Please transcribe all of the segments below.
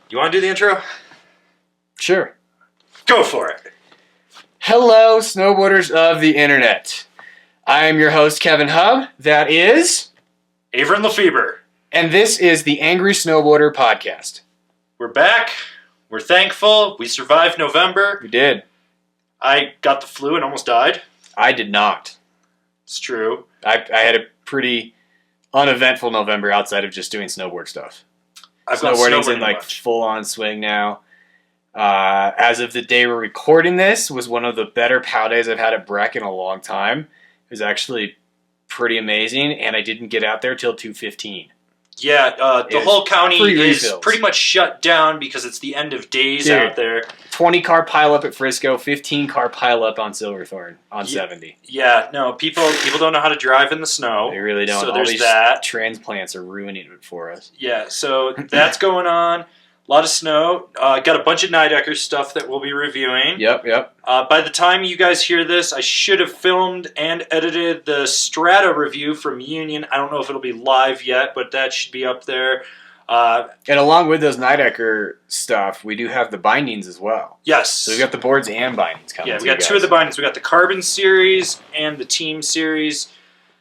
You want to do the intro? Sure. Go for it. Hello, snowboarders of the internet. I am your host, Kevin Hub. That is... Avran LeFeber. And this is the Angry Snowboarder podcast. We're back. We're thankful. We survived November. We did. I got the flu and almost died. I did not. It's true. I had a pretty uneventful November outside of just doing snowboard stuff. I've gone Snowboarding's in snowboarding much. full-on swing now. As of the day we're recording this, was one of the better POW days I've had at Breck in a long time. It was actually pretty amazing, and I didn't get out there till 2:15. Yeah, the whole county is refills. pretty much shut down because it's the end of days out there. 20-car pileup at Frisco, 15-car pileup on Silverthorne on 70. Yeah, no, people don't know how to drive in the snow. They really don't. So All there's these that. transplants are ruining it for us. Yeah, so that's going on. A lot of snow. Got a bunch of Nidecker stuff that we'll be reviewing. Yep. By the time you guys hear this, I should have filmed and edited the Strata review from Union. I don't know if it'll be live yet, but that should be up there. And along with those Nidecker stuff, we do have the bindings as well. Yes. So we've got the boards and bindings coming. Yeah, we got two of the bindings. We got the Carbon series and the Team series.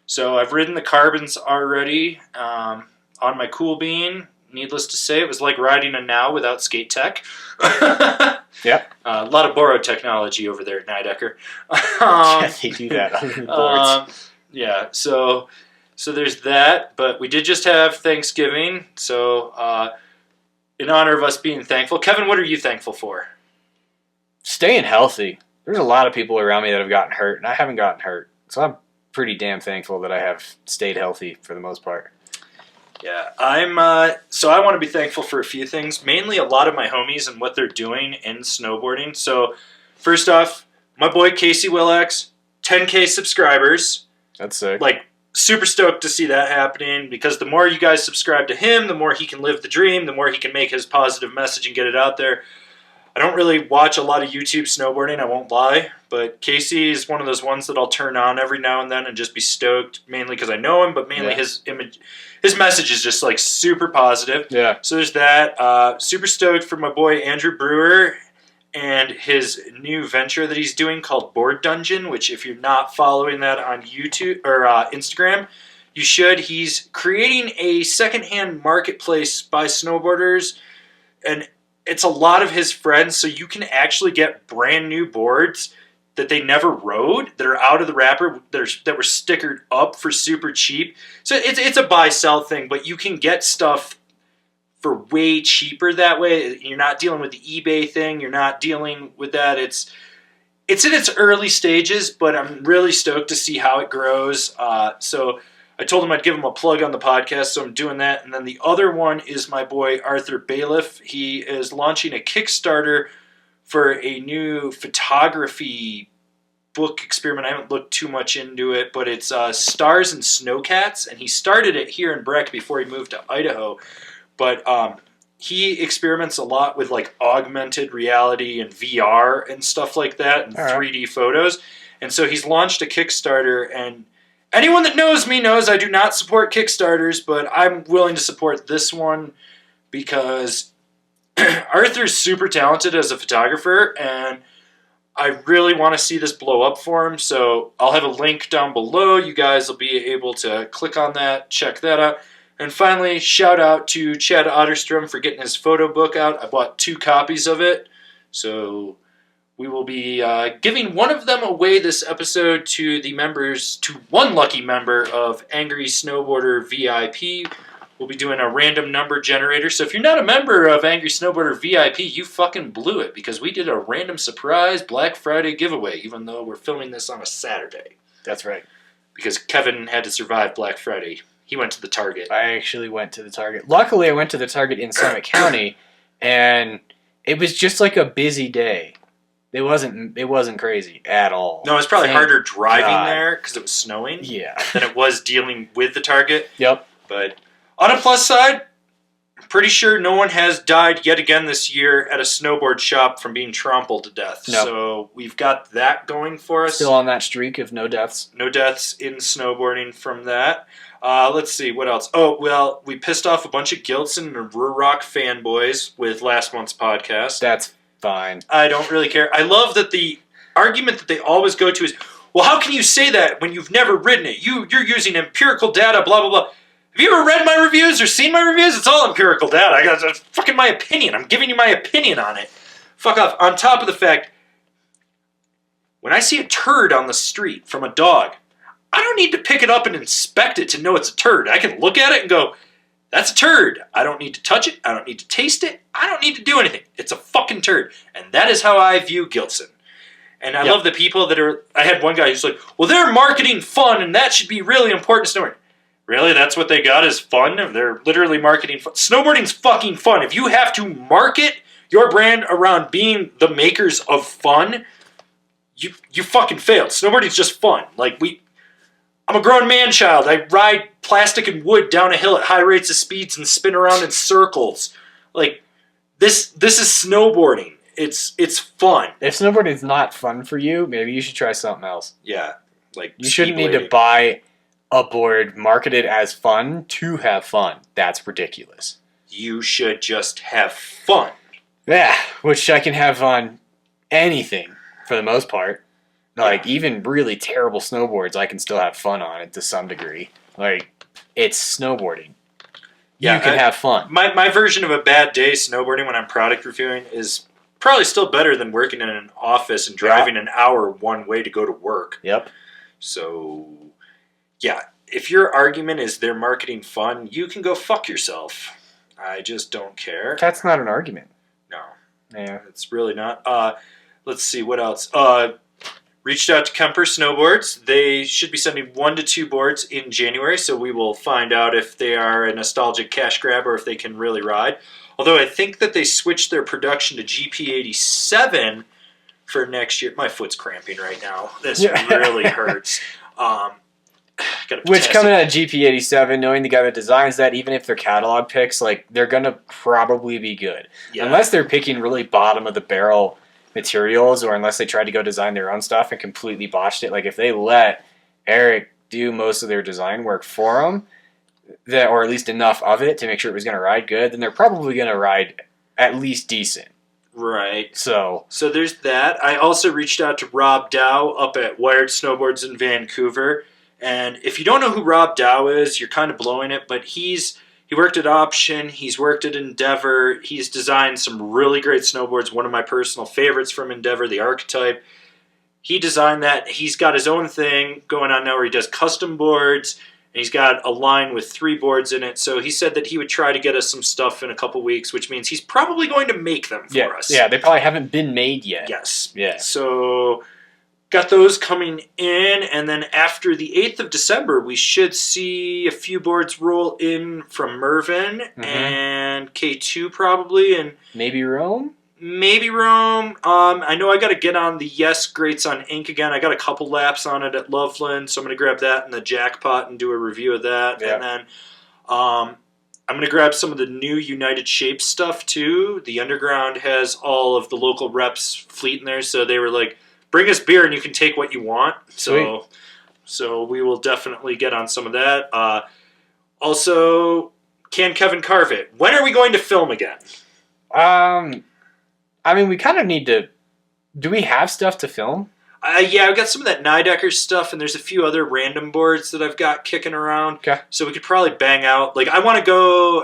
So I've ridden the Carbons already on my Cool Bean. Needless to say, it was like riding a Now without skate tech. Yep. A lot of borrowed technology over there at Nidecker. Yeah, they do that on the boards. Yeah, so there's that. But we did just have Thanksgiving. So in honor of us being thankful, Kevin, what are you thankful for? Staying healthy. There's a lot of people around me that have gotten hurt, and I haven't gotten hurt. So I'm pretty damn thankful that I have stayed healthy for the most part. Yeah, so I want to be thankful for a few things, mainly a lot of my homies and what they're doing in snowboarding. So first off, my boy Casey Willex, 10K subscribers. That's sick. Like, super stoked to see that happening, because the more you guys subscribe to him, the more he can live the dream, the more he can make his positive message and get it out there. I don't really watch a lot of YouTube snowboarding, I won't lie, but Casey is one of those ones that I'll turn on every now and then and just be stoked, mainly because I know him, but mainly his message is just like super positive. Yeah. So there's that. Super stoked for my boy Andrew Brewer and his new venture that he's doing called Board Dungeon, which if you're not following that on YouTube or Instagram, you should. He's creating a secondhand marketplace by snowboarders, and it's a lot of his friends, so you can actually get brand new boards that they never rode, that are out of the wrapper, that were stickered up for super cheap. So it's a buy-sell thing, but you can get stuff for way cheaper that way. You're not dealing with the eBay thing. You're not dealing with that. It's in its early stages, but I'm really stoked to see how it grows. So I told him I'd give him a plug on the podcast, so I'm doing that. And then the other one is my boy Arthur Bailiff. He is launching a Kickstarter for a new photography book experiment. I haven't looked too much into it, but it's Stars and Snowcats, and he started it here in Breck before he moved to Idaho. But he experiments a lot with like augmented reality and VR and stuff like that, and 3D photos. And so he's launched a Kickstarter, and anyone that knows me knows I do not support Kickstarters, but I'm willing to support this one because Arthur's super talented as a photographer, and I really want to see this blow up for him. So I'll have a link down below. You guys will be able to click on that, check that out. And finally, shout out to Chad Otterstrom for getting his photo book out. I bought 2 copies of it, so we will be giving one of them away this episode to the members, to one lucky member of Angry Snowboarder VIP. We'll be doing a random number generator. So if you're not a member of Angry Snowboarder VIP, you fucking blew it, because we did a random surprise Black Friday giveaway, even though we're filming this on a Saturday. That's right. Because Kevin had to survive Black Friday. He went to the Target. I actually went to the Target. Luckily, I went to the Target in Summit County, and it was just like a busy day. It wasn't crazy at all. No, it was probably harder driving there because it was snowing. Yeah. Than it was dealing with the Target. Yep. But on a plus side, I'm pretty sure no one has died yet again this year at a snowboard shop from being trampled to death. Nope. So we've got that going for us. Still on that streak of no deaths. No deaths in snowboarding from that. Let's see, what else? Oh, well, we pissed off a bunch of Gilson and Rurock fanboys with last month's podcast. That's fine. I don't really care. I love that the argument that they always go to is, well, how can you say that when you've never ridden it? You're using empirical data, blah, blah, blah. Have you ever read my reviews or seen my reviews? It's all empirical data. I got fucking my opinion. I'm giving you my opinion on it. Fuck off. On top of the fact, when I see a turd on the street from a dog, I don't need to pick it up and inspect it to know it's a turd. I can look at it and go, that's a turd. I don't need to touch it. I don't need to taste it. I don't need to do anything. It's a fucking turd. And that is how I view Gilson. And I love the people that are... I had one guy who's like, well, they're marketing fun, and that should be really important to snowboarding. Really? That's what they got is fun? They're literally marketing fun. Snowboarding's fucking fun. If you have to market your brand around being the makers of fun, you fucking failed. Snowboarding's just fun. Like, I'm a grown man child. I ride plastic and wood down a hill at high rates of speeds and spin around in circles. Like, this is snowboarding. It's fun. If snowboarding is not fun for you, maybe you should try something else. Yeah. Like, you shouldn't need to buy a board marketed as fun to have fun. That's ridiculous. You should just have fun. Yeah, which I can have on anything for the most part. Like, even really terrible snowboards, I can still have fun on it to some degree. Like, it's snowboarding. You can have fun. My version of a bad day snowboarding when I'm product reviewing is probably still better than working in an office and driving an hour one way to go to work. Yep. So, yeah, if your argument is they're marketing fun, you can go fuck yourself. I just don't care. That's not an argument. No. Yeah. It's really not. Let's see, what else? Reached out to Kemper Snowboards. They should be sending 1 to 2 boards in January, so we will find out if they are a nostalgic cash grab or if they can really ride. Although I think that they switched their production to GP87 for next year. My foot's cramping right now. This really hurts. Which coming out of GP87, knowing the guy that designs that, even if they're catalog picks, like they're gonna probably be good, unless they're picking really bottom of the barrel materials, or unless they tried to go design their own stuff and completely botched it. Like if they let Eric do most of their design work for them, that or at least enough of it to make sure it was going to ride good, then they're probably going to ride at least decent. Right. So there's that. I also reached out to Rob Dow up at Wired Snowboards in Vancouver. And if you don't know who Rob Dow is, you're kind of blowing it, but he worked at Option, he's worked at Endeavor, he's designed some really great snowboards, one of my personal favorites from Endeavor, the Archetype. He designed that. He's got his own thing going on now where he does custom boards, and he's got a line with 3 boards in it. So he said that he would try to get us some stuff in a couple weeks, which means he's probably going to make them for us. Yeah, they probably haven't been made yet. Yes. Yeah. So got those coming in, and then after the 8th of December, we should see a few boards roll in from Mervyn and K2 probably, and maybe Rome. I know I got to get on the Yes Greats on Ink again. I got a couple laps on it at Loveland, so I'm going to grab that in the Jackpot and do a review of that. Yeah. And then I'm going to grab some of the new United Shapes stuff too. The Underground has all of the local reps fleet in there, so they were like, bring us beer and you can take what you want. So we will definitely get on some of that. Also, can Kevin carve it? When are we going to film again? I mean, we kind of need to... Do we have stuff to film? Yeah, I've got some of that Nidecker stuff, and there's a few other random boards that I've got kicking around. Okay. So we could probably bang out... Like, I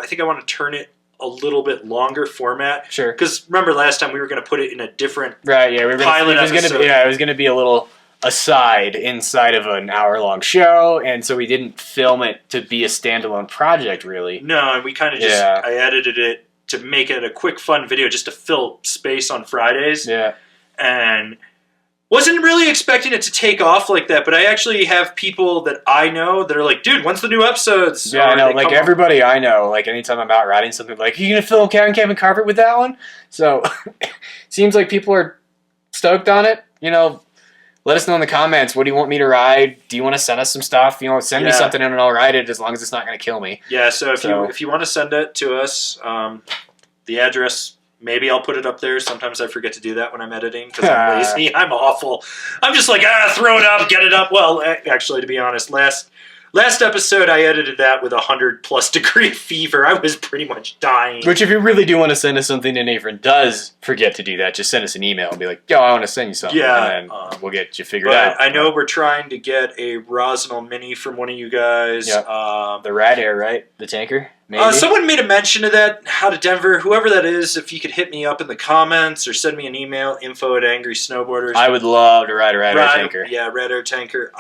think I want to turn it a little bit longer format. Sure. Because remember last time we were going to put it in a different pilot episode. It was going to be a little aside inside of an hour-long show, and so we didn't film it to be a standalone project, really. No, and we kind of just... I edited it to make it a quick, fun video just to fill space on Fridays. Yeah. And wasn't really expecting it to take off like that, but I actually have people that I know that are like, dude, when's the new episodes? Yeah, I know. Like, everybody I know, like, anytime I'm out riding something, like, are you going to film Kevin Carpet with that one? So, seems like people are stoked on it. You know, let us know in the comments. What do you want me to ride? Do you want to send us some stuff? You know, send me something and I'll ride it as long as it's not going to kill me. Yeah, so if you want to send it to us, the address, maybe I'll put it up there. Sometimes I forget to do that when I'm editing because I'm lazy. I'm awful. I'm just like, throw it up, get it up. Well, actually, to be honest, last Last episode, I edited that with 100+ degree fever. I was pretty much dying. Which, if you really do want to send us something and Avran does forget to do that, just send us an email and be like, yo, I want to send you something. Yeah. And then we'll get you figured out. I know we're trying to get a Rosinal Mini from one of you guys. Yep. The Rat Air, right? The tanker? Maybe? Someone made a mention of that out of Denver. Whoever that is, if you could hit me up in the comments or send me an email, info@Angry Snowboarders. I would love to ride a Rat Air tanker. Yeah, Rat Air tanker.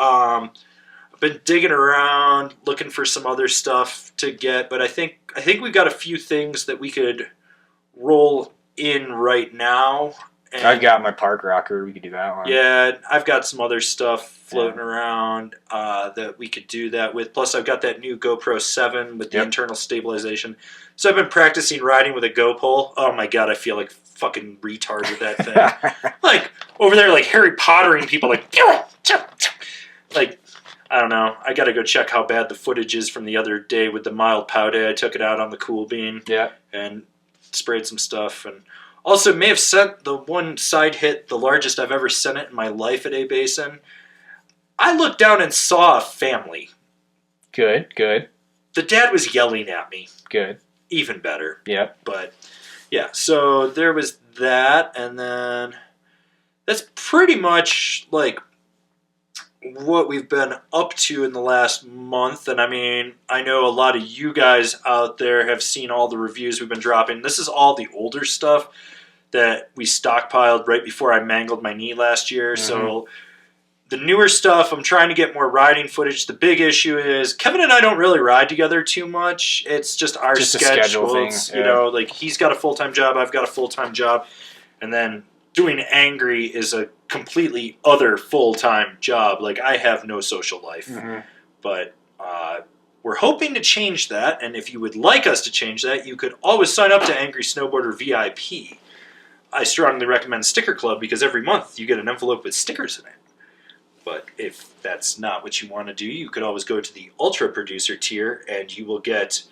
Been digging around, looking for some other stuff to get, but I think we've got a few things that we could roll in right now. And I've got my park rocker. We could do that one. Yeah, I've got some other stuff floating around that we could do that with. Plus, I've got that new GoPro 7 with the internal stabilization. So I've been practicing riding with a GoPole. Oh my god, I feel like fucking retard with that thing. Like over there, like Harry Pottering people, like I don't know. I got to go check how bad the footage is from the other day with the mild pow day. I took it out on the Cool Bean and sprayed some stuff. And also may have sent the one side hit, the largest I've ever sent it in my life at A-Basin. I looked down and saw a family. Good. The dad was yelling at me. Good. Even better. Yep. But, yeah, so there was that. And then that's pretty much, like, what we've been up to in the last month. And I mean, I know a lot of you guys out there have seen all the reviews we've been dropping. This is all the older stuff that we stockpiled right before I mangled my knee last year. Mm-hmm. So the newer stuff, I'm trying to get more riding footage. The big issue is Kevin and I don't really ride together too much. It's just our schedule thing. You know, like he's got a full-time job, I've got a full-time job, and then doing Angry is a completely other full-time job. Like, I have no social life. Mm-hmm. But we're hoping to change that, and if you would like us to change that, you could always sign up to Angry Snowboarder VIP. I strongly recommend Sticker Club because every month you get an envelope with stickers in it. But if that's not what you want to do, you could always go to the Ultra Producer tier, and you will get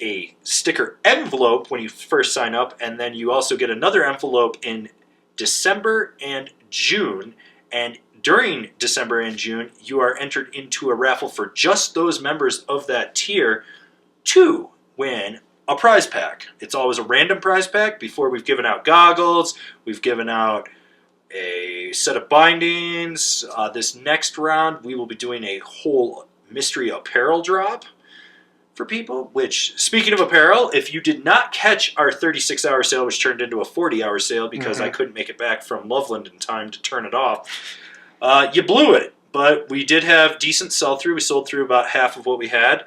a sticker envelope when you first sign up, and then you also get another envelope in December and June, and during December and June, you are entered into a raffle for just those members of that tier to win a prize pack. It's always a random prize pack. Before, we've given out goggles, we've given out a set of bindings. This next round, we will be doing a whole mystery apparel drop for people, which, speaking of apparel, if you did not catch our 36-hour sale, which turned into a 40-hour sale because I couldn't make it back from Loveland in time to turn it off, you blew it. But we did have decent sell-through. We sold through about half of what we had.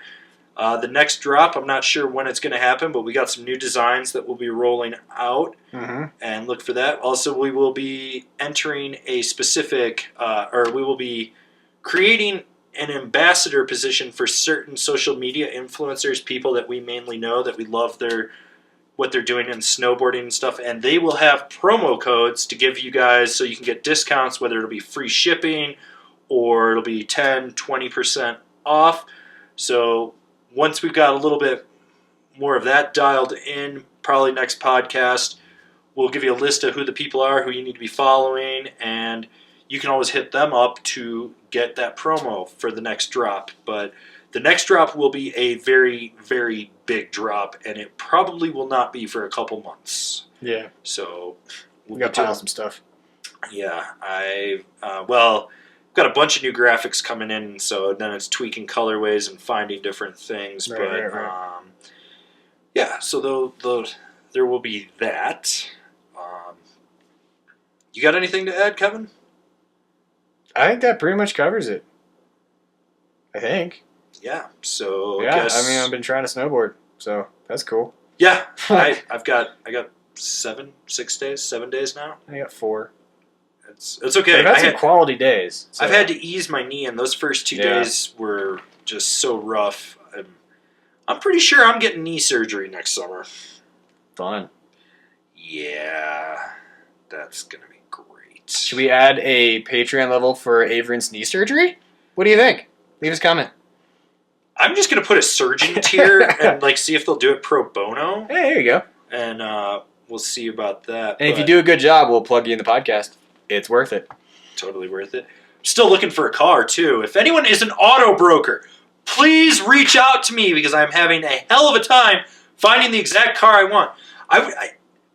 The next drop, I'm not sure when it's going to happen, but we got some new designs that we'll be rolling out, and look for that. Also, we will be entering a specific, or we will be creating an ambassador position for certain social media influencers, people that we mainly know, that we love what they're doing in snowboarding and stuff, and they will have promo codes to give you guys so you can get discounts, whether it'll be free shipping or it'll be 10, 20% off. So once we've got a little bit more of that dialed in, probably next podcast, we'll give you a list of who the people are, who you need to be following, and you can always hit them up to get that promo for the next drop. But the next drop will be a very, very big drop, and it probably will not be for a couple months. Yeah. So we got to pile some stuff. Yeah. Well, got a bunch of new graphics coming in, so then it's tweaking colorways and finding different things. Right. Yeah, so there will be that. You got anything to add, Kevin? I think that pretty much covers it. I think. Yeah. So yeah, I mean, I've been trying to snowboard, so that's cool. Yeah, I got 7 days now. I got 4. It's okay. But I've had some quality days. So. I've had to ease my knee, and those first 2 days were just so rough. I'm pretty sure I'm getting knee surgery next summer. Fun. Yeah, that's gonna be great. Should we add a Patreon level for Avran's knee surgery? What do you think? Leave us a comment. I'm just gonna put a surgeon tier and see if they'll do it pro bono. Hey, there you go. And we'll see about that. And if you do a good job, we'll plug you in the podcast. It's worth it. Totally worth it. Still looking for a car too. If anyone is an auto broker, please reach out to me because I'm having a hell of a time finding the exact car I want.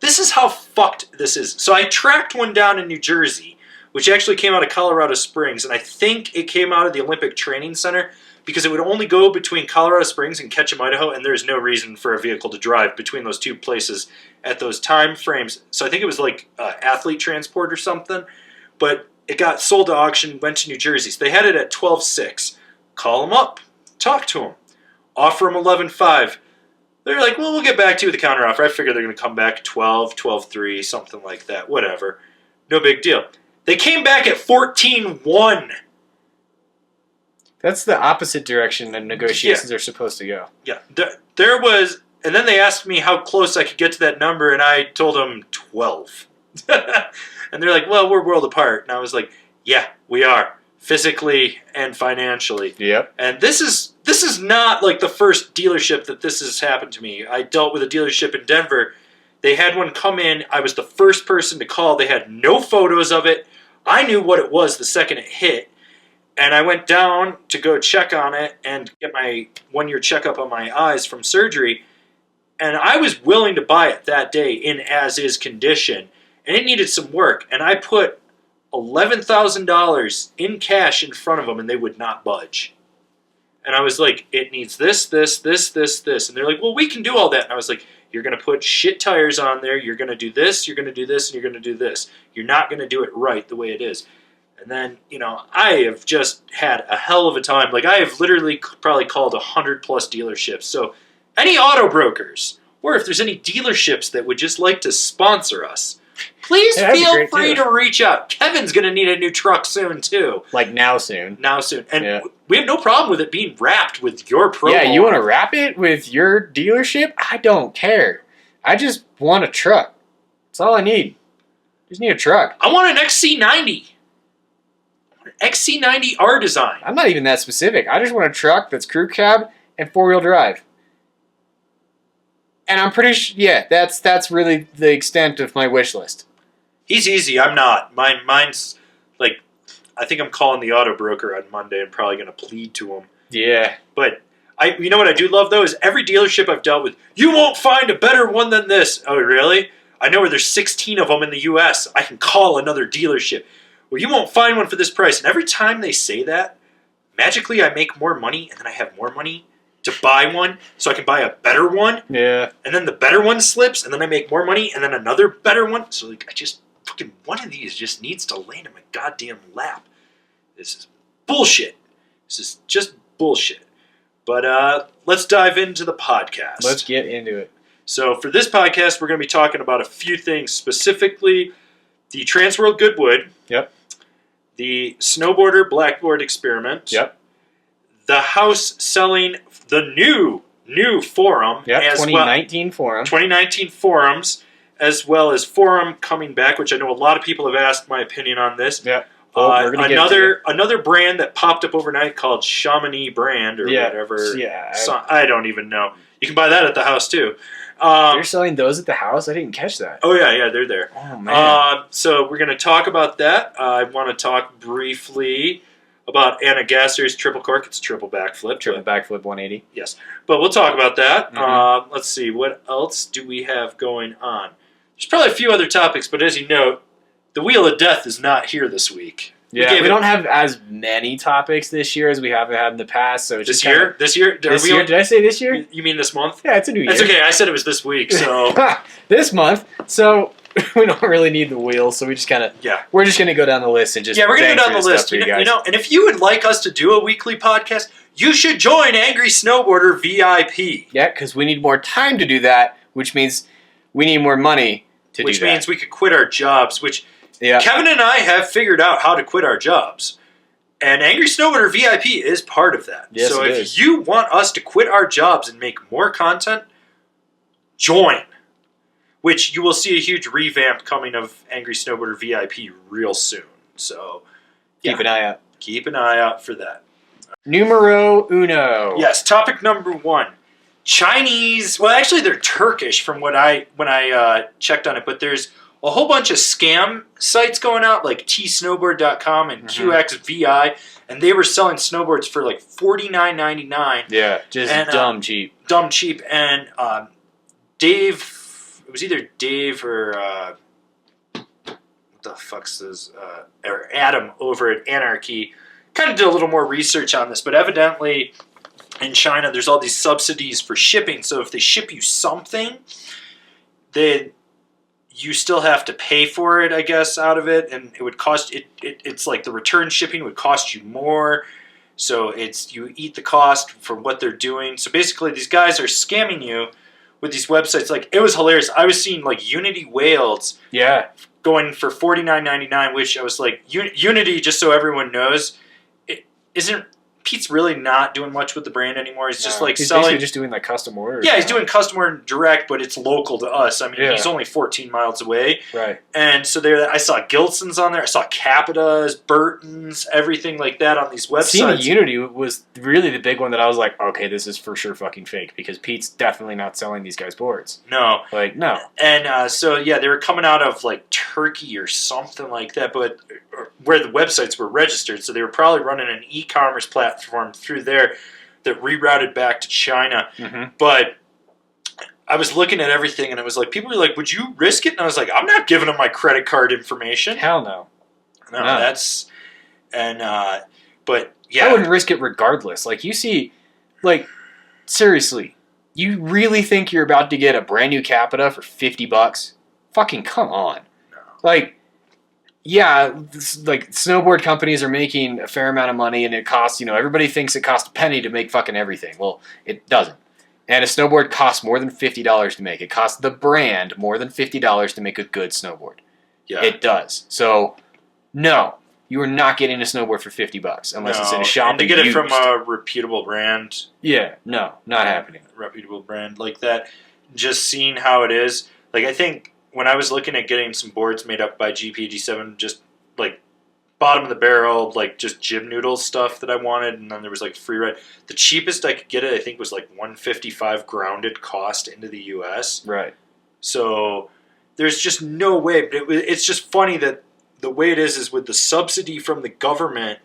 This is how fucked this is. So I tracked one down in New Jersey, which actually came out of Colorado Springs, and I think it came out of the Olympic Training Center because it would only go between Colorado Springs and Ketchum, Idaho, and there's no reason for a vehicle to drive between those two places at those time frames. So I think it was like athlete transport or something, but it got sold to auction, went to New Jersey. So they had it at 12.6. Call them up, talk to them, offer them 11.5. They're like, well, we'll get back to you with a counteroffer. I figure they're going to come back 12, 12.3, something like that. Whatever. No big deal. They came back at 14.1. That's the opposite direction that negotiations are supposed to go. Yeah. There was, and then they asked me how close I could get to that number, and I told them 12. And they're like, well, we're world apart. And I was like, yeah, we are. Physically and financially. Yep. And this is not like the first dealership that this has happened to me. I dealt with a dealership in Denver. They had one come in. I was the first person to call. They had no photos of it. I knew what it was the second it hit. And I went down to go check on it and get my 1-year checkup on my eyes from surgery. And I was willing to buy it that day in as-is condition. And it needed some work. And I put $11,000 in cash in front of them, and they would not budge. And I was like, it needs this, this, this, this, this. And they're like, well, we can do all that. And I was like, you're going to put shit tires on there. You're going to do this, you're going to do this, and you're going to do this. You're not going to do it right the way it is. And then, I have just had a hell of a time. Like, I have literally probably called 100 plus dealerships. So any auto brokers, or if there's any dealerships that would just like to sponsor us, please feel free to reach out. Kevin's going to need a new truck soon, too. Like now soon. And we have no problem with it being wrapped with your promo. Yeah, you want to wrap it with your dealership? I don't care. I just want a truck. That's all I need. Just need a truck. I want an XC90. An XC90 R design. I'm not even that specific. I just want a truck that's crew cab and 4-wheel drive. And I'm pretty sure, that's really the extent of my wish list. He's easy. I'm not. Mine's like, I think I'm calling the auto broker on Monday and probably going to plead to him. Yeah. But you know what I do love though is every dealership I've dealt with, you won't find a better one than this. Oh, really? I know where there's 16 of them in the U.S. I can call another dealership. Well, you won't find one for this price. And every time they say that, magically I make more money, and then I have more money to buy one, so I can buy a better one. Yeah. And then the better one slips, and then I make more money, and then another better one. So like, I just fucking one of these just needs to land in my goddamn lap. This is bullshit. This is just bullshit. But let's dive into the podcast. Let's get into it. So for this podcast, we're going to be talking about a few things, specifically the Transworld Goodwood. Yep. The Snowboarder Blackboard Experiment. Yep. The house selling the new forum. Yep, as 2019 well, forum. 2019 forums, as well as forum coming back, which I know a lot of people have asked my opinion on this. Yep. Well, another brand that popped up overnight called Chamonix brand or whatever. Yeah. I don't even know. You can buy that at the house too. They're selling those at the house? I didn't catch that. Oh, yeah, they're there. Oh, man. So we're going to talk about that. I want to talk briefly about Anna Gasser's triple cork. It's a triple backflip. Triple backflip 180. Yes. But we'll talk about that. Mm-hmm. Let's see. What else do we have going on? There's probably a few other topics, but as you note, the Wheel of Death is not here this week. Yeah, we don't have as many topics this year as we have had in the past. So it's this year? This year? Did I say this year? You mean this month? Yeah, it's a new year. That's okay. I said it was this week, so... This month. So we don't really need the wheel, so we just kind of... Yeah. We're just going to go down the list and just... Yeah, we're going to go down the list. You know, and if you would like us to do a weekly podcast, you should join Angry Snowboarder VIP. Yeah, because we need more time to do that, which means we need more money to do that. Which means we could quit our jobs, which... Yeah. Kevin and I have figured out how to quit our jobs. And Angry Snowboarder VIP is part of that. Yes, so it if is. you want us to quit our jobs and make more content, join. Which you will see a huge revamp coming of Angry Snowboarder VIP real soon. So keep an eye out. Keep an eye out for that. Numero uno. Yes, topic number 1. Chinese, well actually they're Turkish from when I checked on it, but there's a whole bunch of scam sites going out, like tsnowboard.com and QXVI, and they were selling snowboards for like $49.99. Yeah, just dumb cheap. Dumb cheap. And Dave, it was either Dave or what the fuck's this? Or Adam over at Anarchy, kind of did a little more research on this, but evidently in China there's all these subsidies for shipping. So if they ship you something, you still have to pay for it, I guess, out of it, and it would cost it's like the return shipping would cost you more. So you eat the cost for what they're doing. So basically these guys are scamming you with these websites. Like, it was hilarious. I was seeing like Unity Wales going for $49.99, which I was like, Unity, just so everyone knows, Pete's really not doing much with the brand anymore. He's just like selling. Basically just doing like custom orders. Yeah, he's doing custom order direct, but it's local to us. I mean, he's only 14 miles away. Right. And so I saw Gilson's on there. I saw Capita's, Burton's, everything like that on these websites. Seeing Unity was really the big one that I was like, okay, this is for sure fucking fake, because Pete's definitely not selling these guys boards. No. Like, no. And so, yeah, they were coming out of like Turkey or something like that, but where the websites were registered. So they were probably running an e-commerce platform through there that rerouted back to China. Mm-hmm. But I was looking at everything, and it was like, people were like, would you risk it? And I was like, I'm not giving them my credit card information. Hell no. No, that's... And, but, yeah. I wouldn't risk it regardless. Like, you see, like, seriously, you really think you're about to get a brand new Capita for $50? Fucking come on. No. Like, yeah, like, snowboard companies are making a fair amount of money, and it costs, everybody thinks it costs a penny to make fucking everything. Well, it doesn't. And a snowboard costs more than $50 to make. It costs the brand more than $50 to make a good snowboard. Yeah. It does. So, no, you are not getting a snowboard for $50 unless it's in a shop. And to get it from a reputable brand. Yeah, no, not happening. Reputable brand like that. Just seeing how it is. Like, I think when I was looking at getting some boards made up by GP87, just like bottom of the barrel, like just jib noodle stuff that I wanted, and then there was like free ride. The cheapest I could get it, I think, was like $155 grounded cost into the US. Right. So there's just no way. But it's just funny that the way it is with the subsidy from the government,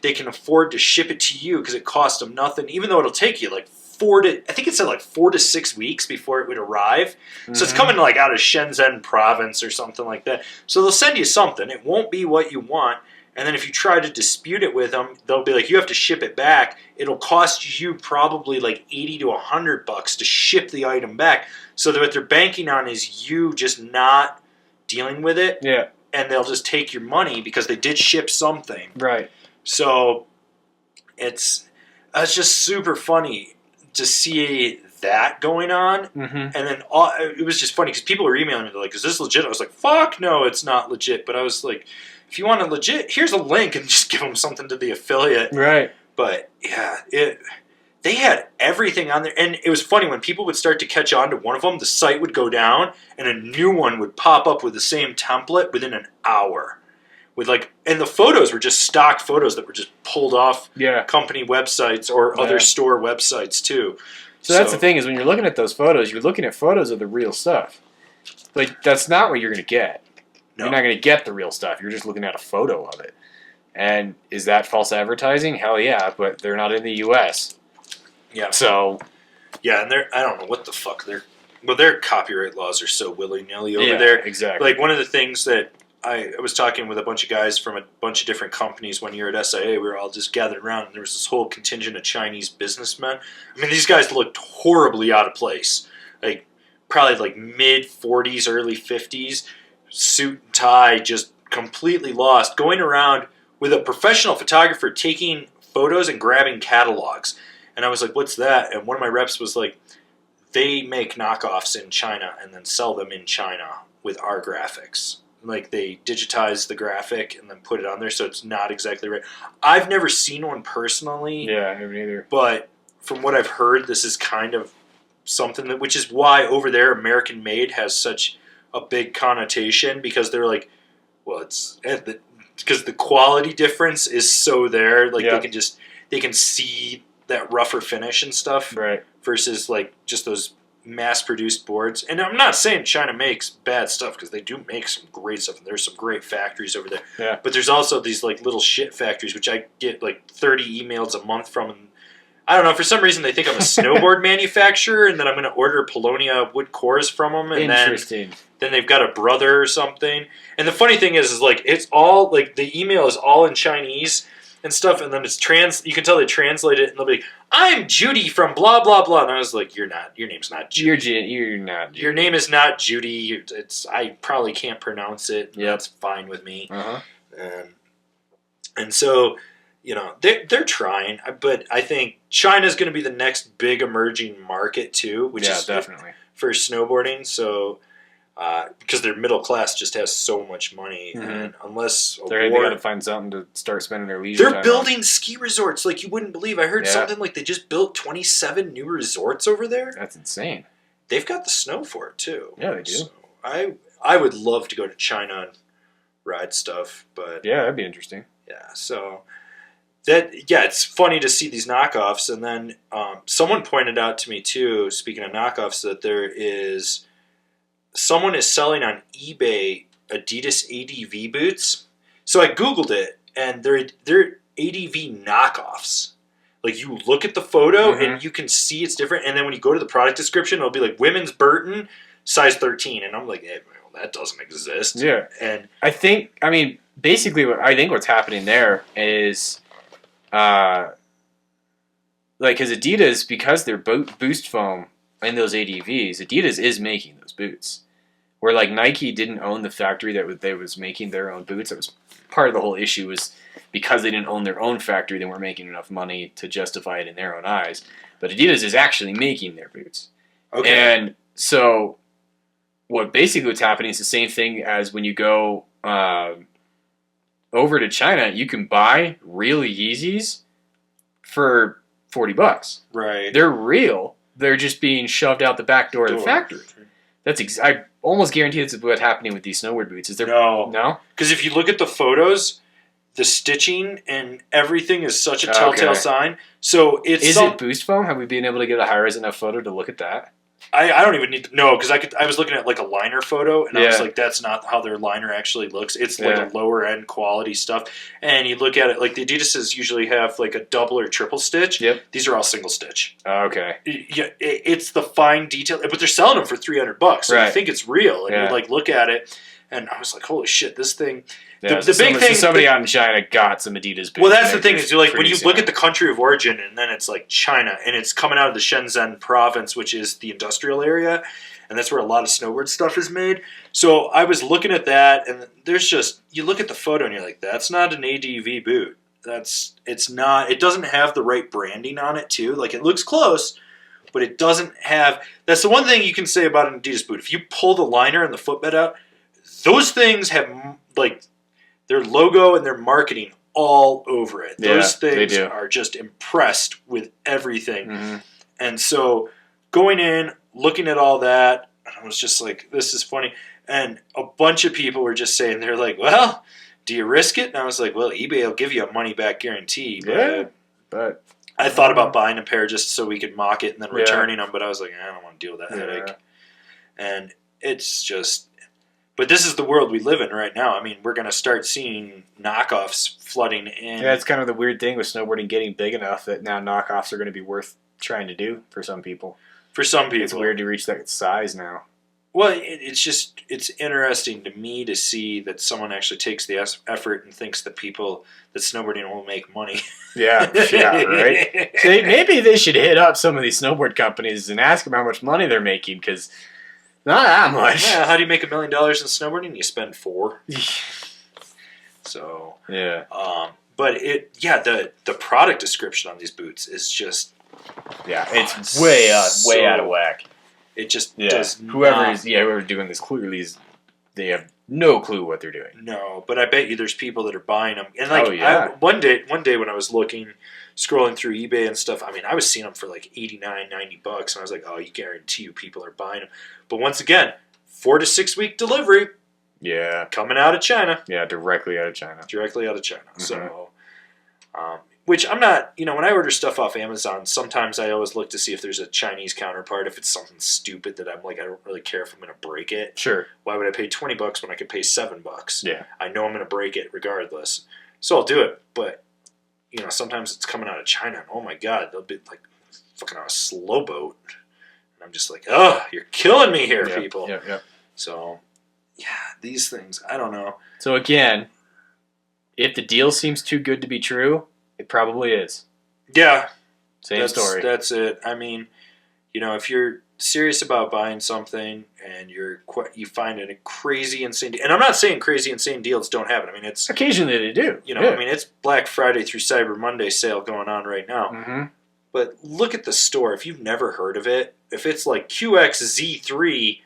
they can afford to ship it to you because it costs them nothing, even though it'll take you like 4 to 6 weeks before it would arrive. Mm-hmm. So it's coming like out of Shenzhen province or something like that. So they'll send you something. It won't be what you want. And then if you try to dispute it with them, they'll be like, you have to ship it back. It'll cost you probably like $80 to $100 to ship the item back. So what they're banking on is you just not dealing with it. Yeah. And they'll just take your money because they did ship something. Right. So it's just super funny to see that going on. Mm-hmm. And then it was just funny because people were emailing me, they're like, is this legit? I was like, fuck no, it's not legit. But I was like, if you want it legit, here's a link, and just give them something to the affiliate. Right. But yeah, they had everything on there. And it was funny, when people would start to catch on to one of them, the site would go down and a new one would pop up with the same template within an hour. And the photos were just stock photos that were just pulled off company websites or other store websites too. So that's the thing, is when you're looking at those photos, you're looking at photos of the real stuff. Like, that's not what you're going to get. No. You're not going to get the real stuff. You're just looking at a photo of it. And is that false advertising? Hell yeah, but they're not in the U.S. Yeah. So. Yeah, and I don't know what the fuck their copyright laws are so willy-nilly over there. Exactly. Like, one of the things that I was talking with a bunch of guys from a bunch of different companies one year at SIA. We were all just gathered around, and there was this whole contingent of Chinese businessmen. I mean, these guys looked horribly out of place. Like, probably like mid-40s, early 50s, suit and tie, just completely lost, going around with a professional photographer taking photos and grabbing catalogs. And I was like, what's that? And one of my reps was like, they make knockoffs in China and then sell them in China with our graphics. Like, they digitize the graphic and then put it on there, so it's not exactly right. I've never seen one personally. Yeah, I haven't either. But from what I've heard, this is kind of something which is why over there American made has such a big connotation, because they're like, well, it's because the quality difference is so there. Like, they can see that rougher finish and stuff. Right. Versus like just those mass-produced boards. And I'm not saying China makes bad stuff, because they do make some great stuff, and there's some great factories over there. Yeah. But there's also these like little shit factories, which I get like 30 emails a month from. And I don't know, for some reason they think I'm a snowboard manufacturer, and then I'm going to order Polonia wood cores from them, and then they've got a brother or something. And the funny thing is like it's all like the email is all in Chinese and stuff, and then it's you can tell they translate it, and they'll be like, "I'm Judy from blah blah blah," and I was like, "You're not. Your name's not Judy. You're not. Judy. Your name is not Judy. I probably can't pronounce it. Yep. That's fine with me." Uh-huh. And so, you know, they're trying, but I think China's going to be the next big emerging market too, which is definitely for snowboarding. So. Because their middle class just has so much money, and unless they got to find something to start spending their leisure time they're building ski resorts like you wouldn't believe. I heard something like they just built 27 new resorts over there. That's insane. They've got the snow for it too. Yeah, they do. So I would love to go to China and ride stuff, but yeah, that'd be interesting. Yeah, so it's funny to see these knockoffs, and then someone pointed out to me too. Speaking of knockoffs, that someone is selling on eBay Adidas ADV boots. So I Googled it, and they're ADV knockoffs. Like, you look at the photo, and you can see it's different, and then when you go to the product description, it'll be like, women's Burton, size 13. And I'm like, hey, well, that doesn't exist. Yeah. And basically, what's happening there is, because Adidas, because they're boost foam in those ADVs, Adidas is making those boots. Where like Nike didn't own the factory that they was making their own boots. That was part of the whole issue, was because they didn't own their own factory, they weren't making enough money to justify it in their own eyes. But Adidas is actually making their boots. Okay. And so what's happening is the same thing as when you go over to China, you can buy real Yeezys for $40. Right. They're real. They're just being shoved out the back door of the factory. I almost guarantee that's what's happening with these snowboard boots. Is there no? Because if you look at the photos, the stitching and everything is such a telltale sign. So is it boost foam? Have we been able to get a high-res enough photo to look at that? I don't even need to know, because I was looking at like a liner photo, and I was like, that's not how their liner actually looks. It's like a lower end quality stuff. And you look at it, like the Adidas's usually have like a double or triple stitch. Yep. These are all single stitch. Okay. Yeah, it's the fine detail, but they're selling them for $300. So you think it's real, and you like look at it, and I was like, holy shit, this thing. Yeah, the big thing. Somebody out in China got some Adidas boots. Well, that's the thing, is you're like, when you look at the country of origin, and then it's like China, and it's coming out of the Shenzhen province, which is the industrial area, and that's where a lot of snowboard stuff is made. So I was looking at that, and there's just, you look at the photo, and you're like, that's not an ADV boot. It's not. It doesn't have the right branding on it too. Like, it looks close, but it doesn't have. That's the one thing you can say about an Adidas boot. If you pull the liner and the footbed out, those things have like their logo and their marketing all over it. Those things are just impressed with everything. And so going in, looking at all that, I was just like, this is funny. And a bunch of people were just saying, they're like, well, do you risk it? And I was like, well, eBay will give you a money-back guarantee. But I thought about buying a pair just so we could mock it and then returning them, but I was like, I don't want to deal with that headache. And it's just... But this is the world we live in right now. I mean, we're going to start seeing knockoffs flooding in. Yeah, it's kind of the weird thing with snowboarding getting big enough that now knockoffs are going to be worth trying to do for some people. For some people. It's weird to reach that size now. Well, it's interesting to me to see that someone actually takes the effort and thinks that snowboarding will make money. Yeah, right? Maybe they should hit up some of these snowboard companies and ask them how much money they're making, because... Not that much. Yeah, how do you make $1 million in snowboarding? You spend $4 million. So yeah. But the product description on these boots is just it's way out of whack. It just does whoever's doing this clearly they have no clue what they're doing. No, but I bet you there's people that are buying them. And like one day when I was scrolling through eBay and stuff, I mean, I was seeing them for like $89, $90, and I was like, oh, you guarantee you people are buying them. But once again, 4 to 6 week delivery. Yeah. Coming out of China. Yeah, directly out of China. Mm-hmm. So, Which I'm not, when I order stuff off Amazon, sometimes I always look to see if there's a Chinese counterpart. If it's something stupid that I'm like, I don't really care if I'm going to break it. Sure. Why would I pay $20 when I could pay $7? Yeah. I know I'm going to break it regardless. So I'll do it. But, sometimes it's coming out of China. And oh my God, they'll be like fucking on a slow boat. And I'm just like, oh, you're killing me here, people. Yeah. So, yeah, these things, I don't know. So again, if the deal seems too good to be true, it probably is. Yeah. Same story. That's it. I mean, if you're serious about buying something and you find it a crazy, insane deal, and I'm not saying crazy, insane deals don't happen. I mean, it's... Occasionally they do. I mean, it's Black Friday through Cyber Monday sale going on right now. Mm-hmm. But look at the store. If you've never heard of it, if it's like QXZ3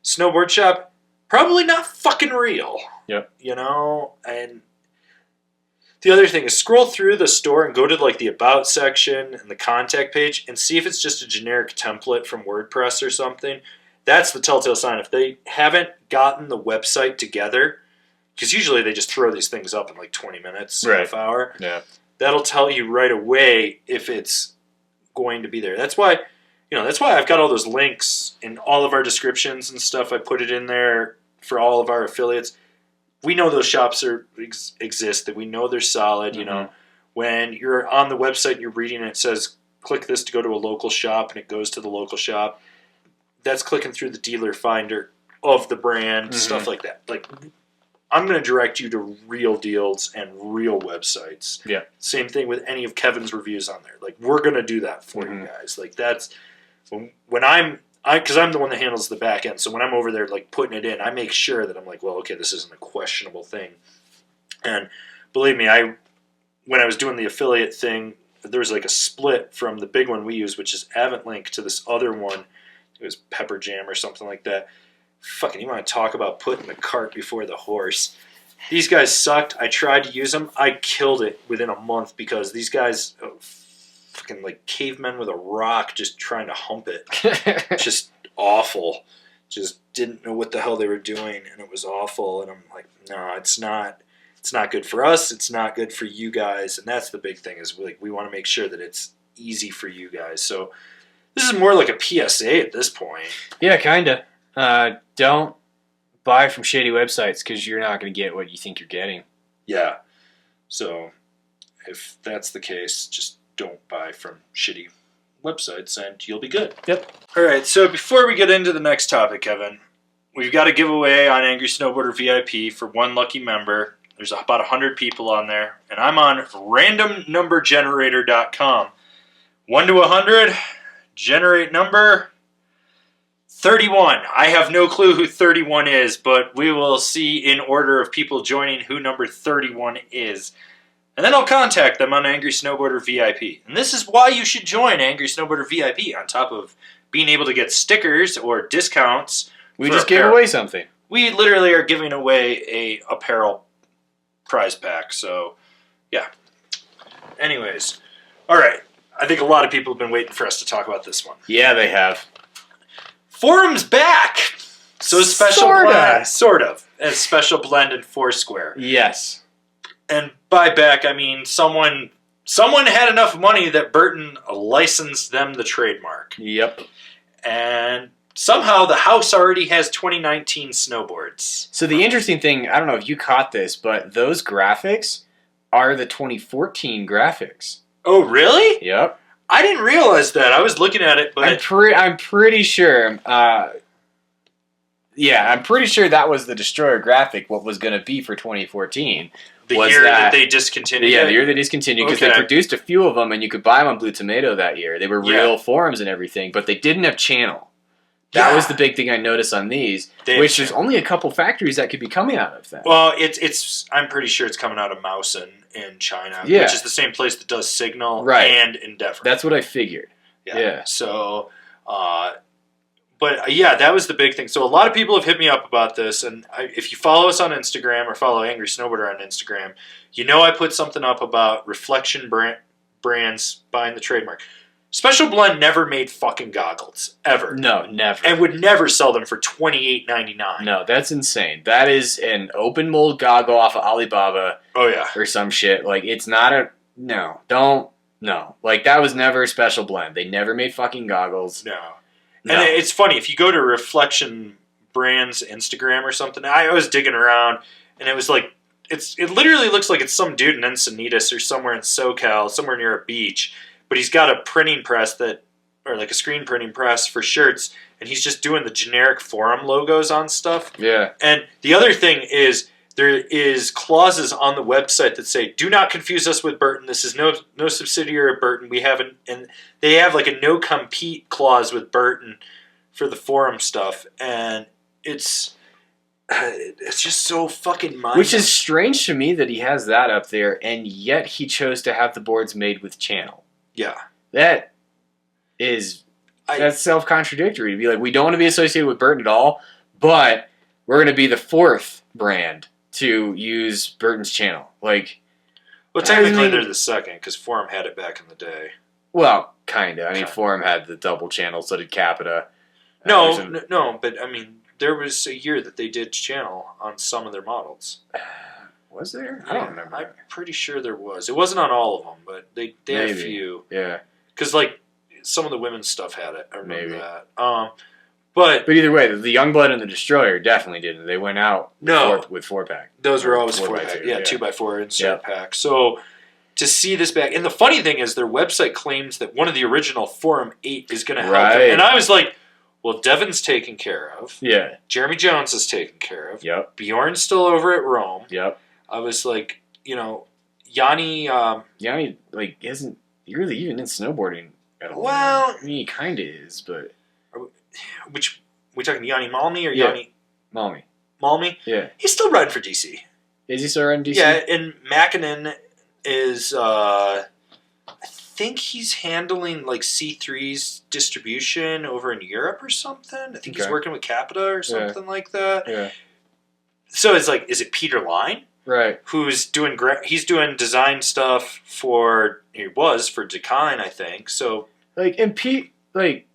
snowboard shop, probably not fucking real. Yep. And... The other thing is scroll through the store and go to like the About section and the contact page and see if it's just a generic template from WordPress or something. That's the telltale sign. If they haven't gotten the website together, because usually they just throw these things up in like 20 minutes, half hour. Yeah. That'll tell you right away if it's going to be there. That's why I've got all those links in all of our descriptions and stuff. I put it in there for all of our affiliates. We know those shops exist, that we know they're solid. Mm-hmm. When you're on the website and you're reading it, it says, click this to go to a local shop, and it goes to the local shop. That's clicking through the dealer finder of the brand, stuff like that. Like, I'm going to direct you to real deals and real websites. Yeah. Same thing with any of Kevin's reviews on there. Like, we're going to do that for you guys. Like, that's when because I'm the one that handles the back end. So when I'm over there, like, putting it in, I make sure that I'm like, well, okay, this isn't a questionable thing. And believe me, when I was doing the affiliate thing, there was like a split from the big one we use, which is AventLink, to this other one. It was Pepper Jam or something like that. Fucking, you want to talk about putting the cart before the horse. These guys sucked. I tried to use them. I killed it within a month because these guys... fucking like cavemen with a rock just trying to hump it. Just awful. Just didn't know what the hell they were doing, and it was awful. And I'm like, no, it's not good for us. It's not good for you guys. And that's the big thing, is we want to make sure that it's easy for you guys. So this is more like a PSA at this point. Yeah, kind of. Don't buy from shady websites, because you're not going to get what you think you're getting. Yeah. So if that's the case, just don't buy from shitty websites and you'll be good. Yep. All right, so before we get into the next topic, Kevin, we've got a giveaway on Angry Snowboarder VIP for one lucky member. There's about 100 people on there, and I'm on randomnumbergenerator.com. 1 to 100, generate number 31. I have no clue who 31 is, but we will see in order of people joining who number 31 is. And then I'll contact them on Angry Snowboarder VIP. And this is why you should join Angry Snowboarder VIP, on top of being able to get stickers or discounts. We just gave away something. We literally are giving away a apparel prize pack. So, yeah. Anyways. All right. I think a lot of people have been waiting for us to talk about this one. Yeah, they have. Forum's back! So special Sorta. blend. Sort of. A special blend in Foursquare. Yes. And by back, I mean someone had enough money that Burton licensed them the trademark. Yep. And somehow the house already has 2019 snowboards. So the interesting thing, I don't know if you caught this, but those graphics are the 2014 graphics. Oh, really? Yep. I didn't realize that. I was looking at it, but... I'm pretty sure... I'm pretty sure that was the Destroyer graphic, what was going to be for 2014. The year that they discontinued Yeah, it? the year they discontinued, because they produced a few of them, and you could buy them on Blue Tomato that year. They were real forums and everything, but they didn't have channel. That was the big thing I noticed on these, which there's only a couple factories that could be coming out of that. Well, it's I'm pretty sure it's coming out of Mausen in China, which is the same place that does Signal and Endeavor. That's what I figured. Yeah. So, but yeah, that was the big thing. So a lot of people have hit me up about this, and if you follow us on Instagram or follow Angry Snowboarder on Instagram, you know I put something up about Reflection brands buying the trademark. Special Blend never made fucking goggles, ever. No, never. And would never sell them for $28.99. No, that's insane. That is an open mold goggle off of Alibaba. Oh, yeah. Or some shit. Like, it's not No, don't. No. Like, that was never a special blend. They never made fucking goggles. No. No. And it's funny, if you go to Reflection Brands Instagram or something, I was digging around, and it was like, it literally looks like it's some dude in Encinitas or somewhere in SoCal, somewhere near a beach, but he's got a printing press or like a screen printing press for shirts, and he's just doing the generic Forum logos on stuff. Yeah. And the other thing is, there is clauses on the website that say, "Do not confuse us with Burton. This is no subsidiary of Burton. We haven't," and they have like a no compete clause with Burton for the Forum stuff, and it's just so fucking mindless. Which is strange to me that he has that up there, and yet he chose to have the boards made with channel. Yeah, that's self-contradictory to be like, we don't want to be associated with Burton at all, but we're going to be the fourth brand to use Burton's channel. Like, well, technically they're the second because Forum had it back in the day. Well, kind of. I mean, Forum had the double channel, so did Capita. No, but I mean, there was a year that they did channel on some of their models. Was there? Yeah, I don't remember. I'm pretty sure there was. It wasn't on all of them, but they had a few. Yeah. Because, like, some of the women's stuff had it. I remember that. But either way, the Youngblood and the Destroyer definitely didn't. They went out with 4-pack. Those were always 4-pack. Yeah, 2x4 insert pack. So to see this back, and the funny thing is, their website claims that one of the original Forum 8 is going to help them. And I was like, well, Devin's taken care of. Yeah. Jeremy Jones is taken care of. Yep. Bjorn's still over at Rome. Yep. I was like, Yanni. Yanni, like, isn't really even in snowboarding at all. Well, I mean, he kind of is, but. We talking Yanni Malmi or Yanni? Malmi. Malmi? Yeah. He's still riding for DC. Is he still riding DC? Yeah, and Mackinnon is, I think he's handling like C3's distribution over in Europe or something. I think he's working with Capita or something like that. Yeah. So it's like, is it Peter Line? Right. Who's doing he's doing design stuff for Decine, I think. So like, and Pete, like,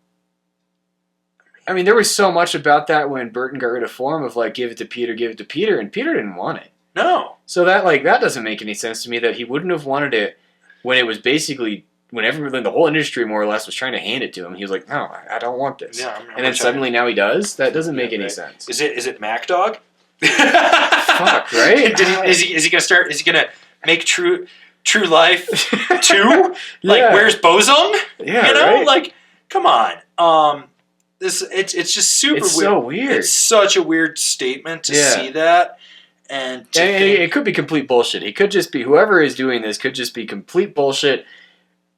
I mean, there was so much about that when Burton got rid of Forum of like, give it to Peter, and Peter didn't want it. No. So that doesn't make any sense to me that he wouldn't have wanted it when it was basically when the whole industry more or less was trying to hand it to him. He was like, no, I don't want this. Yeah, and then suddenly now he does. That doesn't make any sense. Is it Mac Dog? Fuck, right? Is he gonna start? Is he gonna make True Life 2? Like, where's Bosom? Yeah, right? Like, come on. It's just super weird. It's so weird. It's such a weird statement to see that. And it could be complete bullshit. He could just be, whoever is doing this could just be complete bullshit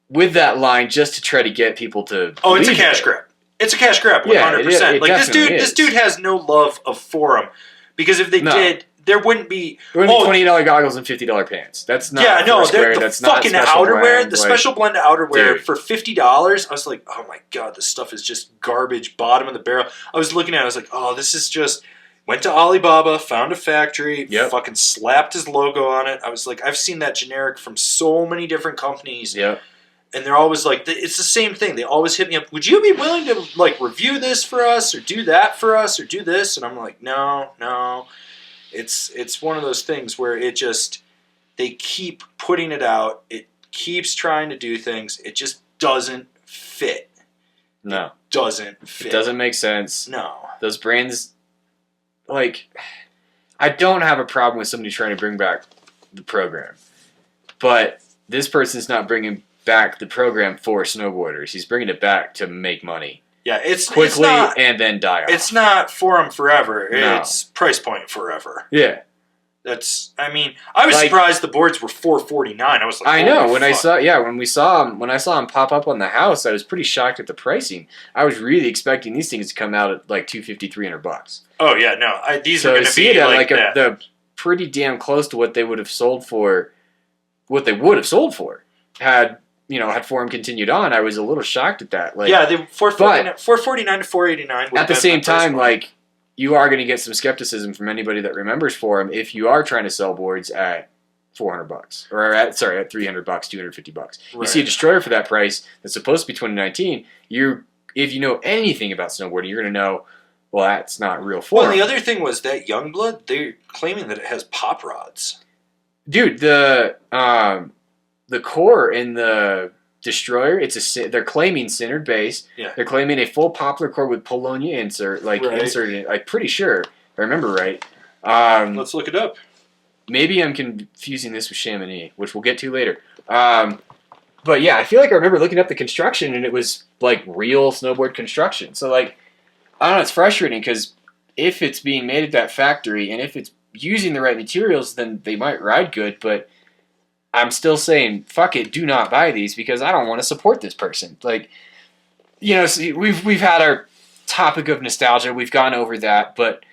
with that line just to try to get people to. Oh, it's a cash grab. It's a cash grab, 100%. Like, this dude has no love of Forum, because if they did, there wouldn't be. There wouldn't be $20 goggles and $50 pants. That's not. Yeah, no, the fucking outerwear, the special blend outerwear for $50. I was like, oh my god, this stuff is just garbage, bottom of the barrel. I was looking at it, I was like, oh, this is just. Went to Alibaba, found a factory, fucking slapped his logo on it. I was like, I've seen that generic from so many different companies. Yep. And they're always like, it's the same thing. They always hit me up. Would you be willing to like review this for us, or do that for us, or do this? And I'm like, no. It's one of those things where they keep putting it out. It keeps trying to do things. It just doesn't fit. No. It doesn't fit. It doesn't make sense. No. Those brands, like, I don't have a problem with somebody trying to bring back the program. But this person's not bringing back the program for snowboarders. He's bringing it back to make money. Yeah, it's quickly and then die off. It's not Forum forever. It's price point forever. Yeah, I mean, I was surprised the boards were $449. I was like, I know when I saw him pop up on the house, I was pretty shocked at the pricing. I was really expecting these things to come out at like $250-$300. Oh yeah, no, these are going to be the pretty damn close to what they would have sold for. What they would have sold for had Forum continued on. I was a little shocked at that. Like, yeah, they $449 to $489. At the same time, like, you are going to get some skepticism from anybody that remembers Forum if you are trying to sell boards at $400 or at $300, $250. Right. You see a Destroyer for that price that's supposed to be 2019. If you know anything about snowboarding, you're going to know, well, that's not real Forum. Well, the other thing was that Youngblood, they're claiming that it has pop rods. Dude, the the core in the Destroyer, they're claiming centered base. Yeah. They're claiming a full poplar core with Polonia inserted in. I'm pretty sure, if I remember right. Let's look it up. Maybe I'm confusing this with Chamonix, which we'll get to later. But yeah, I feel like I remember looking up the construction, and it was like real snowboard construction. So like, I don't know, it's frustrating because if it's being made at that factory and if it's using the right materials, then they might ride good. But I'm still saying, fuck it, do not buy these because I don't want to support this person. Like, you know, see, we've had our topic of nostalgia. We've gone over that, but.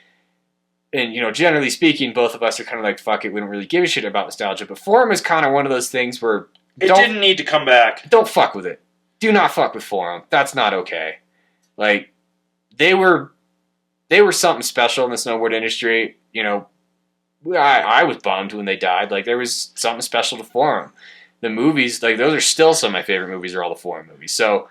And, you know, generally speaking, both of us are kind of like, fuck it, we don't really give a shit about nostalgia. But Forum is kind of one of those things where... It didn't need to come back. Don't fuck with it. Do not fuck with Forum. That's not okay. Like, they were something special in the snowboard industry. You know, I was bummed when they died. Like, there was something special to Forum. The movies, like, those are still some of my favorite movies are all the Forum movies. So,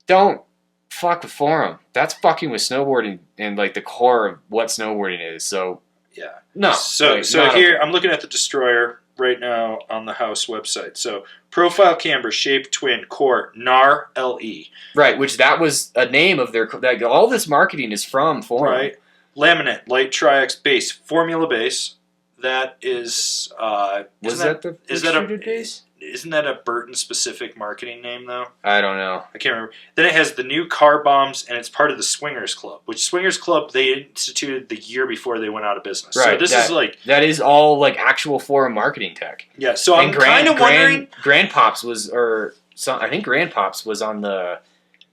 don't fuck with Forum. That's fucking with snowboarding and like the core of what snowboarding is. So yeah, no. So here I'm looking at the Destroyer right now on the house website. So profile camber, shape twin, core NAR LE. Right, which that was a name of their. Like, all this marketing is from Forum. Right, laminate, light Tri-X base, formula base. That is. Was that the extruded base? Isn't that a Burton specific marketing name though? I don't know. I can't remember. Then it has the new car bombs, and it's part of the Swingers Club, which Swingers Club they instituted the year before they went out of business. Right. So this is like that is all like actual Forum marketing tech. Yeah. So I'm kind of wondering. Grandpops was I think Grandpops was on the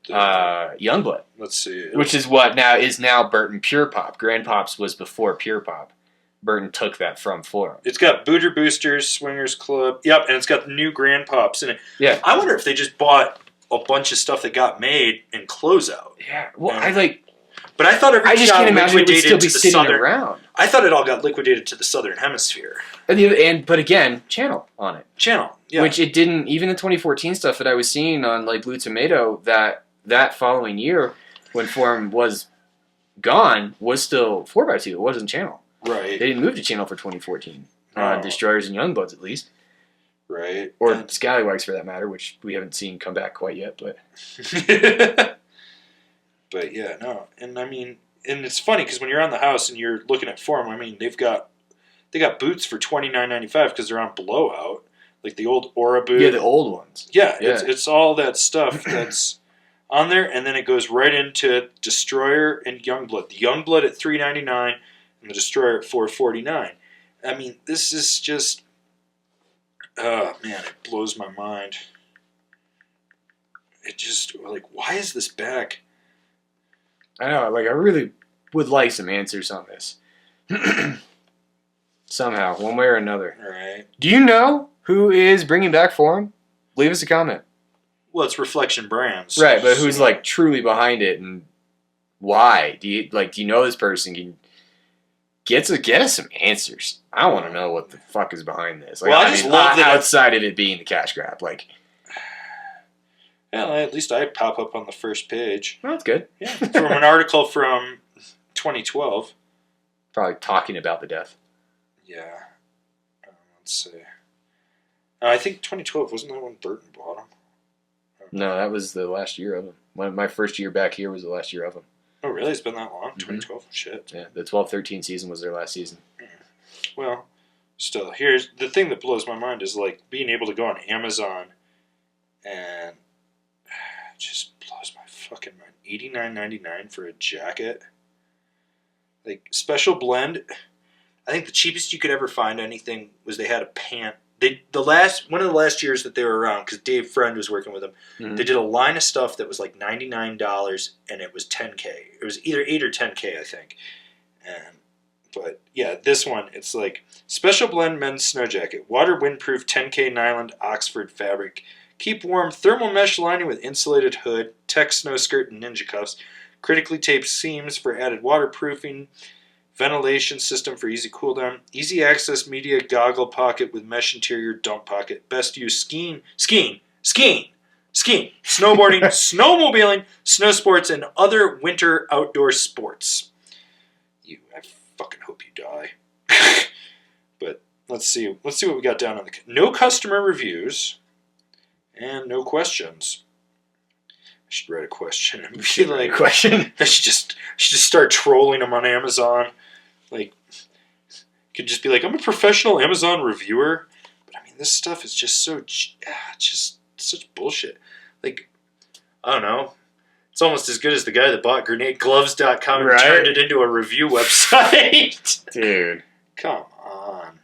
Youngblood. Let's see. Which is what is now Burton Pure Pop. Grandpops was before Pure Pop. Burton took that from Forum. It's got Booter Boosters, Swingers Club. Yep, and it's got the new Grandpops in it. Yeah. I wonder if they just bought a bunch of stuff that got made in closeout. Yeah. Well, But I thought I just can't imagine it would still be sitting around. I thought it all got liquidated to the Southern Hemisphere. But again, channel on it. Channel, yeah. Which it didn't. Even the 2014 stuff that I was seeing on like Blue Tomato that following year when Forum was gone was still 4x2. It wasn't channel. Right. They didn't move to channel for 2014. Oh. Destroyers and Youngbloods, at least. Right. Or Scallywags, for that matter, which we haven't seen come back quite yet. But but yeah, no. And I mean, and it's funny because when you're on the house and you're looking at Forum, I mean, they got boots for $29.95 because they're on blowout, like the old Aura boot. Yeah, the old ones. Yeah. It's all that stuff that's on there, and then it goes right into Destroyer and Youngblood. The Youngblood at $3.99. And the Destroyer at $4.49. I mean, this is just, oh man, it blows my mind. It just, like, why is this back? I know, like, I really would like some answers on this. Somehow, one way or another. All right. Do you know who is bringing back Forum? Leave us a comment. Well, it's Reflection Brands. Right, but who's, like, truly behind it and why? Do you know this person? Get us some answers. I want to know what the fuck is behind this. Like, well, I just love that outside of it being the cash grab. Like, well, at least I pop up on the first page. Well, that's good. Yeah, from an article from 2012. Probably talking about the death. Yeah. Let's see. I think 2012 wasn't that when Burton bought them? No, that was the last year of them. My first year back here was the last year of them. Oh, really? It's been that long? Mm-hmm. 2012? Shit. Yeah, the 12-13 season was their last season. Well, still, here's the thing that blows my mind is, like, being able to go on Amazon and it just blows my fucking mind. $89.99 for a jacket. Like, special blend. I think the cheapest you could ever find anything was they had a pant. One of the last years that they were around, because Dave Friend was working with them, they did a line of stuff that was like $99 and it was $10K. It was either $8 or $10K, I think. But yeah, this one, it's like special blend men's snow jacket, water windproof 10K nylon Oxford fabric, keep warm thermal mesh lining with insulated hood, tech snow skirt and ninja cuffs, critically taped seams for added waterproofing, ventilation system for easy cool down, easy access media goggle pocket with mesh interior dump pocket, best use skiing, snowboarding, snowmobiling, snow sports, and other winter outdoor sports. I fucking hope you die. But let's see what we got down on the no customer reviews and no questions. I should write a question and be like, question. I should just start trolling them on Amazon. Like, could just be like, I'm a professional Amazon reviewer, but I mean, this stuff is just so just such bullshit. Like, I don't know. It's almost as good as the guy that bought GrenadeGloves.com and turned it into a review website. Dude. Come on.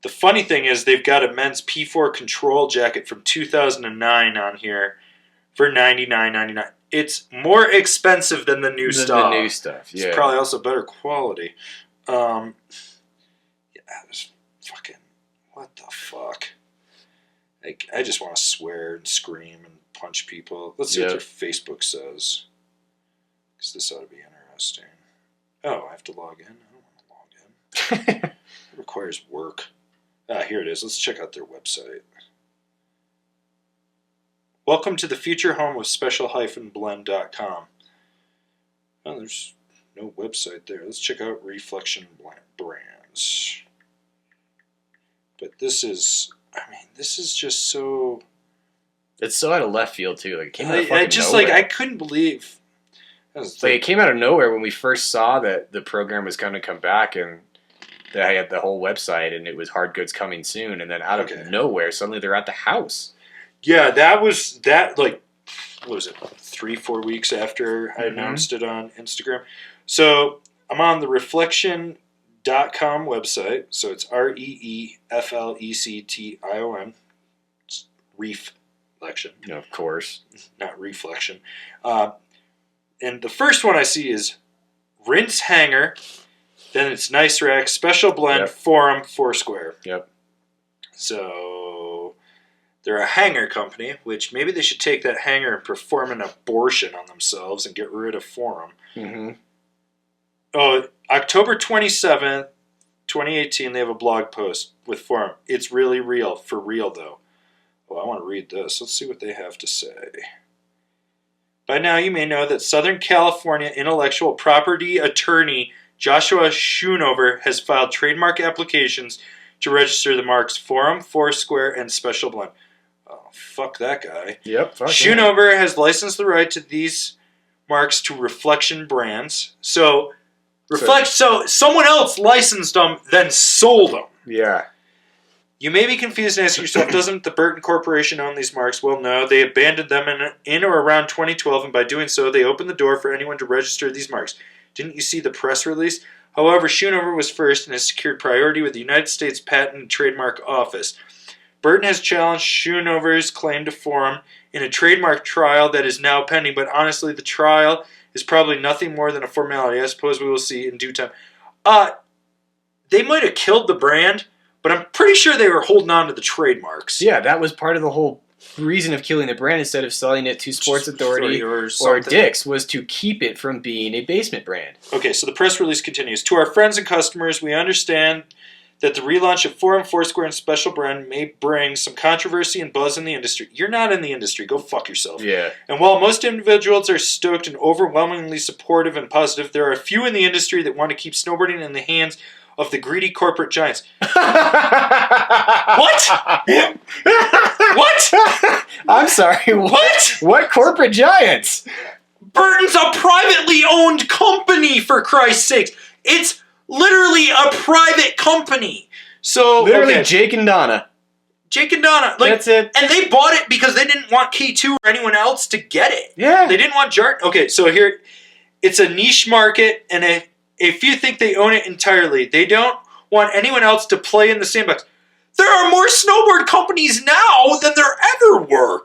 The funny thing is they've got a men's P4 control jacket from 2009 on here for $99.99. It's more expensive than the new stuff. The new stuff, yeah. It's probably also better quality. Yeah, this fucking... What the fuck? Like, I just want to swear and scream and punch people. Let's see what their Facebook says. Because this ought to be interesting. Oh, I have to log in? I don't want to log in. It requires work. Here it is. Let's check out their website. Welcome to the future home of special-blend.com. Oh, there's no website there. Let's check out Reflection Brands. But this is... I mean, this is just so... It's so out of left field, too. Like, it came out of I just, nowhere. like, I couldn't believe... It came out of nowhere when we first saw that the program was going to come back, and they had the whole website, and it was hard goods coming soon, and then out of nowhere, suddenly they're at the house. Yeah, that was, like, what was it, 3-4 weeks after I announced it on Instagram. So, I'm on the Reflection.com website, so it's REEFLECTION. It's Reflection. Of course. Not Reflection. And the first one I see is Rinse Hanger, then it's Nice Rack, Special Blend, Forum, Foursquare. Yep. So, they're a hanger company, which maybe they should take that hanger and perform an abortion on themselves and get rid of Forum. Mm-hmm. Oh, October 27th, 2018, they have a blog post with Forum. It's really real. For real, though. Oh, I want to read this. Let's see what they have to say. By now, you may know that Southern California intellectual property attorney Joshua Schoonover has filed trademark applications to register the marks Forum, Foursquare, and Special Blend. Oh, fuck that guy. Yep. Schoonover has licensed the right to these marks to Reflection Brands. So someone else licensed them, then sold them. Yeah. You may be confused and ask yourself, doesn't the Burton Corporation own these marks? Well, no. They abandoned them in or around 2012, and by doing so, they opened the door for anyone to register these marks. Didn't you see the press release? However, Schoonover was first and has secured priority with the United States Patent and Trademark Office. Burton has challenged Schoonover's claim to Forum in a trademark trial that is now pending, but honestly, the trial is probably nothing more than a formality. I suppose we will see in due time. They might have killed the brand, but I'm pretty sure they were holding on to the trademarks. Yeah, that was part of the whole reason of killing the brand instead of selling it to Sports Authority or Dick's, was to keep it from being a basement brand. Okay, so the press release continues. To our friends and customers, we understand that the relaunch of Forum, Foursquare, and Special Blend may bring some controversy and buzz in the industry. You're not in the industry. Go fuck yourself. Yeah. And while most individuals are stoked and overwhelmingly supportive and positive, there are a few in the industry that want to keep snowboarding in the hands of the greedy corporate giants. What? What? I'm sorry. What? What corporate giants? Burton's a privately owned company, for Christ's sakes. It's literally a private company. So literally Jake and Donna. Jake and Donna. Like, that's it. And they bought it because they didn't want K2 or anyone else to get it. Yeah. They didn't want Jart. Okay, so here, it's a niche market, and if you think they own it entirely, they don't want anyone else to play in the sandbox. There are more snowboard companies now than there ever were.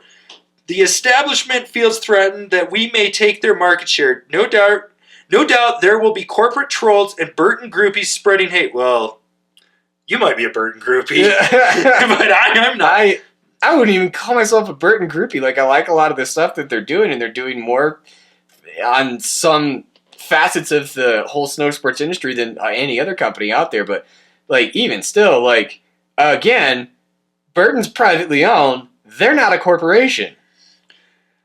The establishment feels threatened that we may take their market share. No doubt there will be corporate trolls and Burton groupies spreading hate. Well, you might be a Burton groupie, but I'm not. I wouldn't even call myself a Burton groupie. Like, I like a lot of the stuff that they're doing, and they're doing more on some facets of the whole snow sports industry than any other company out there. But, like, even still, like, again, Burton's privately owned. They're not a corporation.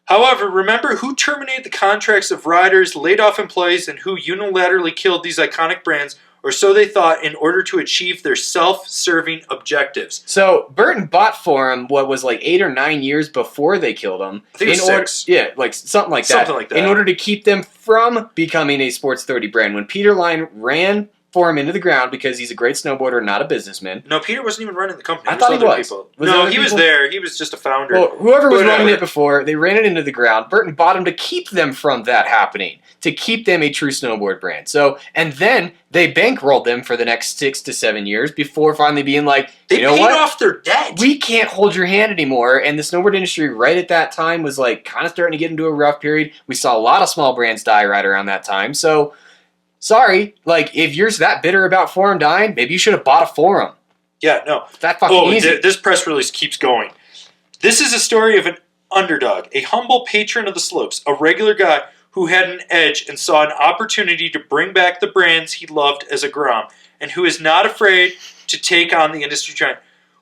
However, remember who terminated the contracts of riders, laid off employees, and who unilaterally killed these iconic brands, or so they thought, in order to achieve their self-serving objectives. So Burton bought Forum what was like 8 or 9 years before they killed him. I think it was 6. Yeah, like something like that. Something like that. In order to keep them from becoming a Sports 30 brand. When Peter Line ran Forum into the ground because he's a great snowboarder, not a businessman. No, Peter wasn't even running the company. I thought he was. No, he was there. He was just a founder. Well, whoever was running it before, they ran it into the ground. Burton bought him to keep them from that happening, to keep them a true snowboard brand. So, and then they bankrolled them for the next 6 to 7 years before finally being like, they you know paid what? off their debt. We can't hold your hand anymore. And the snowboard industry right at that time was like kind of starting to get into a rough period. We saw a lot of small brands die right around that time. So, sorry, like, if you're that bitter about Forum dying, maybe you should have bought a Forum. Yeah, no. That fucking easy. This press release keeps going. This is a story of an underdog, a humble patron of the slopes, a regular guy who had an edge and saw an opportunity to bring back the brands he loved as a Grom, and who is not afraid to take on the industry giant.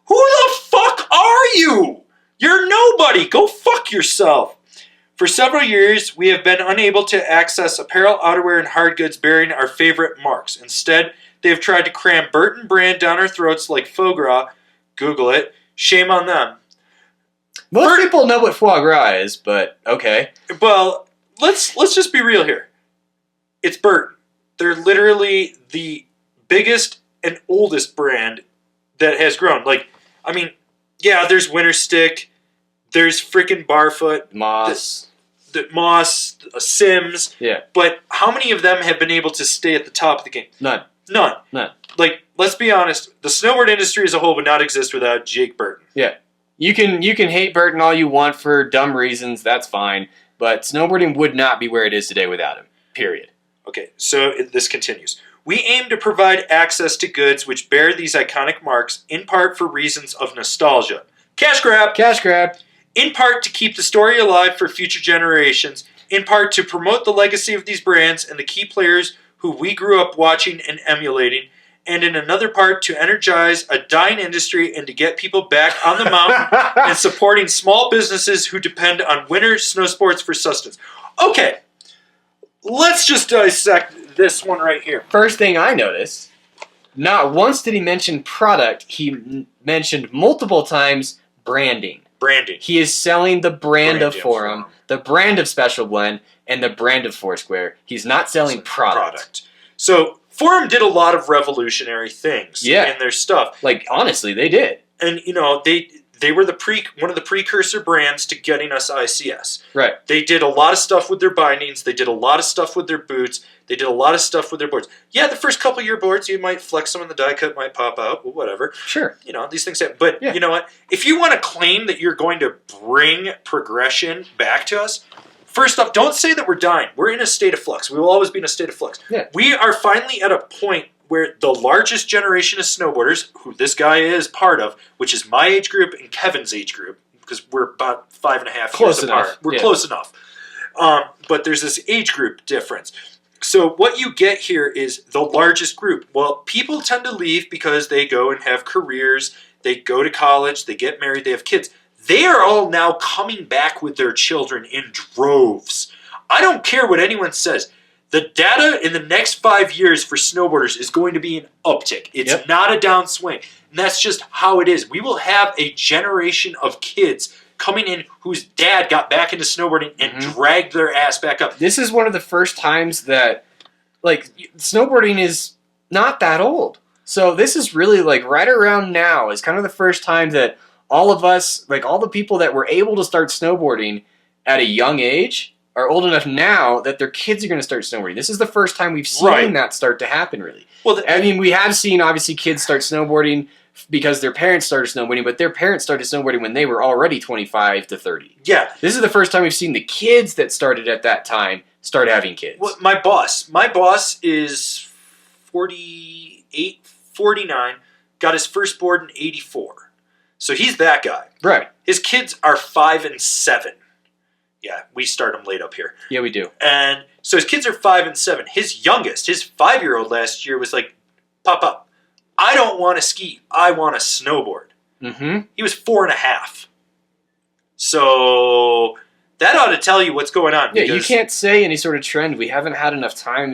Who the fuck are you? You're nobody. Go fuck yourself. For several years, we have been unable to access apparel, outerwear, and hard goods bearing our favorite marks. Instead, they have tried to cram Burton brand down our throats like foie gras. Google it. Shame on them. Most people know what foie gras is, but okay. Well, let's just be real here. It's Burton. They're literally the biggest and oldest brand that has grown. Like, I mean, yeah, there's Winter Stick. There's freaking Barfoot. Moss. The Moss, Sims. Yeah. But how many of them have been able to stay at the top of the game? None. Like, let's be honest. The snowboard industry as a whole would not exist without Jake Burton. Yeah. You can hate Burton all you want for dumb reasons. That's fine. But snowboarding would not be where it is today without him. Period. Okay, so this continues. We aim to provide access to goods which bear these iconic marks, in part for reasons of nostalgia. Cash grab! Cash grab. In part to keep the story alive for future generations, in part to promote the legacy of these brands and the key players who we grew up watching and emulating, and in another part to energize a dying industry and to get people back on the mountain and supporting small businesses who depend on winter snow sports for sustenance. Okay, let's just dissect this one right here. First thing I noticed, not once did he mention product, he mentioned multiple times branding. Branding. He is selling the brand of Forum, the brand of Special Blend, and the brand of Foursquare. He's not selling product. So Forum did a lot of revolutionary things in their stuff. Like, honestly, they did. And, you know, they were one of the precursor brands to getting us ICS. Right. They did a lot of stuff with their bindings. They did a lot of stuff with their boots. They did a lot of stuff with their boards. Yeah, the first couple of your boards, you might flex them and the die cut might pop out. Well, whatever. Sure. You know, these things happen. But you know what? If you want to claim that you're going to bring progression back to us, first off, don't say that we're dying. We're in a state of flux. We will always be in a state of flux. Yeah. We are finally at a point where the largest generation of snowboarders, who this guy is part of, which is my age group and Kevin's age group, because we're about 5.5 years apart. We're close enough. But there's this age group difference. So what you get here is the largest group. Well, people tend to leave because they go and have careers, they go to college, they get married, they have kids. They are all now coming back with their children in droves. I don't care what anyone says. The data in the next 5 years for snowboarders is going to be an uptick. It's not a downswing. And that's just how it is. We will have a generation of kids coming in whose dad got back into snowboarding and dragged their ass back up. This is one of the first times that, like, snowboarding is not that old. So this is really, like, right around now is kind of the first time that all of us, like, all the people that were able to start snowboarding at a young age are old enough now that their kids are going to start snowboarding. This is the first time we've seen that start to happen, really. Well, I mean, we have seen, obviously, kids start snowboarding because their parents started snowboarding, but their parents started snowboarding when they were already 25 to 30. Yeah. This is the first time we've seen the kids that started at that time start having kids. Well, my boss is 48, 49, got his first board in 84. So he's that guy. Right. His kids are 5 and 7. Yeah, we start them late up here. Yeah, we do. And so his kids are 5 and 7. His youngest, his 5-year-old last year was like, Papa, I don't want to ski. I want to snowboard. Mm-hmm. He was 4.5. So That ought to tell you what's going on. Yeah, you can't say any sort of trend. We haven't had enough time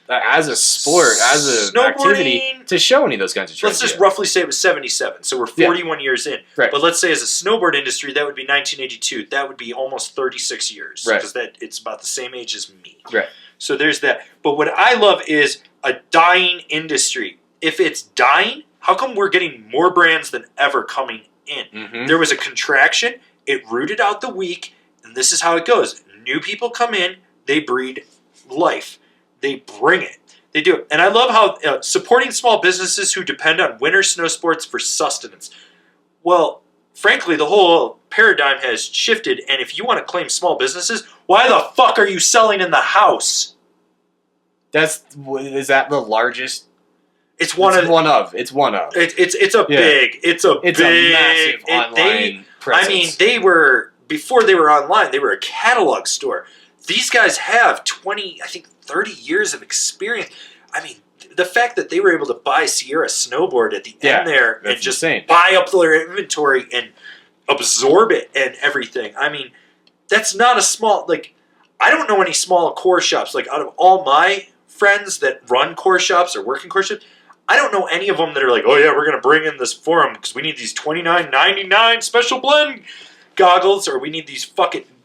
as a sport, as an activity, to show any of those kinds of trends. Let's just roughly say it was 77, so we're 41 years in. Right. But let's say as a snowboard industry, that would be 1982. That would be almost 36 years. Right. Because it's about the same age as me. Right. So there's that. But what I love is a dying industry. If it's dying, how come we're getting more brands than ever coming in? Mm-hmm. There was a contraction. It rooted out the weak. And this is how it goes. New people come in, they breed life. They bring it. They do it. And I love how supporting small businesses who depend on winter snow sports for sustenance. Well, frankly, the whole paradigm has shifted. And if you want to claim small businesses, why the fuck are you selling in the house? Is that the largest? It's one of. It's one of. It's a massive online presence. I mean, they were. Before they were online, they were a catalog store. These guys have 20, I think 30 years of experience. I mean, the fact that they were able to buy Sierra Snowboard at the end there and just buy up their inventory and absorb it and everything. I mean, that's not a small, I don't know any small core shops. Out of all my friends that run core shops or work in core shops, I don't know any of them that are like, oh yeah, we're going to bring in this forum because we need these $29.99 special blend goggles, or we need these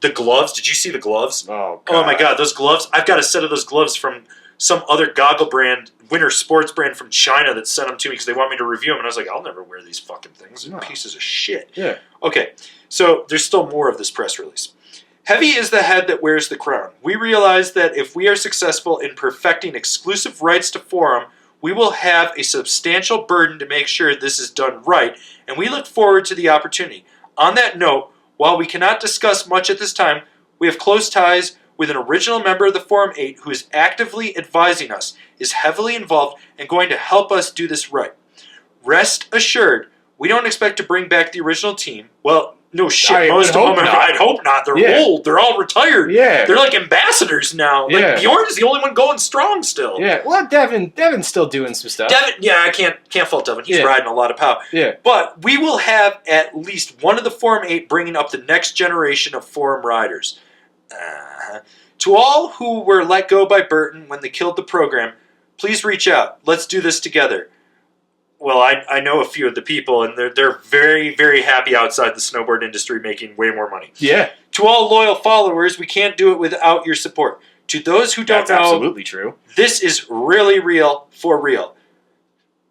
the gloves. Did you see the gloves? Oh, God. Oh my God, those gloves. I've got a set of those gloves from some other goggle brand, winter sports brand from China that sent them to me because they want me to review them. And I was like, I'll never wear these fucking things. They're pieces of shit. Yeah. Okay, so there's still more of this press release. Heavy is the head that wears the crown. We realize that if we are successful in perfecting exclusive rights to Forum, we will have a substantial burden to make sure this is done right, and we look forward to the opportunity. On that note, while we cannot discuss much at this time, we have close ties with an original member of the Forum 8 who is actively advising us, is heavily involved, and going to help us do this right. Rest assured, we don't expect to bring back the original team. Well, no shit, most of them, I'd hope not. They're old. They're all retired. Yeah. They're like ambassadors now. Yeah. Like Bjorn is the only one going strong still. Yeah. Well, Devin's still doing some stuff. I can't fault Devin. He's riding a lot of power. Yeah. But we will have at least one of the Forum 8 bringing up the next generation of Forum riders. To all who were let go by Burton when they killed the program, please reach out. Let's do this together. Well, I know a few of the people, and they're very, very happy outside the snowboard industry making way more money. Yeah. To all loyal followers, we can't do it without your support. To those who don't know, that's absolutely true. This is really real, for real.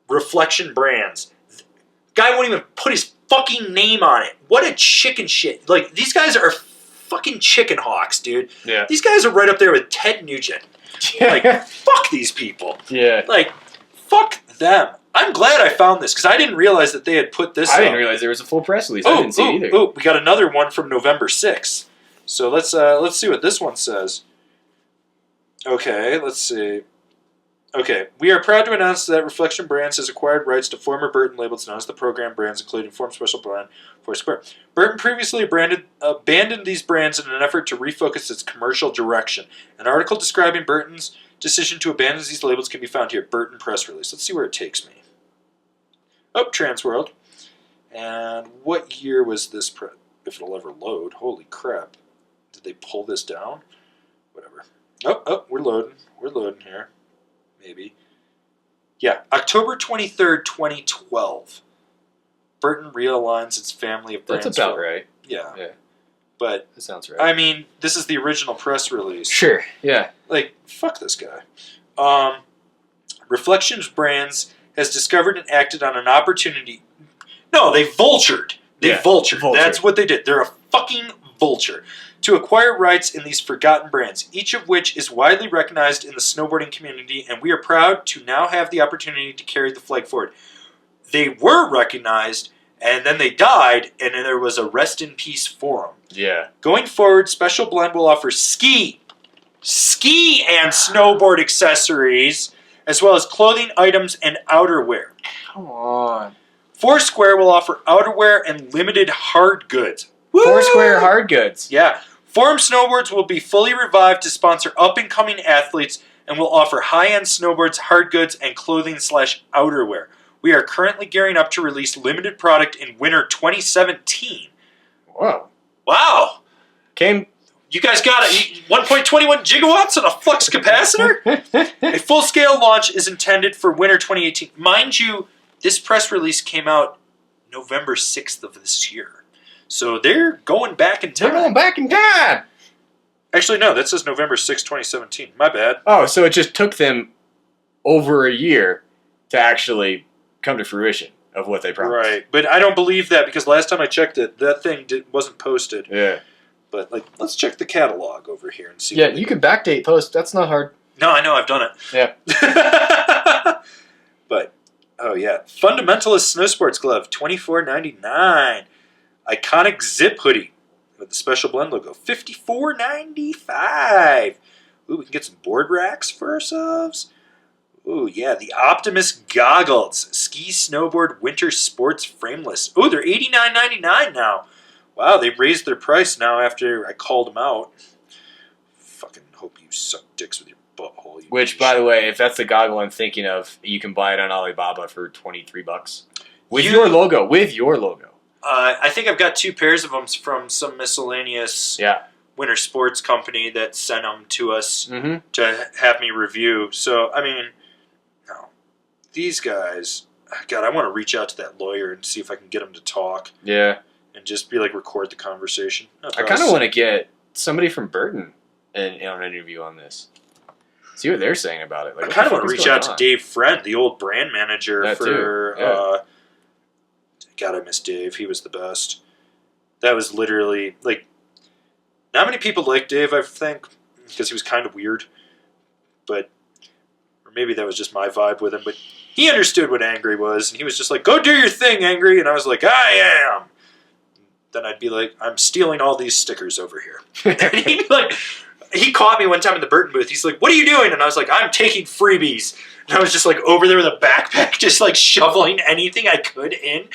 Reflection Brands. Guy won't even put his fucking name on it. What a chicken shit. These guys are fucking chicken hawks, dude. Yeah. These guys are right up there with Ted Nugent. Fuck these people. Yeah. Fuck them. I'm glad I found this because I didn't realize that they had put this I didn't realize there was a full press release. I didn't see it either. Oh, we got another one from November 6th. So let's see what this one says. Okay, let's see. Okay, we are proud to announce that Reflection Brands has acquired rights to former Burton labels known as the Program brands, including Forum Special Brand for Square. Burton previously abandoned these brands in an effort to refocus its commercial direction. An article describing Burton's decision to abandon these labels can be found here. Burton press release. Let's see where it takes me. Oh, Transworld. And what year was this if it'll ever load? Holy crap. Did they pull this down? Whatever. Oh, we're loading. We're loading here. Maybe. Yeah, October 23rd, 2012. Burton realigns its family of brands. That's about right. Yeah. Yeah. But that sounds right. I mean, this is the original press release. Sure. Yeah. Fuck this guy. Reflections Brands has discovered and acted on an opportunity. No, they vultured. Vultured. That's what they did. They're a fucking vulture. To acquire rights in these forgotten brands, each of which is widely recognized in the snowboarding community, and we are proud to now have the opportunity to carry the flag forward. They were recognized, and then they died, and then there was a rest in peace forum. Yeah. Going forward, Special Blend will offer ski and snowboard accessories, as well as clothing items and outerwear. Come on. Foursquare will offer outerwear and limited hard goods. Woo! Foursquare hard goods. Yeah. Forum Snowboards will be fully revived to sponsor up-and-coming athletes and will offer high-end snowboards, hard goods, and clothing/outerwear. We are currently gearing up to release limited product in winter 2017. Whoa. Wow. Came. You guys got it. 1.21 gigawatts on a flux capacitor? A full-scale launch is intended for winter 2018. Mind you, this press release came out November 6th of this year. So they're going back in time. They're going back in time. Actually, no, that says November 6th, 2017. My bad. Oh, so it just took them over a year to actually come to fruition of what they promised. Right, but I don't believe that because last time I checked it, that thing wasn't posted. Yeah. But let's check the catalog over here and see. Yeah, you can backdate post. That's not hard. No, I know. I've done it. Yeah. But, oh yeah. Fundamentalist Snow Sports Glove, $24.99. Iconic Zip Hoodie with the Special Blend logo, $54.95. Ooh, we can get some board racks for ourselves. Ooh, yeah, the Optimus Goggles, Ski Snowboard Winter Sports Frameless. Ooh, they're $89.99 now. Wow, they've raised their price now after I called them out. Fucking hope you suck dicks with your butthole. Which, by the way, if that's the goggle I'm thinking of, you can buy it on Alibaba for $23. With your logo. With your logo. I think I've got 2 pairs of them from some miscellaneous winter sports company that sent them to us to have me review. So, I mean, no. These guys, God, I want to reach out to that lawyer and see if I can get him to talk. Yeah. And just be record the conversation. I kind of want to get somebody from Burton on an interview on this. See what they're saying about it. I kind of want to reach out to Dave Friend, the old brand manager God, I miss Dave. He was the best. That was literally, not many people like Dave, I think, because he was kind of weird. But, or maybe that was just my vibe with him. But he understood what Angry was. And he was just like, go do your thing, Angry. And I was like, I am. Then I'd be like, I'm stealing all these stickers over here. And he'd be like, he caught me one time in the Burton booth. He's like, what are you doing? And I was like, I'm taking freebies. And I was just over there with a backpack, just shoveling anything I could in.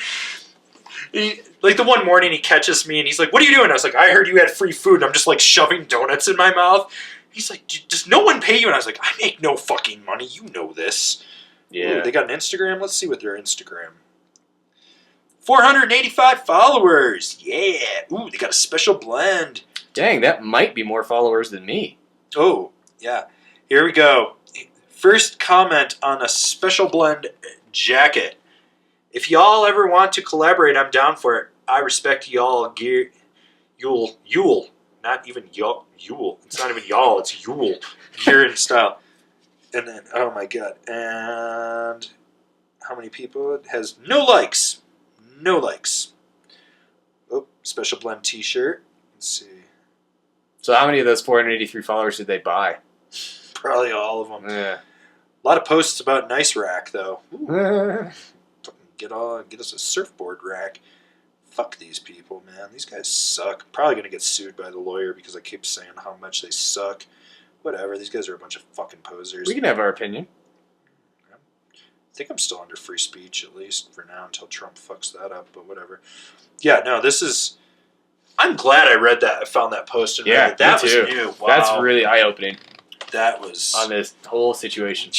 The one morning he catches me and he's like, what are you doing? I was like, I heard you had free food. And I'm just shoving donuts in my mouth. He's like, does no one pay you? And I was like, I make no fucking money. You know this. Yeah. Ooh, they got an Instagram. Let's see what their Instagram. 485 followers. Yeah. Ooh, they got a special blend. Dang, that might be more followers than me. Oh, yeah. Here we go. First comment on a special blend jacket. If y'all ever want to collaborate, I'm down for it. I respect y'all Yule. Not even y'all. Yule. It's not even y'all. It's Yule. Gear and style. And then, oh my god. And how many people? It has no likes. No likes. Oh, special blend t-shirt. Let's see. So how many of those 483 followers did they buy? Probably all of them. Yeah. A lot of posts about nice rack, though. Get us a surfboard rack. Fuck these people, man. These guys suck. Probably going to get sued by the lawyer because I keep saying how much they suck. Whatever. These guys are a bunch of fucking posers. We can have our opinion. I think I'm still under free speech, at least for now, until Trump fucks that up, but whatever. Yeah, no, this is... I'm glad I read that. I found that post and read it. That was new. Wow. That's really eye-opening. That was... On this whole situation.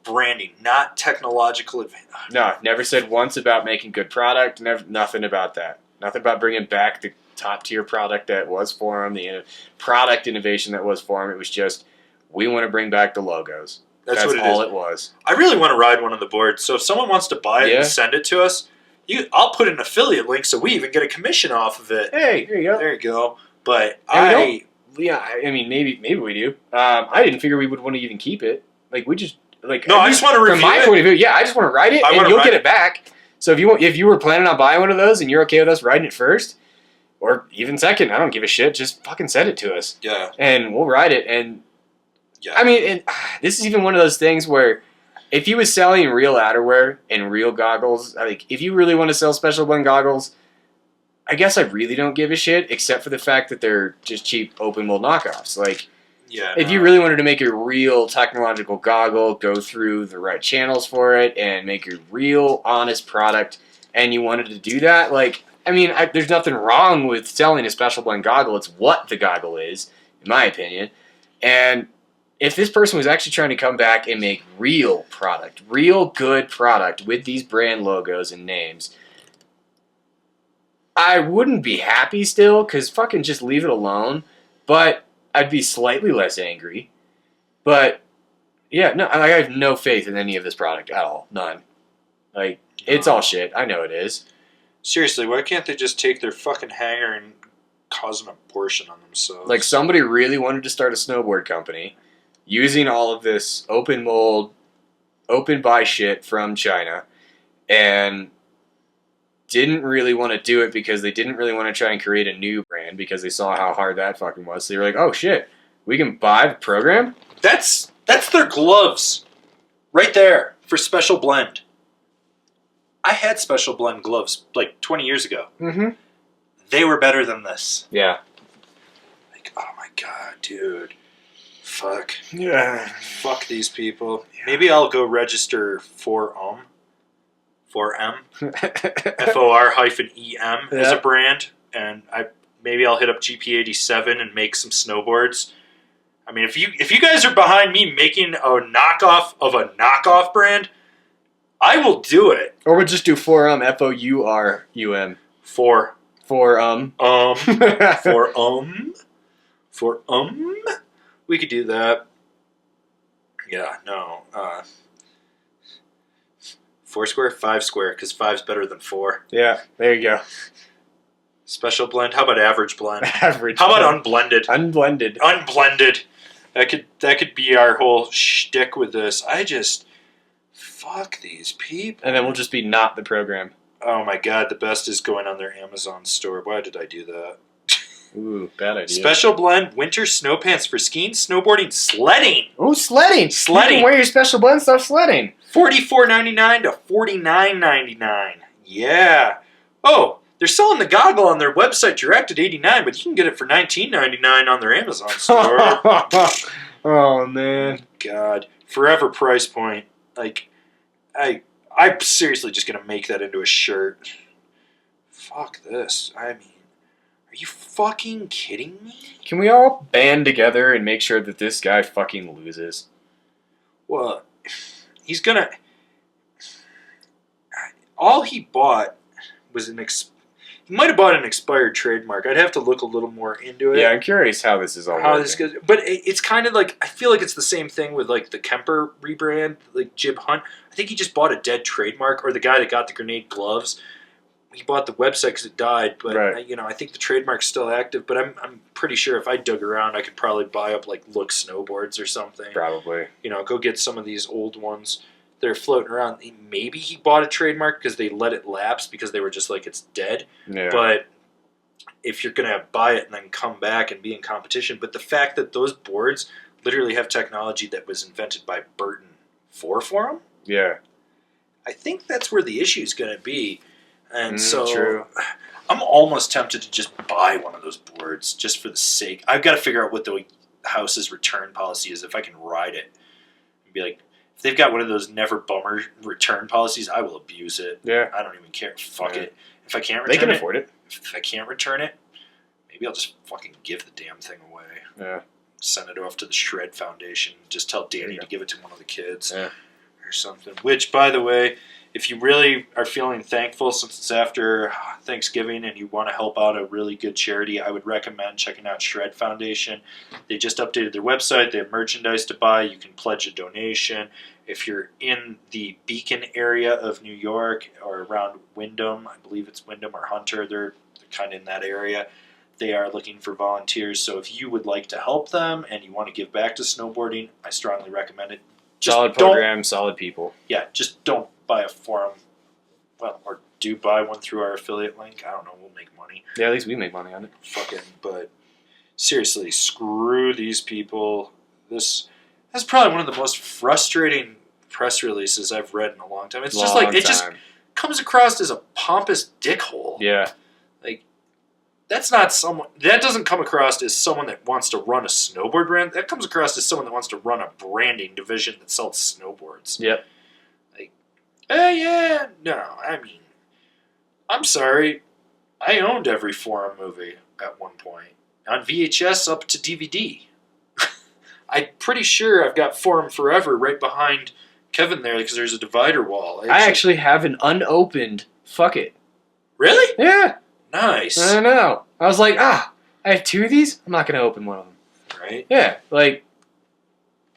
Branding, not technological advantage. No, never said once about making good product. Nothing about that. Nothing about bringing back the top-tier product that was for them, the product innovation that was for them. It was just, we want to bring back the logos. That's what all it was. I really want to ride one on the board, so if someone wants to buy it and send it to us, I'll put an affiliate link so we even get a commission off of it. Hey, there you go. There you go. But maybe we do. I didn't figure we would want to even keep it. I just want to review it. From my point of view, I just want to ride it, and you'll get it back. So if you were planning on buying one of those and you're okay with us riding it first, or even second, I don't give a shit. Just fucking send it to us. Yeah. And we'll ride it. And I mean, this is even one of those things where if he was selling real outerwear and real goggles, if you really want to sell special blend goggles, I guess I really don't give a shit, except for the fact that they're just cheap open mold knockoffs. If you really wanted to make a real technological goggle, go through the right channels for it, and make a real honest product, and you wanted to do that, there's nothing wrong with selling a special blend goggle. It's what the goggle is, in my opinion. And if this person was actually trying to come back and make real product, real good product with these brand logos and names, I wouldn't be happy still, because fucking just leave it alone. But I'd be slightly less angry. But, yeah, no, I have no faith in any of this product at all. None. Like, it's all shit. I know it is. Seriously, why can't they just take their fucking hanger and cause an abortion on themselves? Like, somebody really wanted to start a snowboard company using all of this open mold, open buy shit from China, and didn't really want to do it because they didn't really want to try and create a new brand because they saw how hard that fucking was. So they were like, oh shit, we can buy the program? That's their gloves right there for Special Blend. I had Special Blend gloves like 20 years ago. Mm-hmm. They were better than this. Yeah. Like, oh my god, dude. Fuck. Yeah. Fuck these people. Yeah. Maybe I'll go register for M. FOR-EM as a brand, and maybe I'll hit up GP87 and make some snowboards. I mean, if you guys are behind me making a knockoff of a knockoff brand, I will do it. Or we'll just do Forum, FOURUM. For we could do that. Yeah, no. 4 square, 5 square, because 5's better than 4. Yeah, there you go. Special blend. How about average blend? Average. How about unblended? Unblended. Unblended. That could be our whole shtick with this. I just fuck these people. And then we'll just be not the program. Oh my god, the best is going on their Amazon store. Why did I do that? Ooh, bad idea. Special blend winter snow pants for skiing, snowboarding, sledding. Oh, sledding! Sledding. You can wear your special blend stuff sledding. $44.99 to $49.99. Yeah. Oh, they're selling the goggle on their website direct at $89, but you can get it for $19.99 on their Amazon store. Oh man. God, forever price point. Like, I'm seriously just gonna make that into a shirt. Fuck this. I mean, are you fucking kidding me? Can we all band together and make sure that this guy fucking loses? Well, he's gonna. All he bought was he might have bought an expired trademark. I'd have to look a little more into it. Yeah, I'm curious how this is all how working. this goes. But it's kind of like, I feel like it's the same thing with like the Kemper rebrand, like Jib Hunt. I think he just bought a dead trademark, or the guy that got the grenade gloves. He bought the website because it died, but right. I think the trademark's still active. But I'm pretty sure if I dug around, I could probably buy up like Look snowboards or something. Probably. Go get some of these old ones. They're floating around. Maybe he bought a trademark because they let it lapse because they were just like, it's dead. Yeah. But if you're going to buy it and then come back and be in competition. But the fact that those boards literally have technology that was invented by Burton for them. Yeah. I think that's where the issue is going to be. And so true. I'm almost tempted to just buy one of those boards just for the sake. I've got to figure out what the house's return policy is if I can ride it. And be like, if they've got one of those never bummer return policies, I will abuse it. Yeah. I don't even care. Fuck it. If I can't return they can it, afford it. If I can't return it, maybe I'll just fucking give the damn thing away. Yeah. Send it off to the Shred Foundation. Just tell Danny to give it to one of the kids. Yeah. Or something. Which, by the way, if you really are feeling thankful since it's after Thanksgiving and you want to help out a really good charity, I would recommend checking out Shred Foundation. They just updated their website. They have merchandise to buy. You can pledge a donation. If you're in the Beacon area of New York or around Wyndham, I believe it's Wyndham or Hunter, they're kind of in that area. They are looking for volunteers. So if you would like to help them and you want to give back to snowboarding, I strongly recommend it. Solid program, solid people. Yeah, just don't buy a forum. Well, or do buy one through our affiliate link. I don't know. We'll make money. Yeah, at least we make money on it. But seriously, screw these people. That's probably one of the most frustrating press releases I've read in a long time. It's just like, it just comes across as a pompous dickhole. Yeah. That doesn't come across as someone that wants to run a snowboard brand. That comes across as someone that wants to run a branding division that sells snowboards. Yep. Yeah, no, I mean, I'm sorry. I owned every Forum movie at one point. On VHS up to DVD. I'm pretty sure I've got Forum Forever right behind Kevin there because there's a divider wall. I actually have an unopened Fuck It. Really? Yeah. Nice. I know. I was like, I have 2 of these? I'm not going to open one of them. Right? Yeah, like...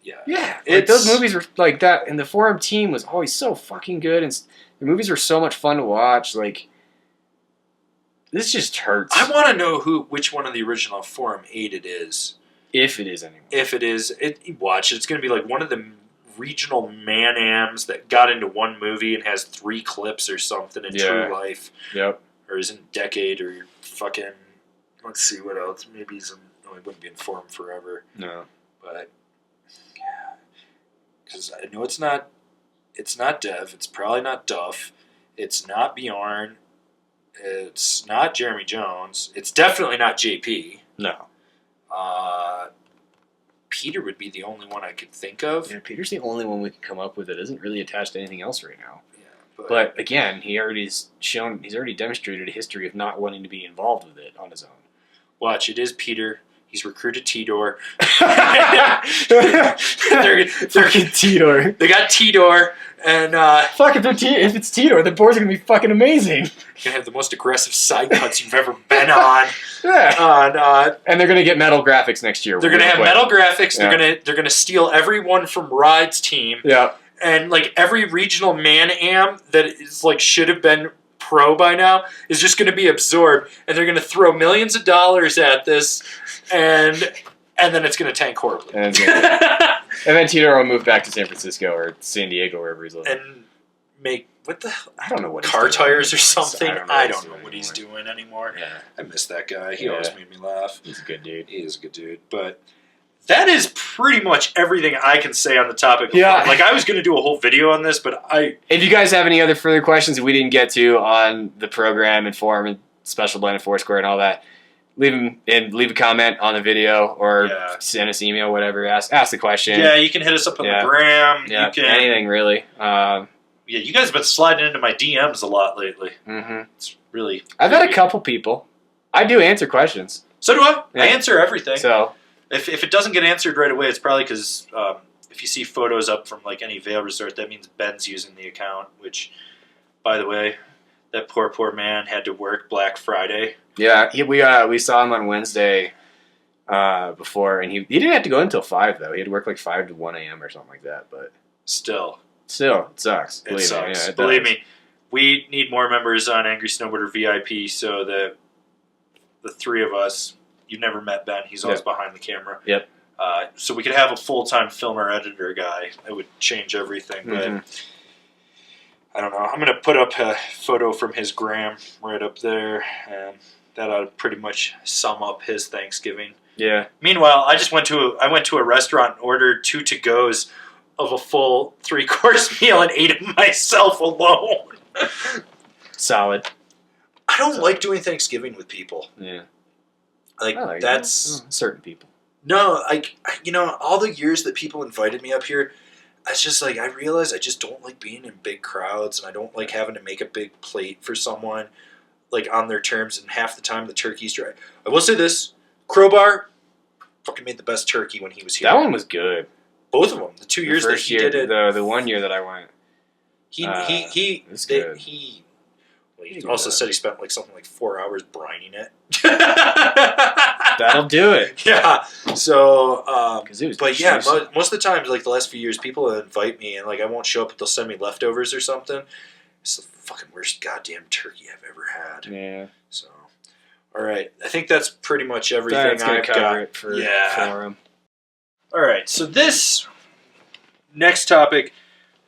Yeah. Like those movies were like that, and the Forum team was always so fucking good, and the movies were so much fun to watch. Like, this just hurts. I want to know which one of the original Forum 8 it is. If it is anyone. If it is, watch it. It's going to be like one of the regional Man-Ams that got into one movie and has 3 clips or something in true life. Yep. Or is in Decade or fucking... Let's see what else. Maybe he's in... No, he wouldn't be in Forum forever. No. But... Because I know it's not Dev. It's probably not Duff. It's not Bjorn. It's not Jeremy Jones. It's definitely not JP. No. Peter would be the only one I could think of. Yeah, Peter's the only one we can come up with that isn't really attached to anything else right now. Yeah, but again, he's already demonstrated a history of not wanting to be involved with it on his own. Watch, it is Peter. He's recruited Tidor. Fucking Tidor. They got Tidor, and fuck if it's Tidor, the boards are gonna be fucking amazing. You're gonna have the most aggressive side cuts you've ever been on. Yeah. And they're gonna get metal graphics next year. They're gonna have metal graphics. Yeah. They're gonna steal everyone from Ride's team. Yeah. And like every regional Man-Am that is like should have been pro by now is just going to be absorbed, and they're going to throw millions of dollars at this, and then it's going to tank horribly. And then Tito will move back to San Francisco or San Diego, wherever he's living, and make what the hell? I don't know what car tires or something. I don't know what he's doing anymore. Yeah. I miss that guy. He always made me laugh. He's a good dude. He is a good dude, but. That is pretty much everything I can say on the topic. Like, I was going to do a whole video on this, but If you guys have any other further questions that we didn't get to on the program and forum and Special Blend and Foursquare and all that, leave a comment on the video or send us an email, whatever. Ask the question. Yeah, you can hit us up on the gram. Yeah, you can, anything really. You guys have been sliding into my DMs a lot lately. Mm-hmm. It's really... I've had a couple people. I do answer questions. So do I. Yeah. I answer everything. So... If it doesn't get answered right away, it's probably because if you see photos up from like any Vail resort, that means Ben's using the account. Which, by the way, that poor man had to work Black Friday. Yeah, we saw him on Wednesday before, and he didn't have to go until 5 though. He had to work like 5 to 1 a.m. or something like that. But still, it sucks. It sucks. Yeah, Believe me, we need more members on Angry Snowboarder VIP so that the 3 of us. You've never met Ben. He's always behind the camera. Yep. So we could have a full-time filmer editor guy. It would change everything. But I don't know. I'm going to put up a photo from his gram right up there. And that ought to pretty much sum up his Thanksgiving. Yeah. Meanwhile, I went to a restaurant and ordered 2 to-goes of a full 3-course meal and ate it myself alone. Solid. I don't like doing Thanksgiving with people. Yeah. Like that's certain people. No, all the years that people invited me up here, it's just like I realized I just don't like being in big crowds, and I don't like having to make a big plate for someone, like on their terms. And half the time the turkey's dry. I will say this: Crowbar fucking made the best turkey when he was here. That one was good. Both of them. The 2 years that he did it. The 1 year that I went. He also said he spent like something like 4 hours brining it. That'll do it. Yeah. So, but yeah, most of the time, like the last few years, people invite me and like I won't show up, but they'll send me leftovers or something. It's the fucking worst goddamn turkey I've ever had. Yeah. So, all right, I think that's pretty much everything I've got for him. All right, so this next topic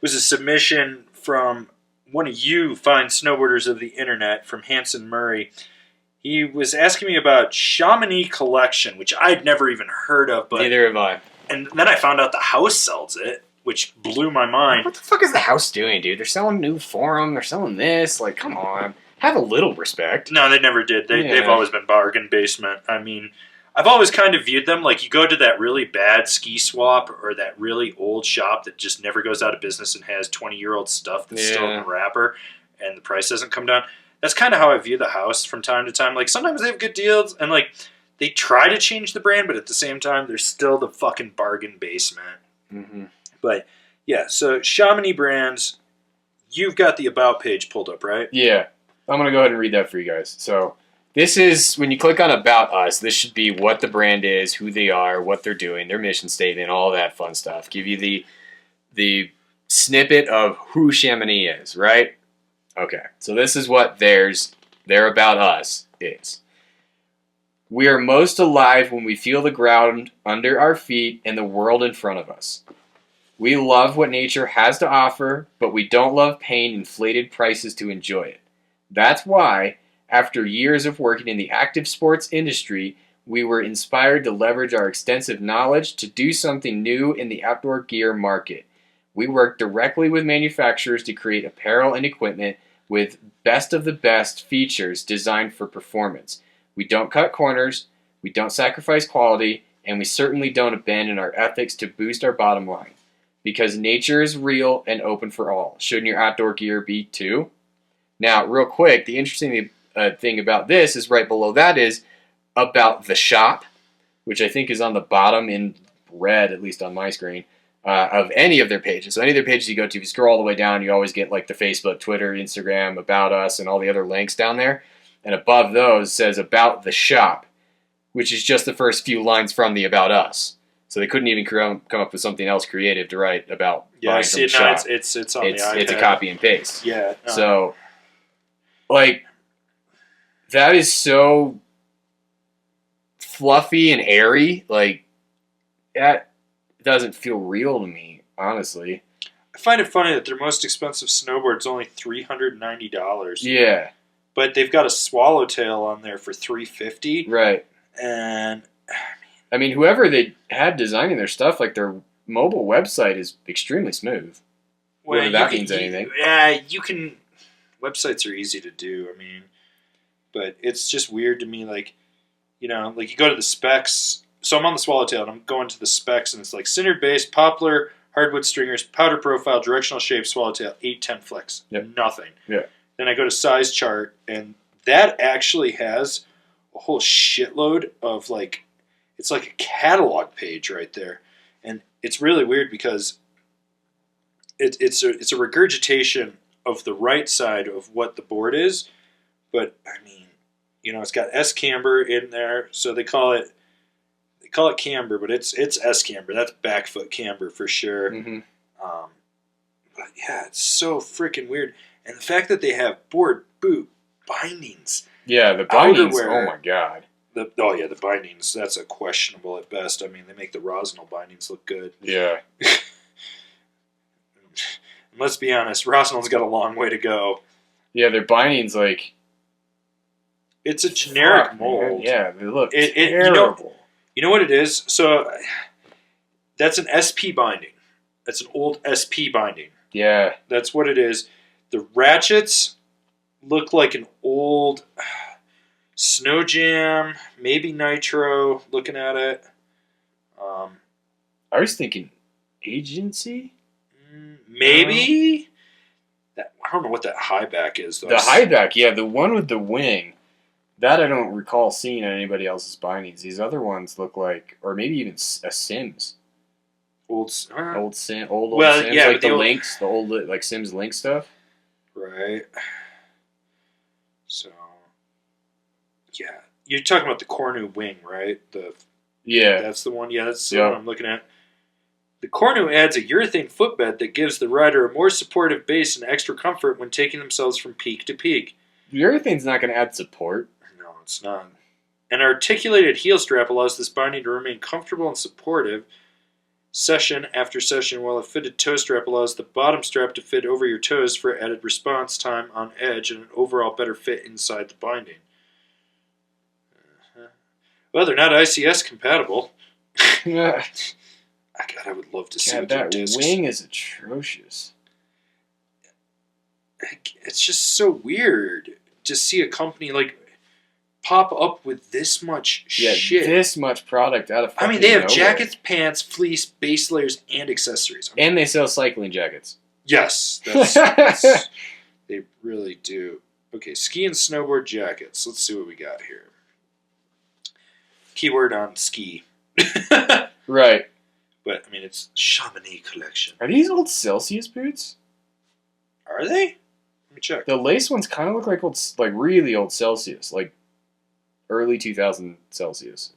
was a submission from one of you fine snowboarders of the internet, from Hanson Murray. He was asking me about Chamonix Collection, which I'd never even heard of. But neither have I. And then I found out the house sells it, which blew my mind. What the fuck is the house doing, dude? They're selling new Forum. They're selling this. Like, come on. Have a little respect. No, they never did. They've always been bargain basement. I mean, I've always kind of viewed them like you go to that really bad ski swap or that really old shop that just never goes out of business and has 20-year-old stuff that's still in the wrapper and the price doesn't come down. That's kind of how I view the house from time to time. Like, sometimes they have good deals and, like, they try to change the brand, but at the same time, they're still the fucking bargain basement. Mm-hmm. But, yeah, so Chamonix brands, you've got the About page pulled up, right? Yeah. I'm going to go ahead and read that for you guys. So, This is, when you click on About Us, this should be what the brand is, who they are, what they're doing, their mission statement, all that fun stuff. Give you the snippet of who Chamonix is, right? Okay, so this is what their About Us is. We are most alive when we feel the ground under our feet and the world in front of us. We love what nature has to offer, but we don't love paying inflated prices to enjoy it. That's why, after years of working in the active sports industry, we were inspired to leverage our extensive knowledge to do something new in the outdoor gear market. We work directly with manufacturers to create apparel and equipment with best of the best features designed for performance. We don't cut corners, we don't sacrifice quality, and we certainly don't abandon our ethics to boost our bottom line. Because nature is real and open for all. Shouldn't your outdoor gear be too? Now, real quick, the interesting thing about this is right below that is about the shop, which I think is on the bottom in red, at least on my screen, of any of their pages. So any of their pages you go to, if you scroll all the way down, you always get like the Facebook, Twitter, Instagram, About Us, and all the other links down there. And above those says About the Shop, which is just the first few lines from the About Us. So they couldn't even come up with something else creative to write about buying from the shop. It's on the iPad. It's a copy and paste. Yeah. So, like, that is so fluffy and airy. Like, that doesn't feel real to me, honestly. I find it funny that their most expensive snowboard is only $390. Yeah. But they've got a swallowtail on there for $350. Right. And I mean, whoever they had designing their stuff, like their mobile website is extremely smooth. Whether that means anything. Yeah, you can. Websites are easy to do. I mean, but it's just weird to me. Like, you know, like you go to the specs. So I'm on the swallowtail and I'm going to the specs, and it's like centered base, poplar, hardwood stringers, powder profile, directional shape, swallowtail, 810 flex. Yep. Nothing. Yeah. Then I go to size chart, and that actually has a whole shitload of like. It's like a catalog page right there, and it's really weird because it's a regurgitation of the right side of what the board is, but I mean, you know, it's got S camber in there, so they call it camber, but it's S camber. That's back foot camber for sure. Mm-hmm. But yeah, it's so freaking weird, and the fact that they have board boot bindings. Yeah, the bindings. Outerwear, oh my god. The bindings, that's a questionable at best. I mean, they make the Rosinal bindings look good. Yeah. Let's be honest, Rosinal's got a long way to go. Yeah, their bindings, like... It's a generic mold. Man. Yeah, they look terrible. You know what it is? So, that's an SP binding. That's an old SP binding. Yeah. That's what it is. The ratchets look like an old... Snow Jam, maybe Nitro, looking at it. I was thinking Agency? Maybe? I don't know what that high back is, though. The high back, yeah, the one with the wing. That I don't recall seeing on anybody else's bindings. These other ones look like, or maybe even a Sims. Old Sims, well, Sims, yeah, like the Lynx, the old like Sims Link stuff. Right. So... Yeah, you're talking about the Cornu wing, right? That's the one. Yeah, that's the one I'm looking at. The Cornu adds a urethane footbed that gives the rider a more supportive base and extra comfort when taking themselves from peak to peak. The urethane's not going to add support. No, it's not. An articulated heel strap allows this binding to remain comfortable and supportive session after session, while a fitted toe strap allows the bottom strap to fit over your toes for added response time on edge and an overall better fit inside the binding. Well, they're not ICS compatible. God, I would love to see what their discs. That wing is atrocious. It's just so weird to see a company like pop up with this much shit. This much product out of I mean, they have nowhere. jackets, pants, fleece, base layers, and accessories. And they sell cycling jackets. Yes, they really do. Okay, ski and snowboard jackets. Let's see what we got here. Keyword on ski. Right. But, I mean, it's Chamonix Collection. Are these old Celsius boots? Are they? Let me check. The lace ones kind of look like really old Celsius. Like early 2000 Celsius.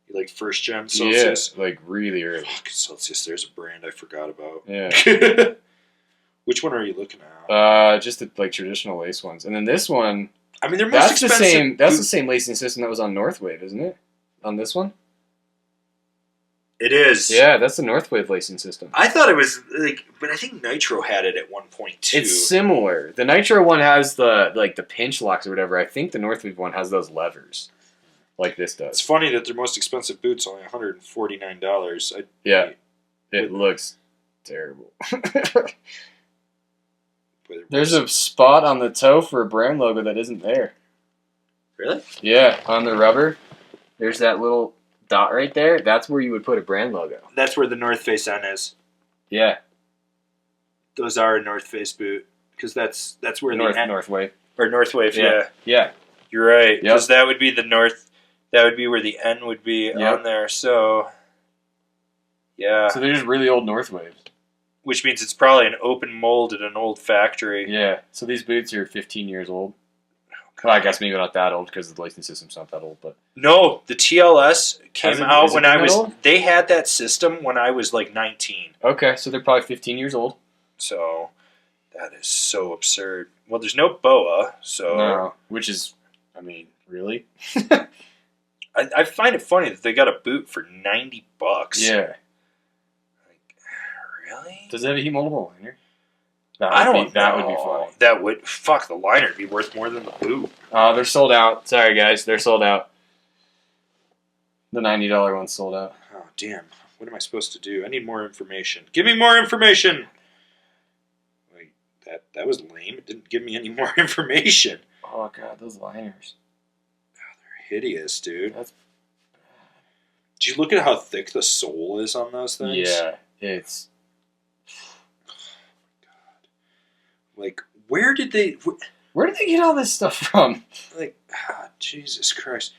You like first gen Celsius? Yeah, like really early. Fuck, Celsius, there's a brand I forgot about. Yeah. Which one are you looking at? Just the like traditional lace ones, and then this one. I mean, they're most That's expensive. the same. That's the same lacing system that was on Northwave, isn't it? On this one. It is. Yeah, that's the Northwave lacing system. I thought it was like, but I think Nitro had it at one point too. It's similar. The Nitro one has the pinch locks or whatever. I think the Northwave one has those levers, like this does. It's funny that their most expensive boots only $149. Yeah, it looks terrible. There's a spot on the toe for a brand logo that isn't there. Really? Yeah, on the rubber. There's that little dot right there. That's where you would put a brand logo. That's where the North Face N is. Yeah. Those are a North Face boot because that's where the N, Northwave or Northwave. Yeah. Yeah. You're right. Yep. Because that would be the North. That would be where the N would be on there. So. Yeah. So they're just really old Northwaves. Which means it's probably an open mold at an old factory. Yeah. So these boots are 15 years old. Well, I guess maybe not that old because the lacing system's not that old, but no, the TLS came out when I was. Old? They had that system when I was like 19. Okay, so they're probably 15 years old. So that is so absurd. Well, there's no BOA, so no, which is, I mean, really. I find it funny that they got a boot for $90. Yeah. Like, really? Does it have a heat moldable liner? That would be funny. That would fuck the liner would be worth more than the boot. They're sold out. Sorry guys, they're sold out. The $90 one's sold out. Oh damn! What am I supposed to do? I need more information. Give me more information. Wait, that was lame. It didn't give me any more information. Oh god, those liners. God, they're hideous, dude. That's bad. Did you look at how thick the sole is on those things? Yeah, it's. Like, where did they get all this stuff from? Like, Jesus Christ.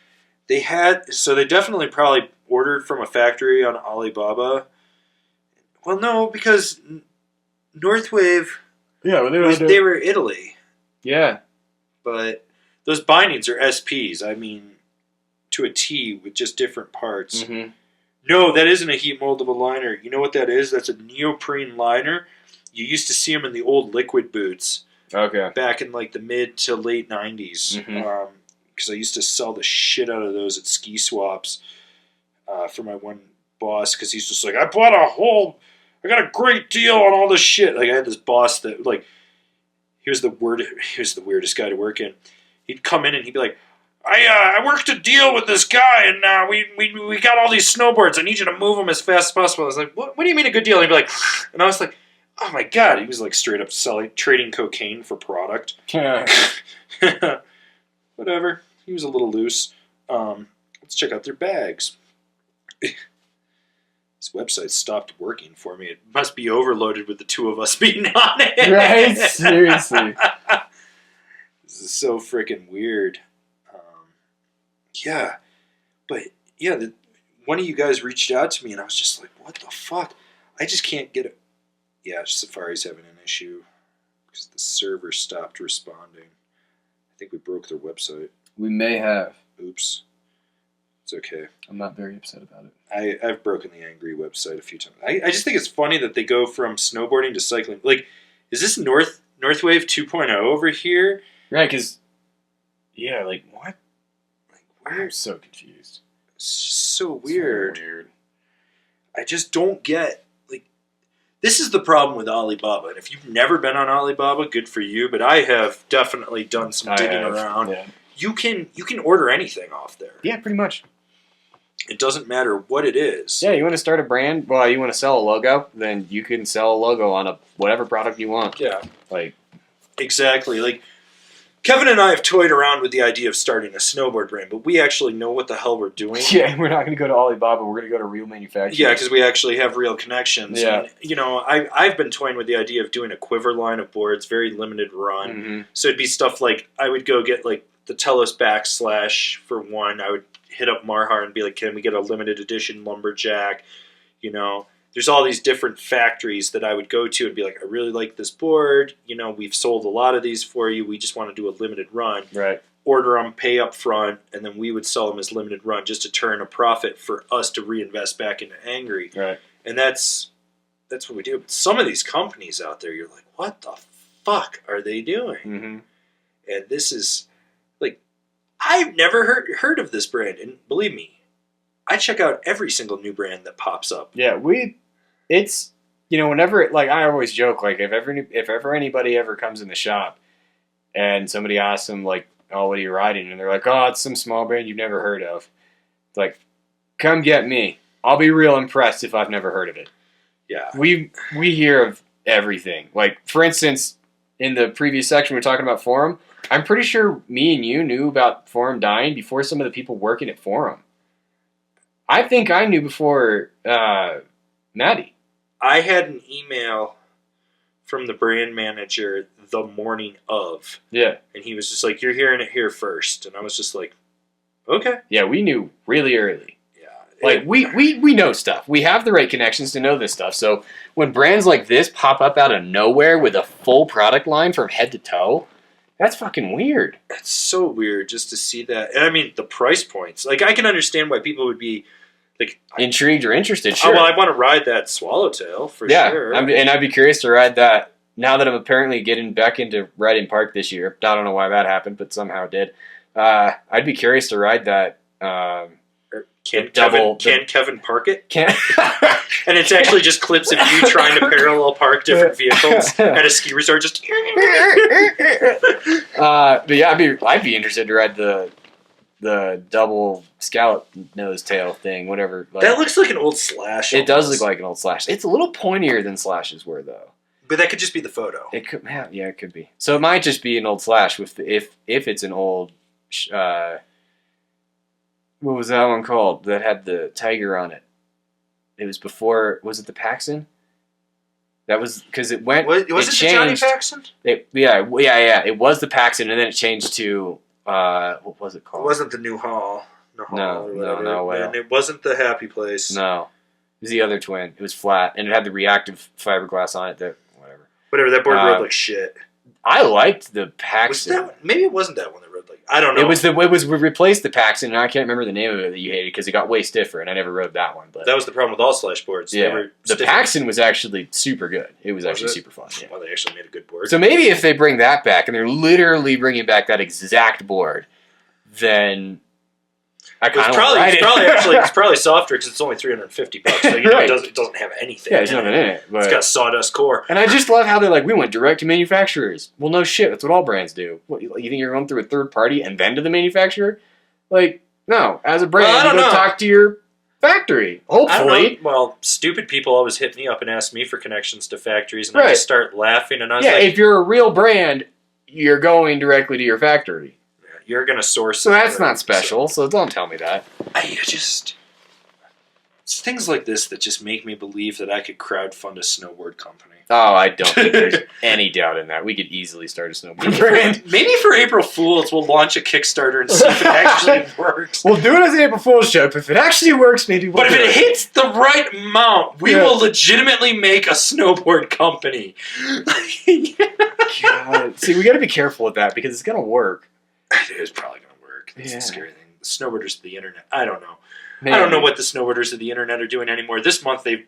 They definitely probably ordered from a factory on Alibaba. Well, no, because Northwave, Yeah, well, they were Italy. Yeah. But those bindings are SPs. I mean, to a T with just different parts. Mm-hmm. No, that isn't a heat moldable liner. You know what that is? That's a neoprene liner. You used to see them in the old liquid boots. Okay. Back in like the mid to late 90s. Because I used to sell the shit out of those at ski swaps for my one boss. Because he's just like, I got a great deal on all this shit. Like I had this boss that like, he was the weirdest guy to work in. He'd come in and he'd be like, I worked a deal with this guy, and we got all these snowboards. I need you to move them as fast as possible. I was like, what do you mean a good deal? And he'd be like, and I was like, oh my god, he was like straight up trading cocaine for product. Whatever. He was a little loose. Let's check out their bags. This website stopped working for me. It must be overloaded with the two of us being on it. Right? Seriously. This is so freaking weird. Yeah. But, yeah, one of you guys reached out to me, and I was just like, what the fuck? I just can't get it. Yeah, Safari's having an issue because the server stopped responding. I think we broke their website. We may have. Oops. It's okay. I'm not very upset about it. I've broken the Angry website a few times. I just think it's funny that they go from snowboarding to cycling. Like, is this Northwave 2.0 over here? Right, because, yeah, like, what? Like, where? I'm so confused. It's just so weird. So weird. I just don't get, like, this is the problem with Alibaba. And if you've never been on Alibaba, good for you. But I have definitely done some digging around. Yeah. You can order anything off there. Yeah, pretty much. It doesn't matter what it is. Yeah, you want to start a brand? Well, you want to sell a logo? Then you can sell a logo on whatever product you want. Yeah. Like, exactly. Like, Kevin and I have toyed around with the idea of starting a snowboard brand, but we actually know what the hell we're doing. Yeah, we're not going to go to Alibaba. We're going to go to real manufacturers. Yeah, because we actually have real connections. Yeah. And, you know, I've been toying with the idea of doing a quiver line of boards, very limited run. Mm-hmm. So it'd be stuff like, I would go get, like, the Telos backslash for one. I would hit up Marhar and be like, can we get a limited edition lumberjack? You know, there's all these different factories that I would go to and be like, I really like this board. You know, we've sold a lot of these for you. We just want to do a limited run. Right. order them, pay up front, and then we would sell them as limited run just to turn a profit for us to reinvest back into Angry. Right. And that's what we do. But some of these companies out there, you're like, what the fuck are they doing? Mm-hmm. And this is like, I've never heard of this brand, and believe me, I check out every single new brand that pops up. Yeah, it's, you know, whenever, like, I always joke, like, if ever anybody ever comes in the shop and somebody asks them, like, oh, what are you riding? And they're like, oh, it's some small brand you've never heard of. It's like, come get me. I'll be real impressed if I've never heard of it. Yeah. We hear of everything. Like, for instance, in the previous section we were talking about Forum, I'm pretty sure me and you knew about Forum dying before some of the people working at Forum. I think I knew before Maddie. I had an email from the brand manager the morning of. Yeah. And he was just like, you're hearing it here first. And I was just like, okay. Yeah, we knew really early. Yeah. Like, we know stuff. We have the right connections to know this stuff. So when brands like this pop up out of nowhere with a full product line from head to toe, that's fucking weird. It's so weird just to see that. And I mean, the price points. Like, I can understand why people would be like intrigued or interested. Sure. Oh, well, I want to ride that swallowtail for sure. And I'd be curious to ride that now that I'm apparently getting back into riding park this year. I don't know why that happened, but somehow it did. I'd be curious to ride that. Can Kevin park it? Can and it's actually just clips of you trying to parallel park different vehicles at a ski resort. Just. But yeah, I'd be interested to ride the double scallop nose tail thing, whatever. Like, that looks like an old Slash. It does look like an old Slash. It's a little pointier than Slashes were, though. But that could just be the photo. It could, yeah, it could be. So it might just be an old Slash with if it's an old. What was that one called that had the tiger on it? It was before. Was it the Paxton? That was because it went. Was it changed. the Johnny Paxton? Yeah. It was the Paxton, and then it changed to what was it called? It wasn't the New Hall. No way. And it wasn't the Happy Place. No, it was the other twin. It was flat, and it had the reactive fiberglass on it. That whatever. That board rode like shit. I liked the Paxton. Maybe it wasn't that one that rode like I don't know. We replaced the Paxton, and I can't remember the name of it that you hated because it got way stiffer, and I never rode that one. But that was the problem with all Slash boards. Yeah, the Paxton was actually super good. It was actually super fun. Yeah. Well, they actually made a good board. So maybe if they bring that back, and they're literally bringing back that exact board, then I kind of ride it. It's probably softer because it's only $350. So Right. It doesn't have anything. Yeah, there's nothing in it. But it's got a sawdust core. And I just love how they're like, we went direct to manufacturers. Well, no shit. That's what all brands do. What, you think you're going through a third party and then to the manufacturer? Like, no. As a brand, you go talk to your factory. Hopefully. Well, stupid people always hit me up and ask me for connections to factories, and I just start laughing. And I was like, if you're a real brand, you're going directly to your factory. You're going to source. So that's not special. So don't tell me that. It's things like this that just make me believe that I could crowdfund a snowboard company. Oh, I don't think there's any doubt in that. We could easily start a snowboard brand. Maybe for April Fools, we'll launch a Kickstarter and see if it actually works. We'll do it as an April Fool's joke. If it actually works, maybe we'll But if it hits the right amount, we will legitimately make a snowboard company. God. See, we got to be careful with that because it's going to work. It is probably going to work. That's the scary thing. The snowboarders of the internet. I don't know. Man. I don't know what the snowboarders of the internet are doing anymore. This month they've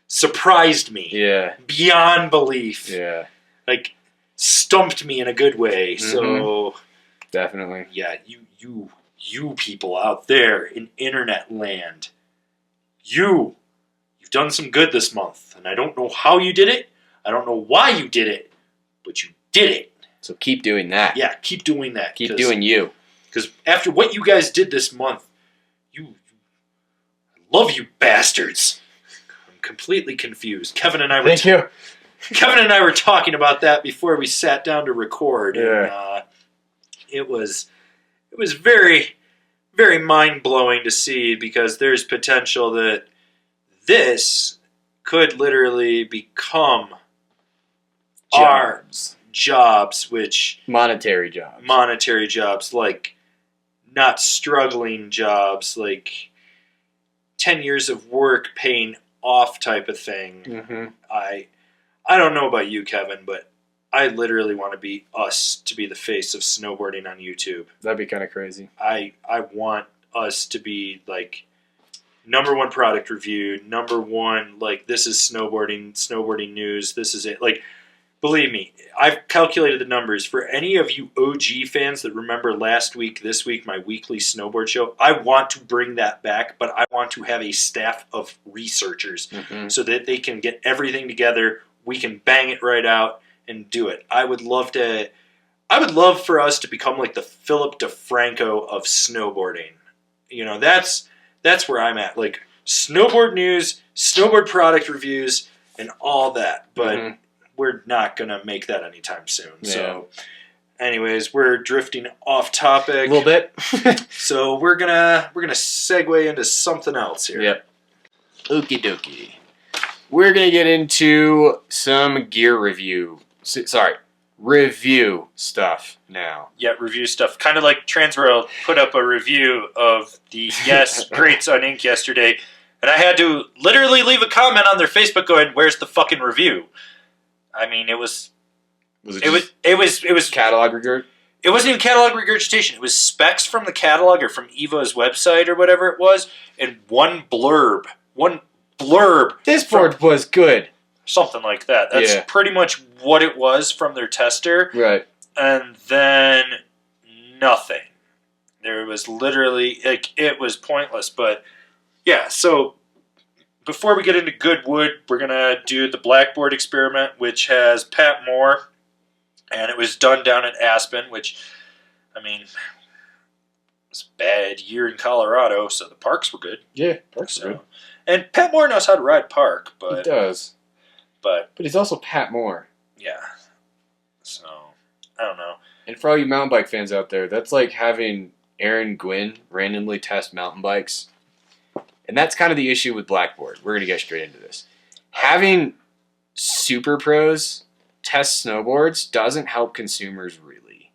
surprised me. Yeah. Beyond belief. Yeah. Like stumped me in a good way. Mm-hmm. So definitely. Yeah, you people out there in internet land. You've done some good this month. And I don't know how you did it. I don't know why you did it, but you did it. So keep doing that. Yeah, keep doing that. Keep doing you. Because after what you guys did this month, I love you bastards. I'm completely confused. Kevin and I were talking about that before we sat down to record. Yeah. And it was very, very mind-blowing to see because there's potential that this could literally become our jobs, which monetary jobs, like not struggling jobs, like 10 years of work paying off type of thing. Mm-hmm. I don't know about you, Kevin, but I literally want to be us to be the face of snowboarding on YouTube. That'd be kind of crazy. I want us to be like #1 product review, #1 like this is snowboarding news. This is it. Like, believe me, I've calculated the numbers for any of you OG fans that remember last week, this week, my weekly snowboard show. I want to bring that back, but I want to have a staff of researchers so that they can get everything together. We can bang it right out and do it. I would love for us to become like the Philip DeFranco of snowboarding. You know, that's where I'm at. Like snowboard news, snowboard product reviews, and all that. But we're not gonna make that anytime soon. Yeah. So, anyways, we're drifting off topic a little bit. So we're gonna segue into something else here. Yep. Okie dokie. We're gonna get into some gear review. Review stuff now. Yeah, review stuff. Kind of like Transworld put up a review of the Greats on Ink yesterday, and I had to literally leave a comment on their Facebook going, "Where's the fucking review?" I mean, it was catalog regurg. It wasn't even catalog regurgitation. It was specs from the catalog or from Evo's website or whatever it was, and one blurb. This board was good. Something like that. That's pretty much what it was from their tester. Right. And then nothing. There was literally, like, it was pointless. But, yeah, so before we get into good wood, we're going to do the blackboard experiment, which has Pat Moore. And it was done down at Aspen, which, I mean, it was a bad year in Colorado, so the parks were good. Yeah, parks were good. And Pat Moore knows how to ride park. But he does. But he's also Pat Moore. Yeah. So, I don't know. And for all you mountain bike fans out there, that's like having Aaron Gwynn randomly test mountain bikes. And that's kind of the issue with Blackboard. We're going to get straight into this. Having super pros test snowboards doesn't help consumers really.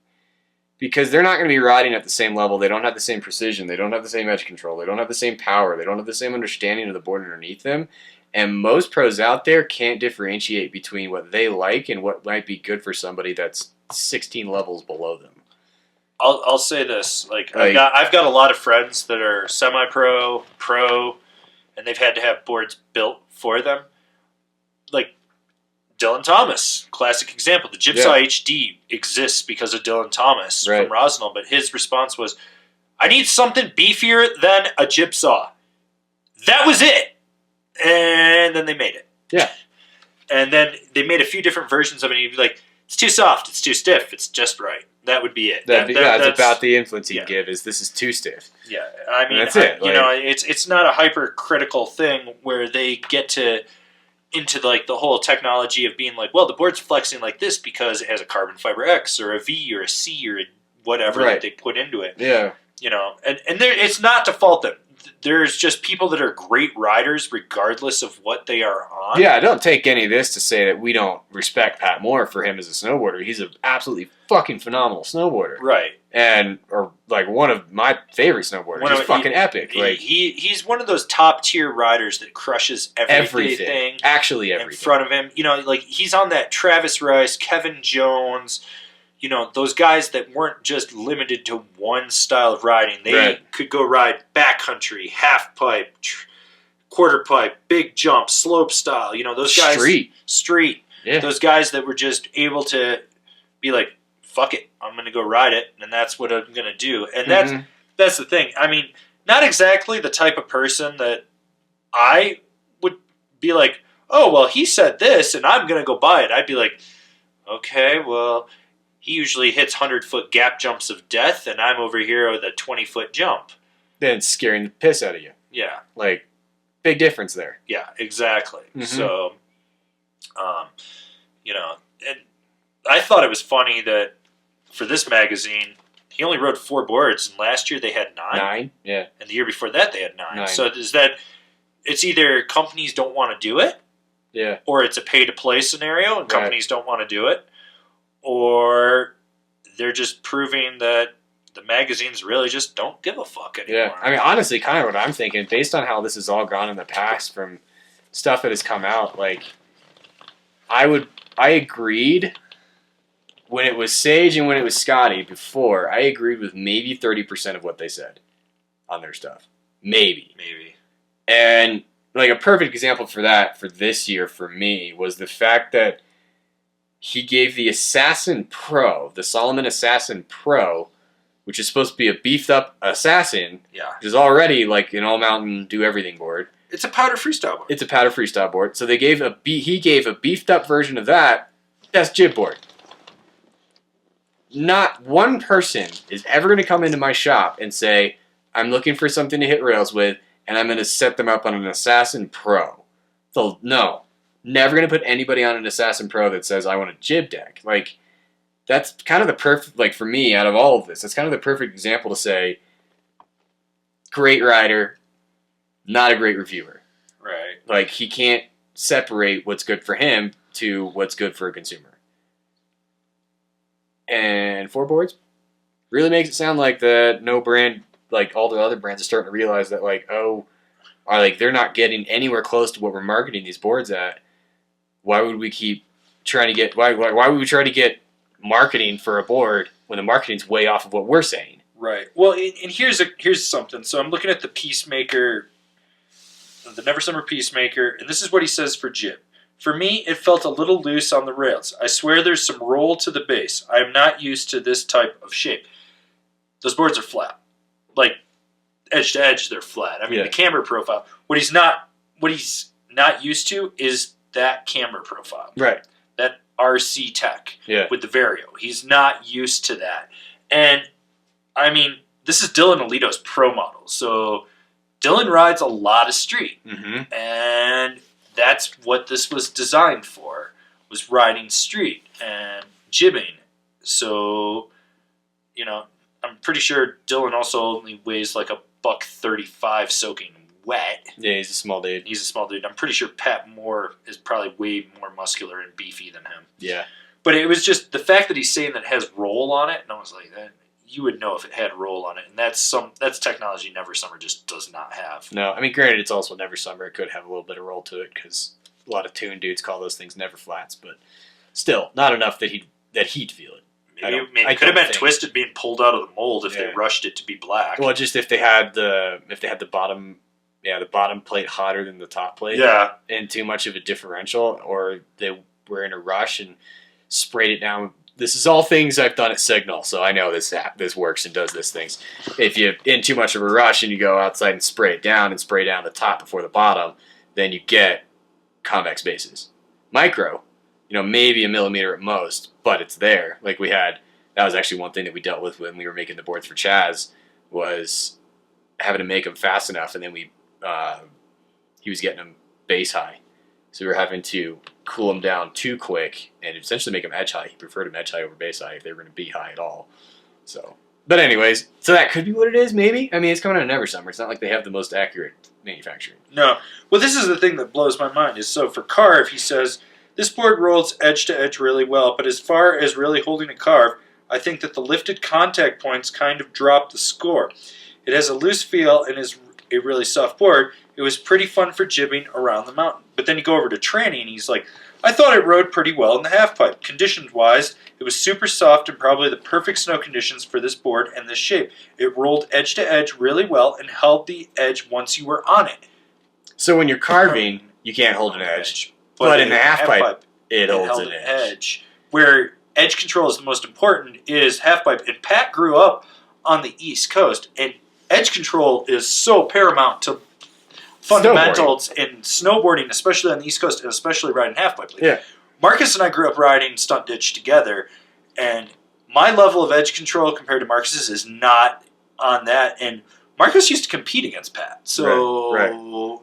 Because they're not going to be riding at the same level. They don't have the same precision. They don't have the same edge control. They don't have the same power. They don't have the same understanding of the board underneath them. And most pros out there can't differentiate between what they like and what might be good for somebody that's 16 levels below them. I'll say this: I've got a lot of friends that are semi-pro, pro, and they've had to have boards built for them. Like Dylan Thomas, classic example. The Gypsaw HD exists because of Dylan Thomas from Rosnell, but his response was, "I need something beefier than a Gypsaw." That was it. And then they made it. Yeah. And then they made a few different versions of it, and you'd be like, it's too soft, it's too stiff, it's just right. That would be it. That's about the influence he'd give, is this is too stiff. Yeah. I mean, that's it. It's not a hypercritical thing where they get into like the whole technology of being like, well, the board's flexing like this because it has a carbon fiber X or a V or a C or whatever that they put into it. Yeah. You know, and it's not to fault them. There's just people that are great riders regardless of what they are on. Yeah, don't take any of this to say that we don't respect Pat Moore for him as a snowboarder. He's an absolutely fucking phenomenal snowboarder. Right. Or like one of my favorite snowboarders. He's fucking epic. He's one of those top tier riders that crushes everything. Actually everything. In front of him. You know, like he's on that Travis Rice, Kevin Jones, you know, those guys that weren't just limited to one style of riding. They could go ride backcountry, half pipe, quarter pipe, big jump, slope style. You know, those guys. Street. Yeah. Those guys that were just able to be like, fuck it, I'm going to go ride it, and that's what I'm going to do. And that's the thing. I mean, not exactly the type of person that I would be like, oh, well, he said this, and I'm going to go buy it. I'd be like, okay, well, he usually hits 100-foot gap jumps of death, and I'm over here with a 20-foot jump. Then scaring the piss out of you. Yeah. Like, big difference there. Yeah, exactly. So, you know, and I thought it was funny that for this magazine, he only rode 4 boards, and last year they had 9. 9, yeah. And the year before that they had 9. So is that, it's either companies don't want to do it, or it's a pay-to-play scenario, and companies don't want to do it, or they're just proving that the magazines really just don't give a fuck anymore. Yeah, I mean, honestly, kind of what I'm thinking, based on how this has all gone in the past from stuff that has come out, like, I agreed when it was Sage and when it was Scotty before, I agreed with maybe 30% of what they said on their stuff. Maybe. And like a perfect example for that for this year for me was the fact that he gave the Assassin Pro, the Salomon Assassin Pro, which is supposed to be a beefed up Assassin, which is already like an all mountain do everything board. It's a powder freestyle board. It's a powder freestyle board. So he gave a beefed up version of that. That's jib board. Not one person is ever going to come into my shop and say, I'm looking for something to hit rails with, and I'm going to set them up on an Assassin Pro. So, no. Never going to put anybody on an Assassin Pro that says, I want a jib deck. Like, that's kind of the perfect, like, for me, out of all of this, that's kind of the perfect example to say, great rider, not a great reviewer. Right. Like, he can't separate what's good for him to what's good for a consumer. And 4 boards really makes it sound like that no brand, like all the other brands, are starting to realize that, like, they're not getting anywhere close to what we're marketing these boards at. Why would we keep trying to get? Why would we try to get marketing for a board when the marketing's way off of what we're saying? Right. Well, and here's something. So I'm looking at the Peacemaker, the Never Summer Peacemaker, and this is what he says for jib. For me, it felt a little loose on the rails. I swear there's some roll to the base. I am not used to this type of shape. Those boards are flat. Like, edge to edge, they're flat. I mean, the camber profile. What he's not used to is that camber profile. Right. That RC tech with the Vario. He's not used to that. And, I mean, this is Dylan Alito's pro model. So, Dylan rides a lot of street. Mm-hmm. And that's what this was designed for, was riding street and jibbing. So, you know, I'm pretty sure Dylan also only weighs like $135 soaking wet. Yeah, he's a small dude. I'm pretty sure Pat Moore is probably way more muscular and beefy than him. Yeah. But it was just the fact that he's saying that it has roll on it, and I was like, that you would know if it had roll on it, and that's technology Never Summer just does not have. No, I mean, granted, it's also Never Summer. It could have a little bit of roll to it because a lot of tune dudes call those things never flats, but still, not enough that he'd feel it. Maybe it could have been twisted, being pulled out of the mold if they rushed it to be black. Well, just if they had the bottom, the bottom plate hotter than the top plate, and too much of a differential, or they were in a rush and sprayed it down. This is all things I've done at Signal, so I know this works and does this things. If you're in too much of a rush and you go outside and spray it down and spray down the top before the bottom, then you get convex bases. Micro, maybe a millimeter at most, but it's there. Like that was actually one thing that we dealt with when we were making the boards for Chaz, was having to make them fast enough, and then he was getting them base high. So we were having to cool them down too quick and essentially make them edge high. He preferred them edge high over base high if they were going to be high at all. So, but anyways, so that could be what it is, maybe. I mean, it's coming out of Never Summer. It's not like they have the most accurate manufacturing. No. Well, this is the thing that blows my mind. Is so for carve, he says, this board rolls edge to edge really well, but as far as really holding a carve, I think that the lifted contact points kind of drop the score. It has a loose feel and is a really soft board. It was pretty fun for jibbing around the mountain. But then you go over to tranny and he's like, I thought it rode pretty well in the half pipe. Conditions-wise, it was super soft and probably the perfect snow conditions for this board and this shape. It rolled edge to edge really well and held the edge once you were on it. So when you're carving, you can't hold an edge. But in the half pipe, it holds an edge. Where edge control is the most important is half pipe. And Pat grew up on the East Coast, and edge control is so paramount to fundamentals in snowboarding, especially on the East Coast, and especially riding half pipe. Yeah. Marcus and I grew up riding stunt ditch together, and my level of edge control compared to Marcus's is not on that. And Marcus used to compete against Pat, so right.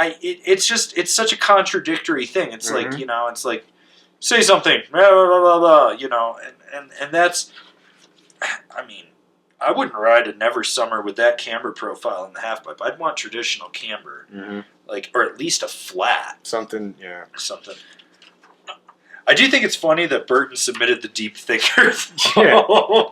It's such a contradictory thing. It's like, it's like, say something, blah, blah, blah, blah, and that's, I mean, I wouldn't ride a Never Summer with that camber profile in the half pipe. I'd want traditional camber, or at least a flat. Something, yeah. Something. I do think it's funny that Burton submitted the deep thinker. Yeah.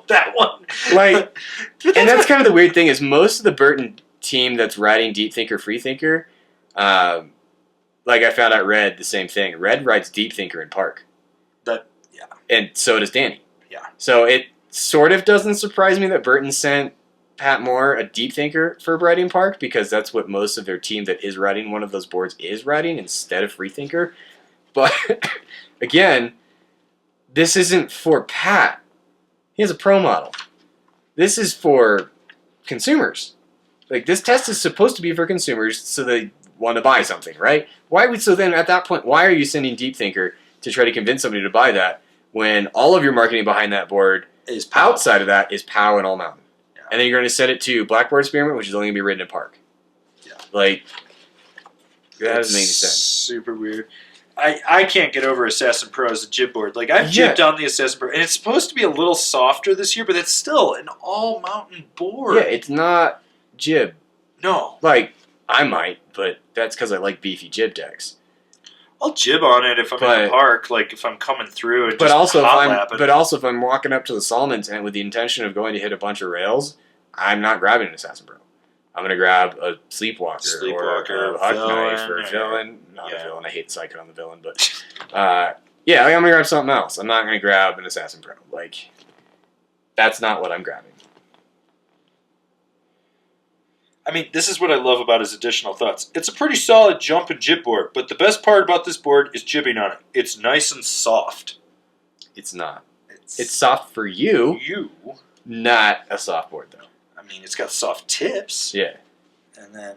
That one. Like, and that's kind of the weird thing is most of the Burton team that's riding Deep Thinker, Free Thinker, like I found out Red, the same thing. Red rides Deep Thinker in park. Yeah. And so does Danny. Yeah. So it sort of doesn't surprise me that Burton sent Pat Moore a deep thinker for riding park, because that's what most of their team that is riding one of those boards is riding instead of free thinker. But again, this isn't for Pat. He has a pro model. This is for consumers. Like, this test is supposed to be for consumers so they want to buy something, right? So then at that point, why are you sending Deep Thinker to try to convince somebody to buy that when all of your marketing behind that board Is POW. outside of that is POW and All Mountain? Yeah. And then you're going to set it to Blackboard Experiment, which is only going to be ridden in park. Yeah. Like, that It's doesn't make any sense. Super weird. I can't get over Assassin Pro as a jib board. Like, I've jibbed on the Assassin Pro, and it's supposed to be a little softer this year, but it's still an all-mountain board. Yeah, it's not jib. No. Like, I might, but that's because I like beefy jib decks. I'll jib on it if I'm in the park, like if I'm coming through and But just also, hot-lapping. if I'm walking up to the Salomon tent with the intention of going to hit a bunch of rails, I'm not grabbing an Assassin Pro. I'm going to grab a Sleepwalker or a Huck Knife or a Villain. Not a Villain. I hate Psycho on the Villain, but yeah, I'm going to grab something else. I'm not going to grab an Assassin Pro. Like, that's not what I'm grabbing. I mean, this is what I love about his additional thoughts. It's a pretty solid jump and jib board, but the best part about this board is jibbing on it. It's nice and soft. It's not. It's soft for you. Not a soft board, though. I mean, it's got soft tips. Yeah. And then,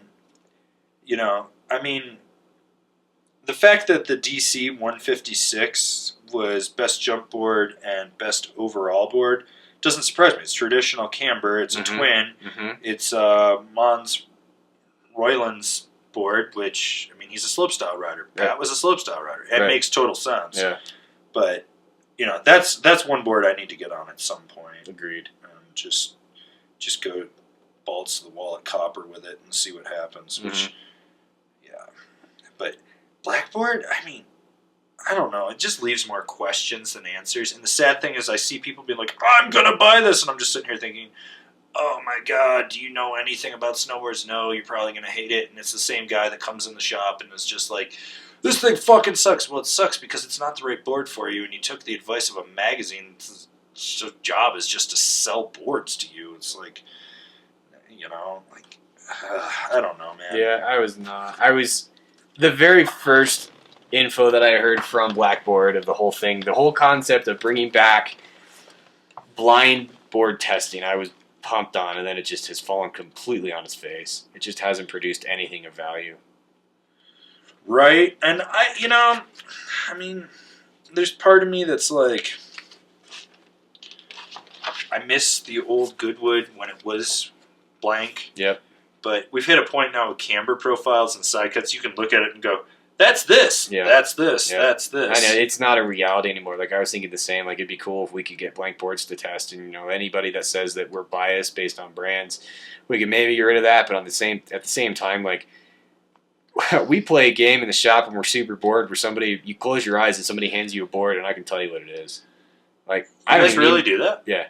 I mean, the fact that the DC 156 was best jump board and best overall board doesn't surprise me. It's traditional camber. It's a twin. It's Mons Royland's board, which, I mean, he's a slopestyle rider. Pat was a slopestyle rider. It makes total sense. Yeah. But, that's one board I need to get on at some point. Agreed. Just go balls to the wall at copper with it and see what happens. Which, but blackboard, I mean, I don't know. It just leaves more questions than answers. And the sad thing is I see people being like, I'm going to buy this. And I'm just sitting here thinking, oh my God, do you know anything about snowboards? No, you're probably going to hate it. And it's the same guy that comes in the shop and is just like, this thing fucking sucks. Well, it sucks because it's not the right board for you. And you took the advice of a magazine. Its job is just to sell boards to you. It's like, I don't know, man. Yeah, I was not. The very first info that I heard from Blackboard of the whole thing, the whole concept of bringing back blind board testing, I was pumped on, and then it just has fallen completely on its face. It just hasn't produced anything of value. Right, and I mean, there's part of me that's like, I miss the old Goodwood when it was blank. Yep. But we've hit a point now with camber profiles and side cuts, you can look at it and go, that's this, that's this, that's this. I know, it's not a reality anymore. Like, I was thinking the same. Like, it'd be cool if we could get blank boards to test, and, anybody that says that we're biased based on brands, we could maybe get rid of that, but at the same time, like, we play a game in the shop and we're super bored where you close your eyes and somebody hands you a board and I can tell you what it is. Like, I don't really do that? Yeah.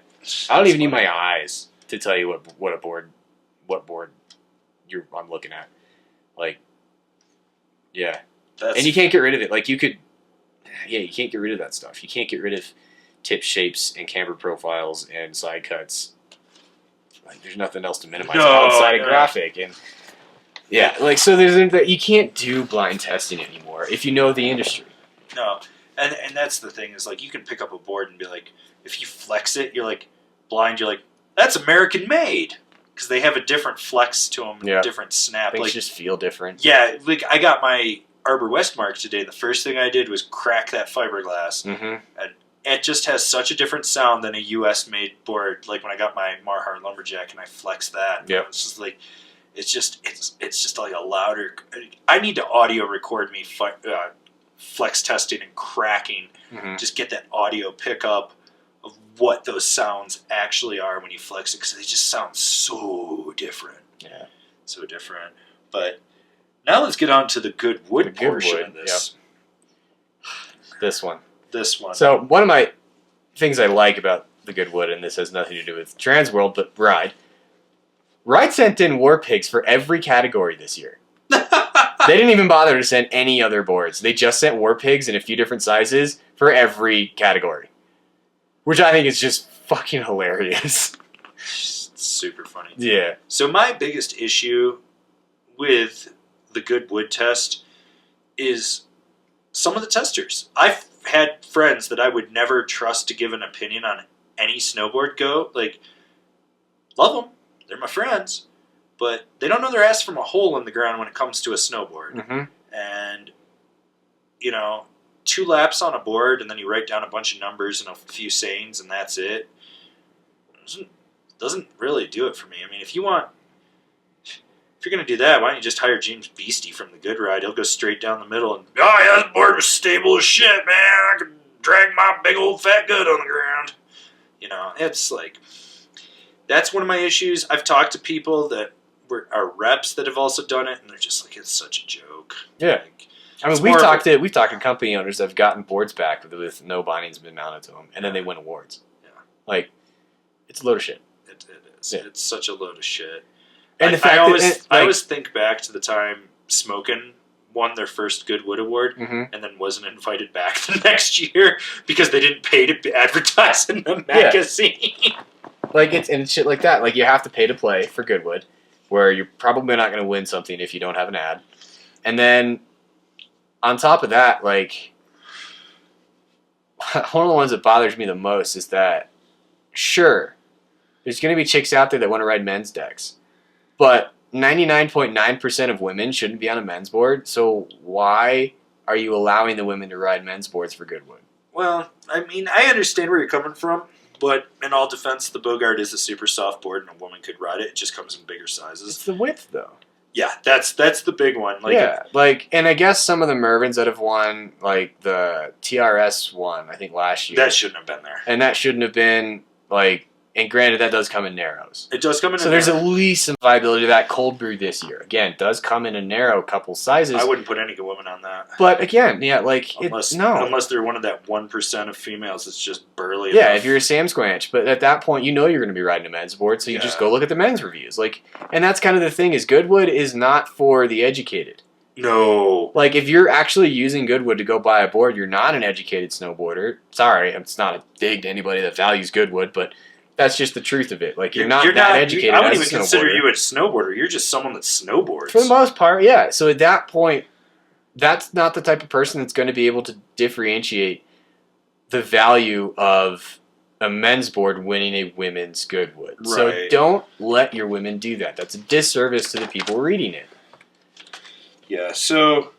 I don't even need my eyes to tell you what board I'm looking at. Like, yeah. And you can't get rid of it. Like, you can't get rid of that stuff. You can't get rid of tip shapes and camber profiles and side cuts. Like, there's nothing else to minimize outside of graphic. And yeah, like, so you can't do blind testing anymore if you know the industry. No. And that's the thing is, like, you can pick up a board and be like, if you flex it, you're like, blind, you're like, that's American made. Because they have a different flex to them, different snap. Things just feel different. Yeah, like, I got my Arbor Westmark today. The first thing I did was crack that fiberglass. And it just has such a different sound than a US-made board. Like, when I got my Marhar Lumberjack and I flexed that. Yeah. It's just like, it's just like a louder... I need to audio record me flex testing and cracking. Just get that audio pickup of what those sounds actually are when you flex it, because they just sound so different. Yeah. So different. But now let's get on to the good wood portion of this. Yep. This one. So one of my things I like about the good wood, and this has nothing to do with Transworld, but Ride sent in war pigs for every category this year. They didn't even bother to send any other boards. They just sent War Pigs in a few different sizes for every category, which I think is just fucking hilarious. Super funny. Yeah. So my biggest issue with the good wood test is some of the testers. I've had friends that I would never trust to give an opinion on any snowboard go. Like, love them. They're my friends. But they don't know their ass from a hole in the ground when it comes to a snowboard. Mm-hmm. And, 2 laps on a board and then you write down a bunch of numbers and a few sayings and that's it. Doesn't really do it for me. I mean, if you're going to do that, why don't you just hire James Beastie from the Good Ride? He'll go straight down the middle and, oh yeah, this board was stable as shit, man. I could drag my big old fat good on the ground. It's like, that's one of my issues. I've talked to people that are reps that have also done it, and they're just like, it's such a joke. Yeah. Like, I mean, we've talked to company owners that have gotten boards back with no bindings been mounted to them, and then they win awards. Yeah. Like, it's a load of shit. It is. Yeah. It's such a load of shit. And I always think back to the time Smokin' won their first Goodwood Award and then wasn't invited back the next year because they didn't pay to advertise in the magazine. Like, it's shit like that. Like, you have to pay to play for Goodwood, where you're probably not going to win something if you don't have an ad. And then, on top of that, like, one of the ones that bothers me the most is that, sure, there's going to be chicks out there that want to ride men's decks, but 99.9% of women shouldn't be on a men's board, so why are you allowing the women to ride men's boards for Goodwood? Well, I mean, I understand where you're coming from, but in all defense, the Bogart is a super soft board and a woman could ride it. It just comes in bigger sizes. It's the width, though. Yeah, that's the big one. Like, and I guess some of the Mervins that have won, like the TRS one, I think last year. That shouldn't have been there. And that shouldn't have been, like, and granted, that does come in narrows. It does come in so there's at least some viability to that cold brew this year. Again, it does come in a narrow couple sizes. I wouldn't put any women on that. But again, yeah, like, unless they're one of that 1% of females that's just burly Yeah, enough. if you're a Sam Squanch. But at that point, you're going to be riding a men's board, so you just go look at the men's reviews. Like, and that's kind of the thing, is Goodwood is not for the educated. No. Like, if you're actually using Goodwood to go buy a board, you're not an educated snowboarder. Sorry, it's not a dig to anybody that values Goodwood, but that's just the truth of it. Like, you're not that educated. I wouldn't even consider you a snowboarder. You're just someone that snowboards. For the most part, yeah. So at that point, that's not the type of person that's going to be able to differentiate the value of a men's board winning a women's Goodwood. Right. So don't let your women do that. That's a disservice to the people reading it. Yeah, so,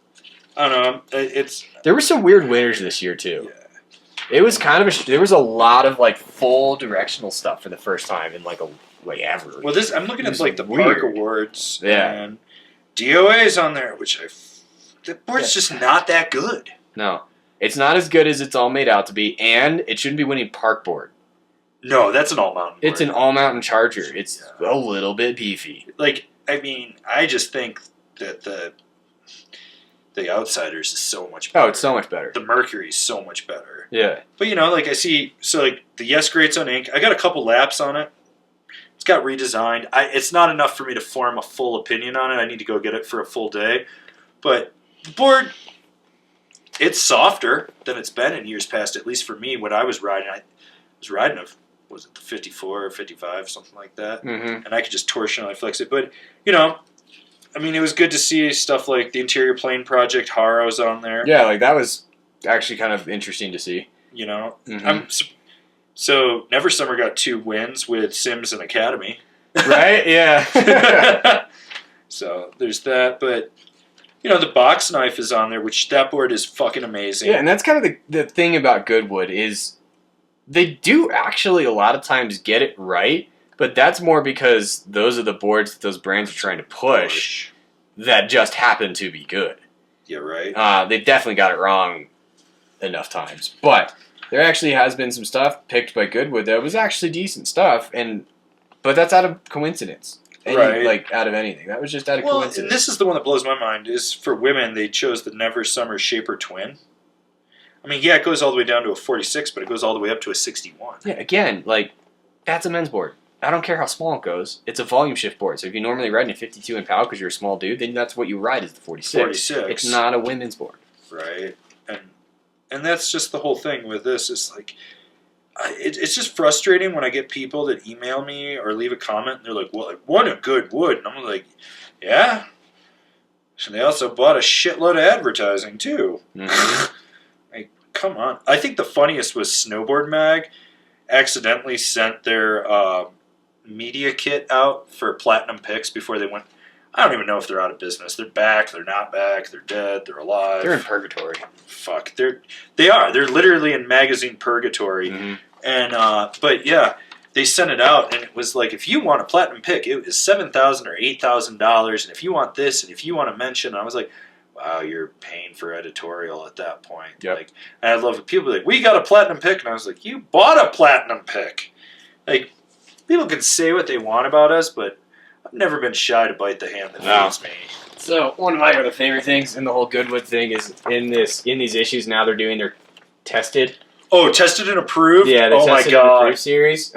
I don't know. There were some weird winners this year, too. Yeah. It was kind of there was a lot of, like, full directional stuff for the first time in, like, ever. Well, I'm looking at, like, the Park Awards. Yeah. And DOA's on there, which the board's just not that good. No. It's not as good as it's all made out to be, and it shouldn't be winning Park Board. No, that's an all-mountain board. It's an all-mountain Charger. It's a little bit beefy. Like, I mean, I just think that the Outsiders is so much better. Oh, it's so much better. The Mercury's so much better. Yeah. But, like, I see, so, like, the Yes Greats on ink, I got a couple laps on it. It's got redesigned. It's not enough for me to form a full opinion on it. I need to go get it for a full day. But the board, it's softer than it's been in years past, at least for me. When I was riding, was it the 54 or 55, something like that? Mm-hmm. And I could just torsionally flex it. But, I mean, it was good to see stuff like the Interior Plane Project, Haro's on there. Yeah, like, that was actually kind of interesting to see. Mm-hmm. So Never Summer got 2 wins with Sims and Academy. Right? Yeah. So there's that. But, the Box Knife is on there, which that board is fucking amazing. Yeah, and that's kind of the thing about Goodwood is they do actually a lot of times get it right. But that's more because those are the boards that those brands are trying to push that just happen to be good. Yeah, right. They definitely got it wrong enough times. But there actually has been some stuff picked by Goodwood that was actually decent stuff, but that's out of coincidence. Right. Like, out of anything. That was just out of coincidence. And this is the one that blows my mind, is for women, they chose the Never Summer Shaper Twin. I mean, yeah, it goes all the way down to a 46, but it goes all the way up to a 61. Yeah, again, like, that's a men's board. I don't care how small it goes. It's a volume shift board. So if you normally ride in a 52 in POW because you're a small dude, then that's what you ride is the 46. 46. It's not a women's board. Right. And that's just the whole thing with this. Is like, it's just frustrating when I get people that email me or leave a comment and they're like, well, what a good wood. And I'm like, yeah. And they also bought a shitload of advertising too. Mm-hmm. Like, come on. I think the funniest was Snowboard Mag accidentally sent their media kit out for platinum picks before they went. I don't even know if they're out of business. They're back. They're not back. They're dead. They're alive. They're in purgatory. Fuck. They are. They're literally in magazine purgatory. Mm-hmm. And but yeah, they sent it out, and it was like, if you want a platinum pick, it was $7,000 or $8,000, and if you want this, and if you want to mention, I was like, wow, you're paying for editorial at that point. Yep. Like, and I love it. People like, we got a platinum pick, and I was like, you bought a platinum pick. Like, people can say what they want about us, but I've never been shy to bite the hand that feeds me. So one of my other favorite things in the whole Goodwood thing is in these issues now they're doing their tested. Oh, tested and approved? Yeah, the oh tested my God. and approved series,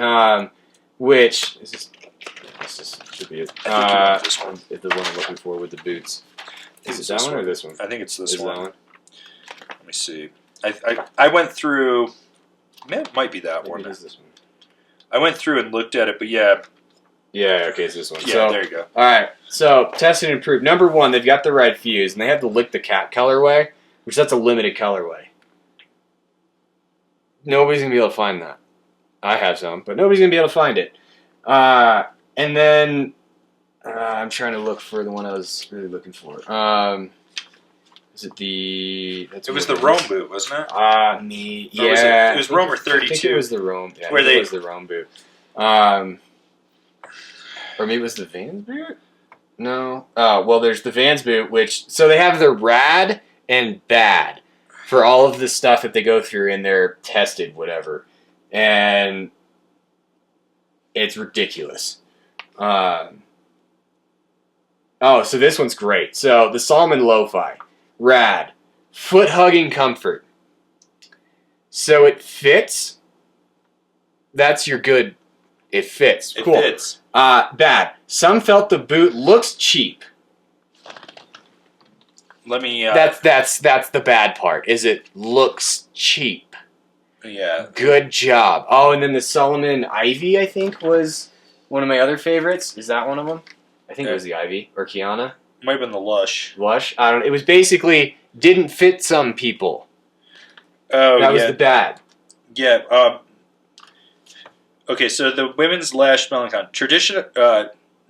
which this should be it. This one. Is the one I'm looking for with the boots. Is it that one or this one? I think it's this Is one. that one? Let me see. I went through. It might be that Maybe one. it is this one. I went through and looked at it, but yeah. Yeah, okay, it's this one. Yeah, so, there you go. All right, so tested and approved. Number one, they've got the red fuse, and they have the Lick the Cat colorway, which that's a limited colorway. Nobody's going to be able to find that. I have some, but nobody's going to be able to find it. And then I'm trying to look for the one I was really looking for. Is it the... It was the Rome boot, wasn't it? Yeah. It was Rome or 32. I think it was the Rome. Yeah, Where it was the Rome boot. Or maybe it was the Vans boot? No. Well, there's the Vans boot, which... So they have their rad and bad for all of the stuff that they go through in their tested whatever. And it's ridiculous. So this one's great. So the Salomon Lo-Fi. Rad. Foot-hugging comfort. So it fits. That's your good. It fits. Cool. It fits. Bad. Some felt the boot looks cheap. Let me... That's the bad part, is it looks cheap. Yeah. Good job. Oh, and then the Salomon Ivy, I think, was one of my other favorites. Is that one of them? I think it was the Ivy. Or Kiana. Might have been the Lush. Lush? I don't know. It was basically didn't fit some people. Oh, that was the bad. Yeah. Okay, so the women's lash Melancon.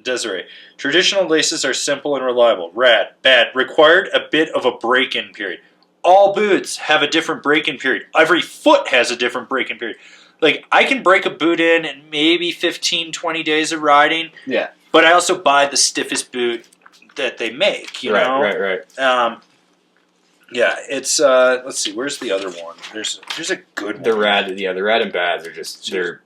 Desiree. Traditional laces are simple and reliable. Rad. Bad. Required a bit of a break-in period. All boots have a different break-in period. Every foot has a different break-in period. Like, I can break a boot in maybe 15, 20 days of riding. Yeah. But I also buy the stiffest boot that they make, you know? Right. Yeah, it's, let's see, where's the other one? There's a good one. The rad and bads are just, they're,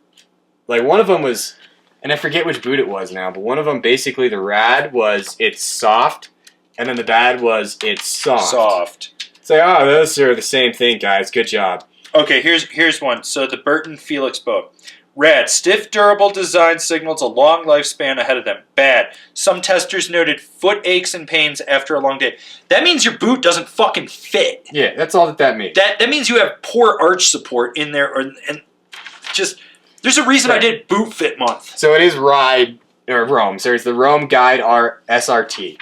like, one of them was, and I forget which boot it was now, but one of them, basically, the rad was, it's soft, and then the bad was, it's soft. It's like, oh, those are the same thing, guys. Good job. Okay, here's one. So the Burton Felix boat. Rad. Stiff, durable design signals a long lifespan ahead of them. Bad. Some testers noted foot aches and pains after a long day. That means your boot doesn't fucking fit. Yeah, that's all that means. That means you have poor arch support in there, and just there's a reason I did Boot Fit Month. So it is Rome. So it's the Rome Guide R SRT.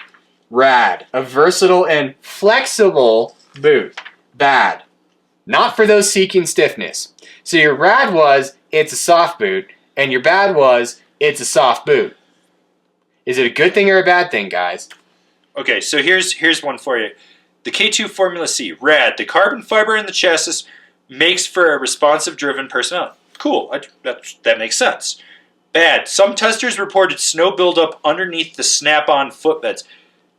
Rad. A versatile and flexible boot. Bad. Not for those seeking stiffness. So your rad was, it's a soft boot, and your bad was, it's a soft boot. Is it a good thing or a bad thing, guys? Okay, so here's one for you. The K2 Formula C. Rad. The carbon fiber in the chassis makes for a responsive driven personality. Cool. That makes sense. Bad. Some testers reported snow buildup underneath the snap-on footbeds.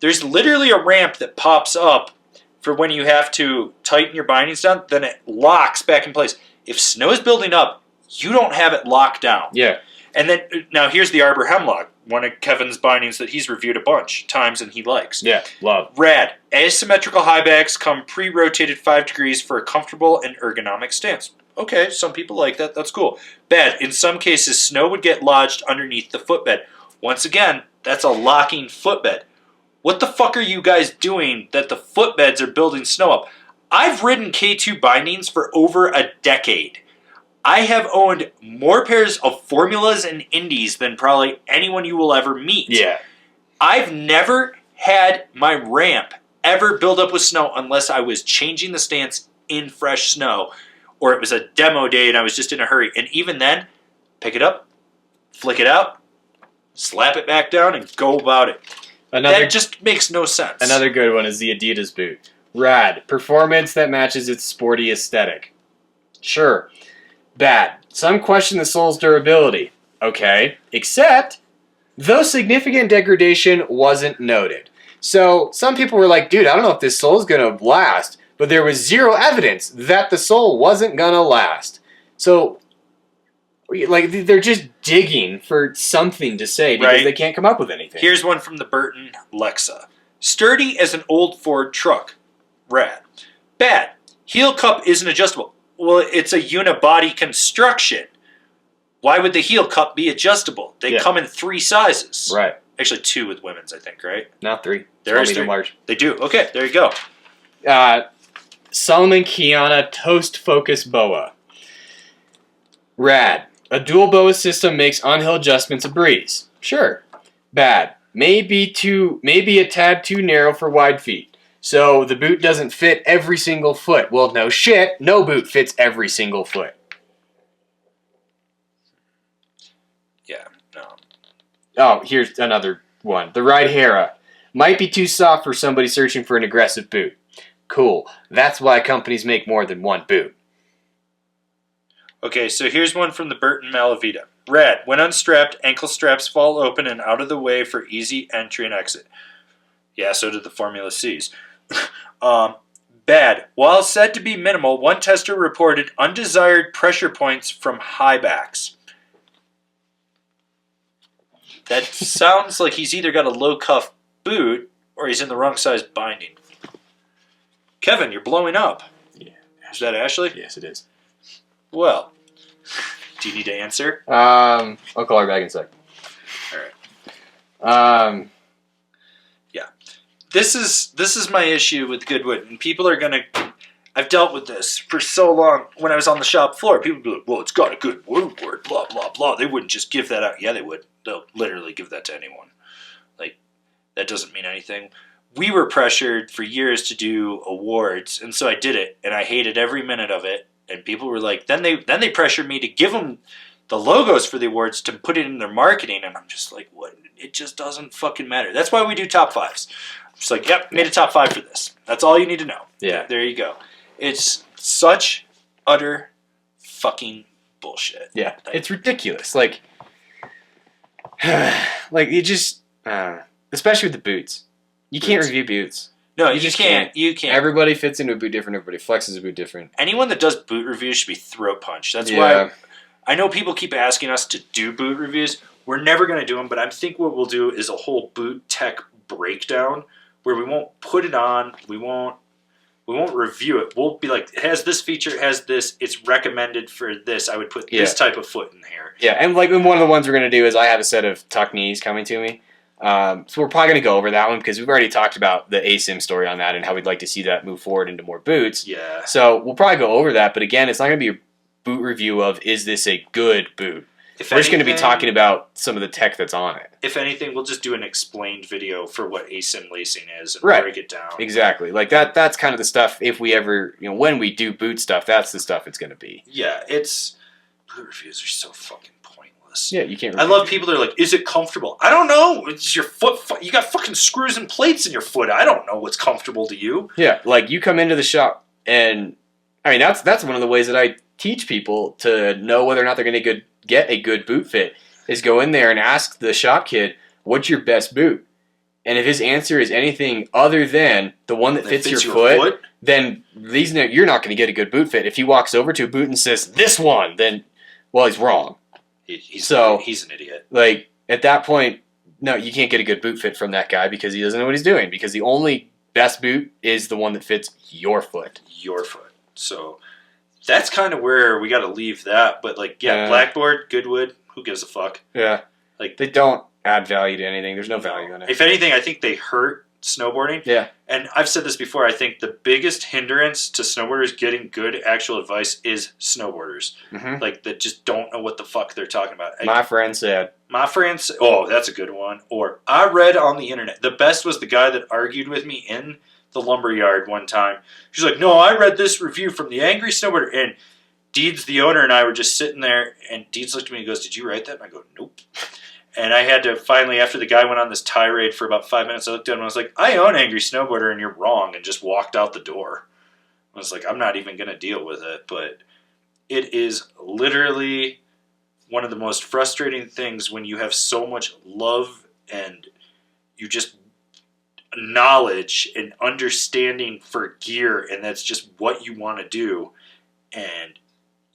There's literally a ramp that pops up for when you have to tighten your bindings down, then it locks back in place. If snow is building up, you don't have it locked down. Yeah. And then, now here's the Arbor Hemlock, one of Kevin's bindings that he's reviewed a bunch of times and he likes. Yeah, love. Rad. Asymmetrical high backs come pre-rotated 5 degrees for a comfortable and ergonomic stance. Okay, some people like that. That's cool. Bad. In some cases, snow would get lodged underneath the footbed. Once again, that's a locking footbed. What the fuck are you guys doing that the footbeds are building snow up? I've ridden K2 bindings for over a decade. I have owned more pairs of Formulas and Indies than probably anyone you will ever meet. Yeah. I've never had my ramp ever build up with snow unless I was changing the stance in fresh snow or it was a demo day and I was just in a hurry. And even then, pick it up, flick it out, slap it back down, and go about it. That just makes no sense. Another good one is the Adidas boot. Rad. Performance that matches its sporty aesthetic. Sure. Bad. Some question the sole's durability. Okay. Except, though significant degradation wasn't noted. So, some people were like, dude, I don't know if this sole's gonna last. But there was zero evidence that the sole wasn't gonna last. So, like, they're just digging for something to say because they can't come up with anything. Here's one from the Burton Lexa. Sturdy as an old Ford truck. Rad. Bad. Heel cup isn't adjustable. Well, it's a unibody construction. Why would the heel cup be adjustable? They come in 3 sizes. Right. Actually, 2 with women's, I think, right? Not 3. There is 3. Large. They do. Okay, there you go. Salomon Kiana Toast Focus Boa. Rad. A dual boa system makes on-hill adjustments a breeze. Sure. Bad. Maybe a tad too narrow for wide feet. So the boot doesn't fit every single foot. Well, no shit. No boot fits every single foot. Yeah, no. Oh, here's another one. The Ride Hera. Might be too soft for somebody searching for an aggressive boot. Cool. That's why companies make more than one boot. Okay, so here's one from the Burton Malavita. Rad. When unstrapped, ankle straps fall open and out of the way for easy entry and exit. Yeah, so did the Formula Cs. Bad. While said to be minimal, one tester reported undesired pressure points from high backs. That sounds like he's either got a low cuff boot or he's in the wrong size binding. Kevin, you're blowing up. Yeah. Is that Ashley? Yes, it is. Well, do you need to answer? I'll call her back in a sec. All right. Yeah. This is my issue with Goodwood, and people are gonna. I've dealt with this for so long. When I was on the shop floor, people would be like, "Well, it's got a good word, blah blah blah." They wouldn't just give that out. Yeah, they would. They'll literally give that to anyone. Like, that doesn't mean anything. We were pressured for years to do awards, and so I did it, and I hated every minute of it. And people were like, then they pressured me to give them the logos for the awards to put it in their marketing, and I'm just like, what? It just doesn't fucking matter. That's why we do top 5s. I'm just like, yep, made a top 5 for this. That's all you need to know. Yeah. There you go. It's such utter fucking bullshit. Yeah, it's ridiculous. Like you just, especially with the boots. You can't review boots. No, you just can't. You can't. Everybody fits into a boot different. Everybody flexes a boot different. Anyone that does boot reviews should be throat punched. That's why I know people keep asking us to do boot reviews. We're never going to do them, but I think what we'll do is a whole boot tech breakdown where we won't put it on. We won't review it. We'll be like, it has this feature, it has this. It's recommended for this. I would put this type of foot in here. Yeah, and like one of the ones we're going to do is I have a set of tuck knees coming to me. So we're probably going to go over that one because we've already talked about the ASIM story on that and how we'd like to see that move forward into more boots. Yeah. So we'll probably go over that, but again, it's not going to be a boot review of is this a good boot. We're just going to be talking about some of the tech that's on it. If anything, we'll just do an explained video for what ASIM lacing is and break it down. Exactly. Like that's kind of the stuff if we ever, when we do boot stuff, that's the stuff it's going to be. Yeah, boot reviews are so fucking pointless. Yeah, you can't. I love people that are like, is it comfortable? I don't know. It's your foot. You got fucking screws and plates in your foot. I don't know what's comfortable to you. Yeah, like you come into the shop and, I mean, that's one of the ways that I teach people to know whether or not they're going to get a good boot fit is go in there and ask the shop kid, what's your best boot? And if his answer is anything other than the one that fits your foot, then you're not going to get a good boot fit. If he walks over to a boot and says, this one, then, well, he's wrong. He's an idiot. Like, at that point, no, you can't get a good boot fit from that guy because he doesn't know what he's doing. Because the only best boot is the one that fits your foot. Your foot. So that's kind of where we got to leave that. But like, yeah, blackboard, Goodwood, who gives a fuck? Yeah, like they don't add value to anything. There's no value in it. If anything, I think they hurt snowboarding. Yeah, and I've said this before. I think the biggest hindrance to snowboarders getting good actual advice is snowboarders, like that just don't know what the fuck they're talking about. My friend said. Oh, that's a good one. Or I read on the internet. The best was the guy that argued with me in the lumberyard one time. She's like, no, I read this review from the Angry Snowboarder. And Deeds, the owner, and I were just sitting there, and Deeds looked at me and goes, did you write that? And I go, nope. And I had to finally, after the guy went on this tirade for about 5 minutes, I looked at him and I was like, I own Angry Snowboarder and you're wrong, and just walked out the door. I was like, I'm not even going to deal with it. But it is literally one of the most frustrating things when you have so much love and you just knowledge and understanding for gear, and that's just what you want to do, and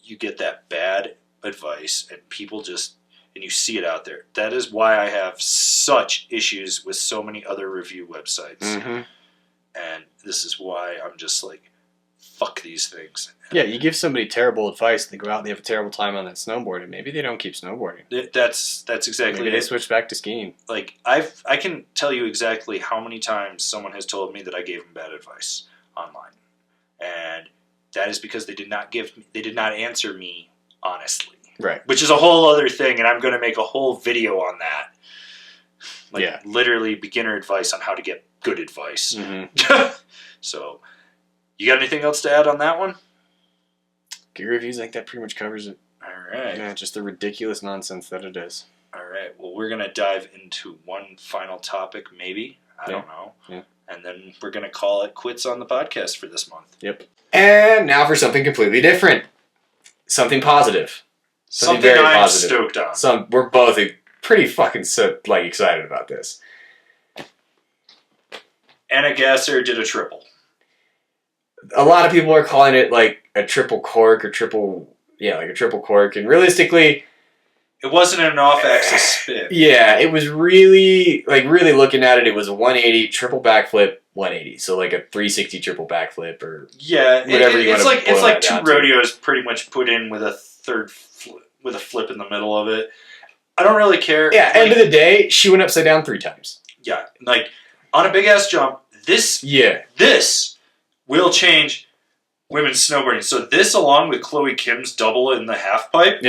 you get that bad advice and people just, and you see it out there. That is why I have such issues with so many other review websites. And this is why I'm just like, fuck these things. Yeah, you give somebody terrible advice, they go out and they have a terrible time on that snowboard, and maybe they don't keep snowboarding. That's exactly maybe they switch back to skiing. Like, I can tell you exactly how many times someone has told me that I gave them bad advice online. And that is because they did not answer me honestly. Right. Which is a whole other thing, and I'm going to make a whole video on that. Like, literally beginner advice on how to get good advice. So, you got anything else to add on that one? Gear reviews, I think that pretty much covers it. All right. Yeah, just the ridiculous nonsense that it is. All right. Well, we're going to dive into one final topic, maybe. I don't know. Yeah. And then we're going to call it quits on the podcast for this month. Yep. And now for something completely different. Something positive. Something very I'm positive. Stoked on. We're both pretty fucking excited about this. Anna Gasser did a triple. A lot of people are calling it like a triple cork or a triple cork, and realistically, it wasn't an off-axis spin. Yeah, it was really looking at it. It was a 180 triple backflip 180, so like a 360 triple backflip or whatever you want to. It's like two rodeos pretty much put in with a third with a flip in the middle of it. I don't really care. Yeah, end of the day, she went upside down 3 times. Yeah, like on a big ass jump. This will change women's snowboarding. So this, along with Chloe Kim's double in the half pipe,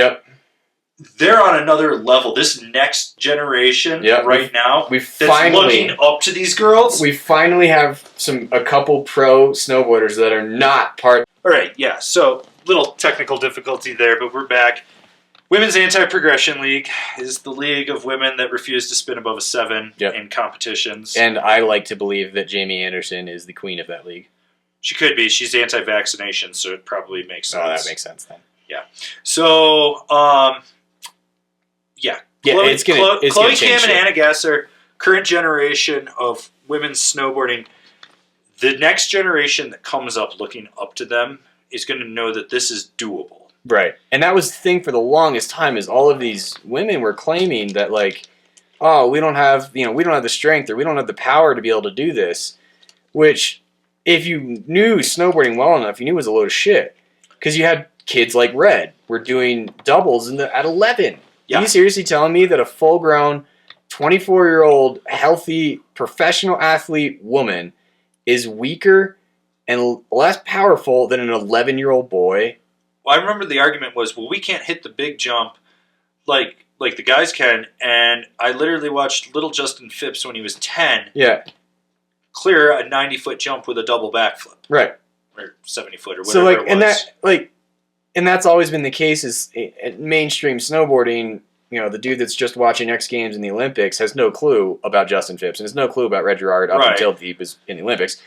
they're on another level. This next generation right now that's looking up to these girls. We finally have a couple pro snowboarders that are not part. All right, yeah. So little technical difficulty there, but we're back. Women's Anti-Progression League is the league of women that refuse to spin above a 7 in competitions. And I like to believe that Jamie Anderson is the queen of that league. She could be. She's anti-vaccination, so it probably makes sense. Oh, that makes sense then. Yeah. So, Chloe Kim and Anna Gasser, current generation of women's snowboarding. The next generation that comes up looking up to them is going to know that this is doable. Right. And that was the thing for the longest time, is all of these women were claiming that, like, oh, we don't have the strength or we don't have the power to be able to do this, which, if you knew snowboarding well enough, you knew it was a load of shit. Because you had kids like Red were doing doubles at 11. Yeah. Are you seriously telling me that a full-grown, 24-year-old, healthy, professional athlete woman is weaker and less powerful than an 11-year-old boy? Well, I remember the argument was, well, we can't hit the big jump like the guys can, and I literally watched little Justin Phipps when he was 10 clear a 90-foot jump with a double backflip. Right. Or 70-foot or whatever it was. And that's always been the case is at mainstream snowboarding, the dude that's just watching X Games and the Olympics has no clue about Justin Phipps and has no clue about Red Gerard up until he was in the Olympics.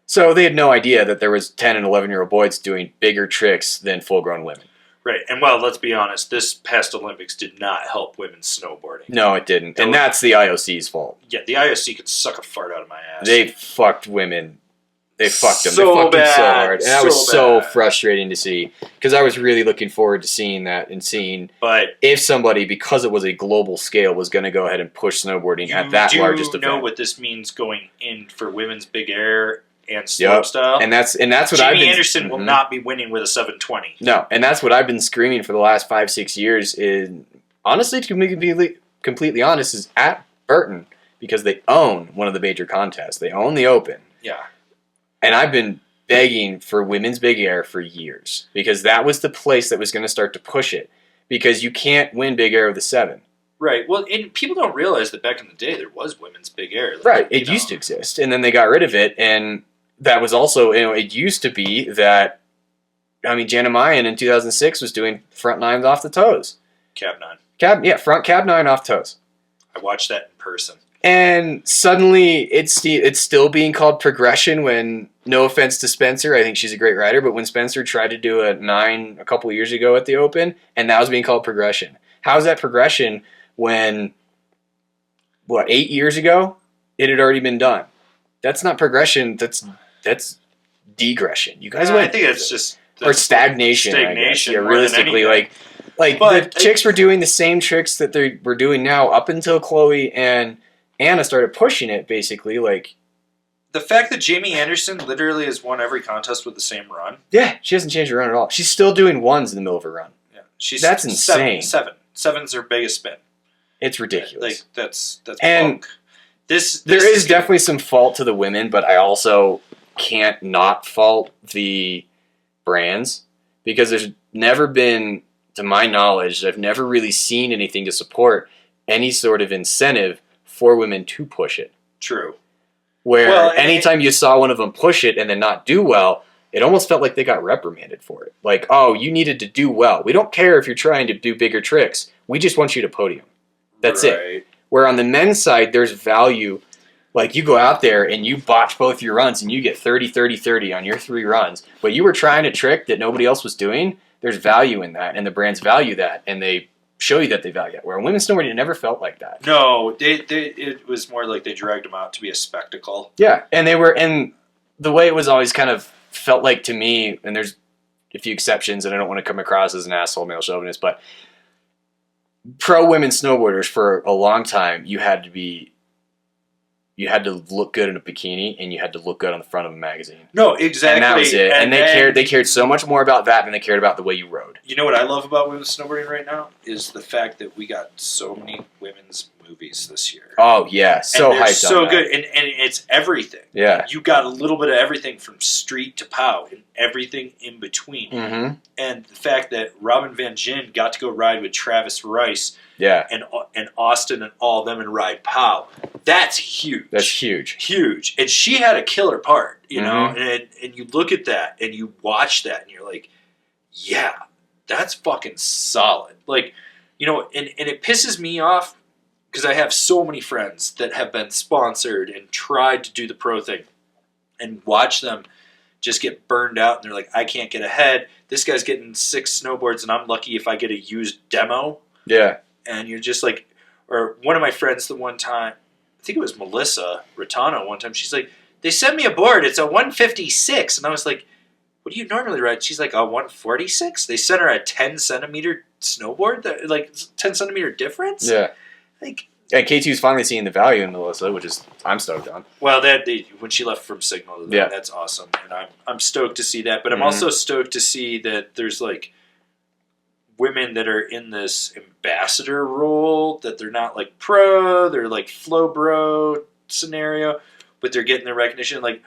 So they had no idea that there was 10 and 11-year-old boys doing bigger tricks than full-grown women. Right. And, well, let's be honest, this past Olympics did not help women's snowboarding. No, it didn't. And that's the IOC's fault. Yeah, the IOC could suck a fart out of my ass. They fucked women. They fucked them. So they fucked bad. them so hard. And that was so frustrating to see. Because I was really looking forward to seeing that and seeing if somebody, because it was a global scale, was going to go ahead and push snowboarding at that largest event. You know what this means going in for women's big air and slopestyle. And that's what Jamie Anderson will not be winning with a 720. No, and that's what I've been screaming for the last 5-6 years. Is honestly, to be completely honest, is at Burton, because they own one of the major contests. They own the Open. Yeah. And I've been begging for women's big air for years, because that was the place that was going to start to push it, because you can't win big air with a 7. Right. Well, and people don't realize that back in the day there was women's big air. Like, right. It used to exist, and then they got rid of it, and that was also, it used to be that, I mean, Jana Mayan in 2006 was doing front 9s off the toes. Cab 9. Front cab 9 off toes. I watched that in person. And suddenly it's still being called progression when, no offense to Spencer, I think she's a great rider, but when Spencer tried to do a 9 a couple years ago at the Open, and that was being called progression. How is that progression when, 8 years ago, it had already been done? That's not progression, that's degression. You guys I think it's just... Or stagnation, I guess. Yeah, realistically, like the chicks were doing the same tricks that they were doing now up until Chloe and Anna started pushing it, basically. Like, the fact that Jamie Anderson literally has won every contest with the same run. Yeah, she hasn't changed her run at all. She's still doing 1s in the middle of her run. Yeah, that's insane. 7's her biggest spin. It's ridiculous. Like that's and bulk. There is definitely some fault to the women, but I also can't not fault the brands, because there's never been, to my knowledge, I've never really seen anything to support any sort of incentive for women to push it. True. Where anytime you saw one of them push it and then not do well, it almost felt like they got reprimanded for it. Like, oh, you needed to do well. We don't care if you're trying to do bigger tricks. We just want you to podium. That's it. Where on the men's side, there's value. Like, you go out there and you botch both your runs and you get 30, 30, 30 on your 3 runs, but you were trying a trick that nobody else was doing. There's value in that, and the brands value that, and they show you that they value it. Where in women's snowboarding, it never felt like that. No, it was more like they dragged them out to be a spectacle. Yeah, and the way it was always kind of felt like to me, and there's a few exceptions, and I don't want to come across as an asshole male chauvinist, but pro women snowboarders for a long time, you had to look good in a bikini, and you had to look good on the front of a magazine. No, exactly. And that was it. And they cared so much more about that than they cared about the way you rode. You know what I love about women's snowboarding right now is the fact that we got so many women's movies this year. Oh yeah, so hyped on that. So good, and it's everything. Yeah, you got a little bit of everything from street to POW and everything in between. Mm-hmm. And the fact that Robin Van Gyn got to go ride with Travis Rice, and Austin and all of them and ride POW, that's huge. That's huge. Huge. And she had a killer part, you know, and you look at that and you watch that and you're like, yeah, that's fucking solid. Like, you know, and it pisses me off because I have so many friends that have been sponsored and tried to do the pro thing and watch them just get burned out and they're like, I can't get ahead. This guy's getting 6 snowboards and I'm lucky if I get a used demo. Yeah. And you're just like, or one of my friends the one time, I think it was Melissa Rotano one time, she's like, they sent me a board, it's a 156. And I was like, what do you normally ride? She's like, a 146? They sent her a 10 centimeter snowboard? Like, 10 centimeter difference? Yeah. Like, yeah, K2's finally seeing the value in Melissa, which is, I'm stoked on. Well, when she left from Signal, that's awesome. And I'm stoked to see that. But I'm also stoked to see that there's, like, women that are in this ambassador role, that they're not like pro, they're like flow bro scenario, but they're getting their recognition. Like,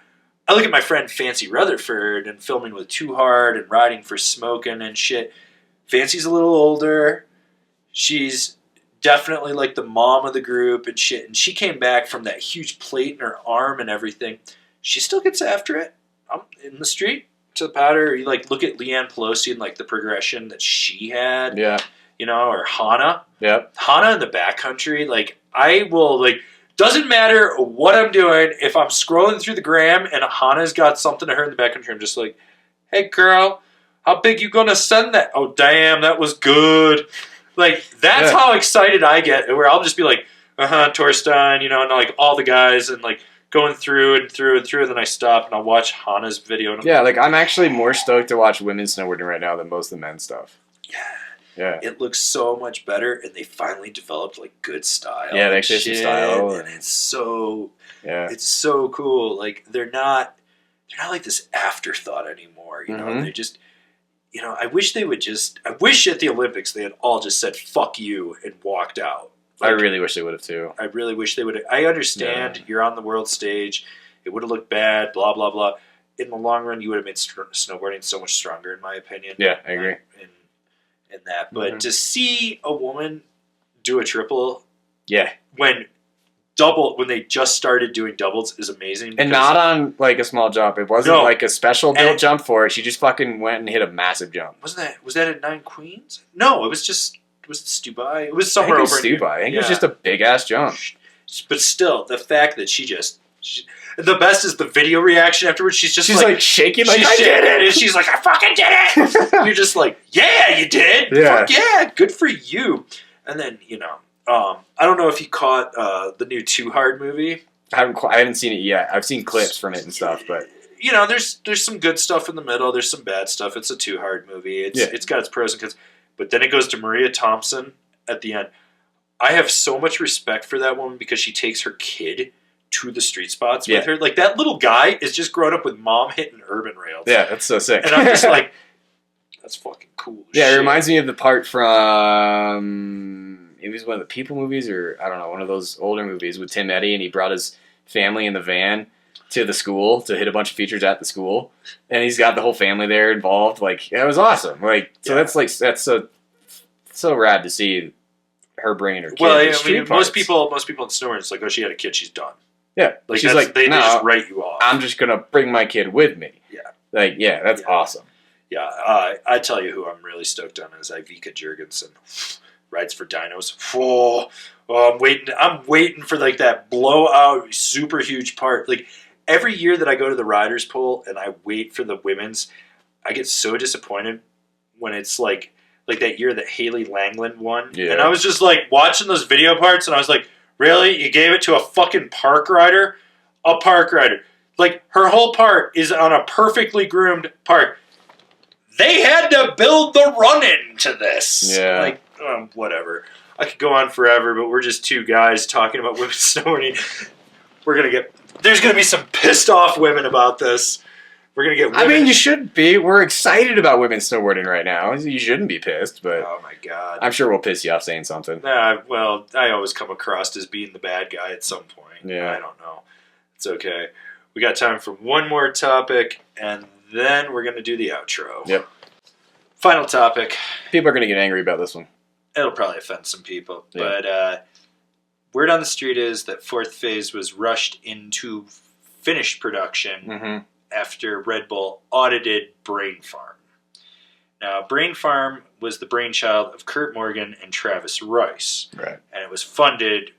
I look at my friend Fancy Rutherford and filming with Too Hard and riding for Smokin' and shit. Fancy's a little older. She's definitely like the mom of the group and shit. And she came back from that huge plate in her arm and everything. She still gets after it. I'm in the street. To the powder, you like look at Leanne Pelosi and like the progression that she had, you know, or Hana, Hana in the backcountry. Like, I will, like, doesn't matter what I'm doing. If I'm scrolling through the gram and Hana's got something to her in the backcountry, I'm just like, hey girl, how big you gonna send that? Oh damn, that was good. Like, that's how excited I get. Where I'll just be like, Torstein, you know, and like all the guys and like. Going through and through and through, and then I stop and I'll watch Hana's video. And I'm actually more stoked to watch women's snowboarding right now than most of the men's stuff. Yeah. It looks so much better, and they finally developed like good style. Yeah, they actually have some style, and it's so cool. Like, they're not they're not like this afterthought anymore. You know, they just, you know, I wish at the Olympics they had all just said "fuck you" and walked out. Like, I really wish they would have too. I really wish they would have. I understand you're on the world stage. It would have looked bad, blah, blah, blah. In the long run, you would have made snowboarding so much stronger, in my opinion. Yeah, I agree. In that. But to see a woman do a triple when they just started doing doubles is amazing. And not on, like, a small jump. It wasn't, like, a special built jump for it. She just fucking went and hit a massive jump. Was that at 9 Queens? No, it was just... Was it Dubai? It was somewhere over in Dubai. I think it was just a big-ass jump. But still, the fact that the best is the video reaction afterwards. She's like shaking like, I did it! And she's like, I fucking did it! You're just like, yeah, you did! Yeah. Fuck yeah, good for you. And then, you know, I don't know if you caught the new Too Hard movie. I haven't seen it yet. I've seen clips from it and stuff, but... You know, there's some good stuff in the middle. There's some bad stuff. It's a Too Hard movie. It's got its pros and cons. But then it goes to Maria Thompson at the end. I have so much respect for that woman because she takes her kid to the street spots with her. Like, that little guy is just grown up with mom hitting urban rails. Yeah, that's so sick. And I'm just like, that's fucking cool. Yeah, it reminds me of the part from... It was one of the People movies, or I don't know, one of those older movies with Tim Eddy, and he brought his family in the van to the school to hit a bunch of features at the school, and he's got the whole family there involved. Like, it was awesome. Like, so that's so rad to see her bringing her kid. Well, to I mean, most people in snowboarding, it's like, oh, she had a kid, she's done. Yeah, like she's like, they just write you off. I'm just gonna bring my kid with me. Yeah, like, yeah, that's awesome. Yeah, I tell you who I'm really stoked on is Ivica Jurgensen. Rides for Dinos. Oh, I'm waiting for like that blowout, super huge part. Like, every year that I go to the riders pool and I wait for the women's, I get so disappointed when it's like that year that Haley Langland won. Yeah. And I was just like watching those video parts and I was like, really? You gave it to a fucking park rider? A park rider. Like, her whole part is on a perfectly groomed park. They had to build the run-in to this. Yeah. Like, whatever. I could go on forever, but we're just two guys talking about women's snowboarding. There's going to be some pissed off women about this. We're going to get women. I mean, you should be. We're excited about women's snowboarding right now. You shouldn't be pissed, but... Oh, my God. I'm sure we'll piss you off saying something. Well, I always come across as being the bad guy at some point. Yeah. I don't know. It's okay. We got time for one more topic, and then we're going to do the outro. Yep. Final topic. People are going to get angry about this one. It'll probably offend some people. Yeah. But word on the street is that fourth phase was rushed into finished production after Red Bull audited Brain Farm. Now, Brain Farm was the brainchild of Kurt Morgan and Travis Rice. Right. And it was funded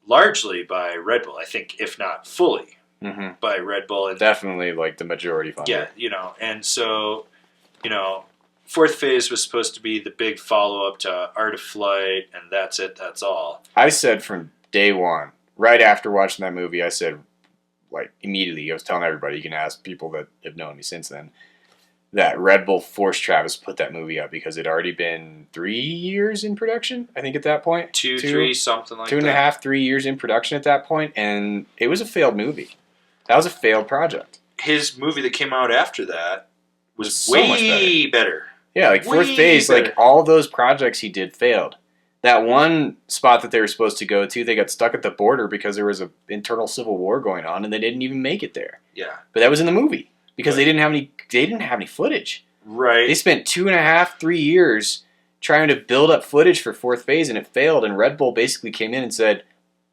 largely by Red Bull, I think, if not fully by Red Bull. And definitely, like, the majority funder. Yeah, you know, and so, you know, fourth phase was supposed to be the big follow-up to Art of Flight, and that's it, that's all. I said from day one, right after watching that movie, I said, like, immediately, I was telling everybody, you can ask people that have known me since then, that Red Bull forced Travis to put that movie up because it had already been 3 years in production, I think, at that point. Two, 3, something like that. 2.5, 3 years in production at that point, and it was a failed movie. That was a failed project. His movie that came out after that was so way much better. Yeah, like fourth phase, like all those projects he did failed. That one spot that they were supposed to go to, they got stuck at the border because there was an internal civil war going on, and they didn't even make it there. Yeah, but that was in the movie because they didn't have any footage. Right. They spent 2.5, 3 years trying to build up footage for fourth phase, and it failed. And Red Bull basically came in and said,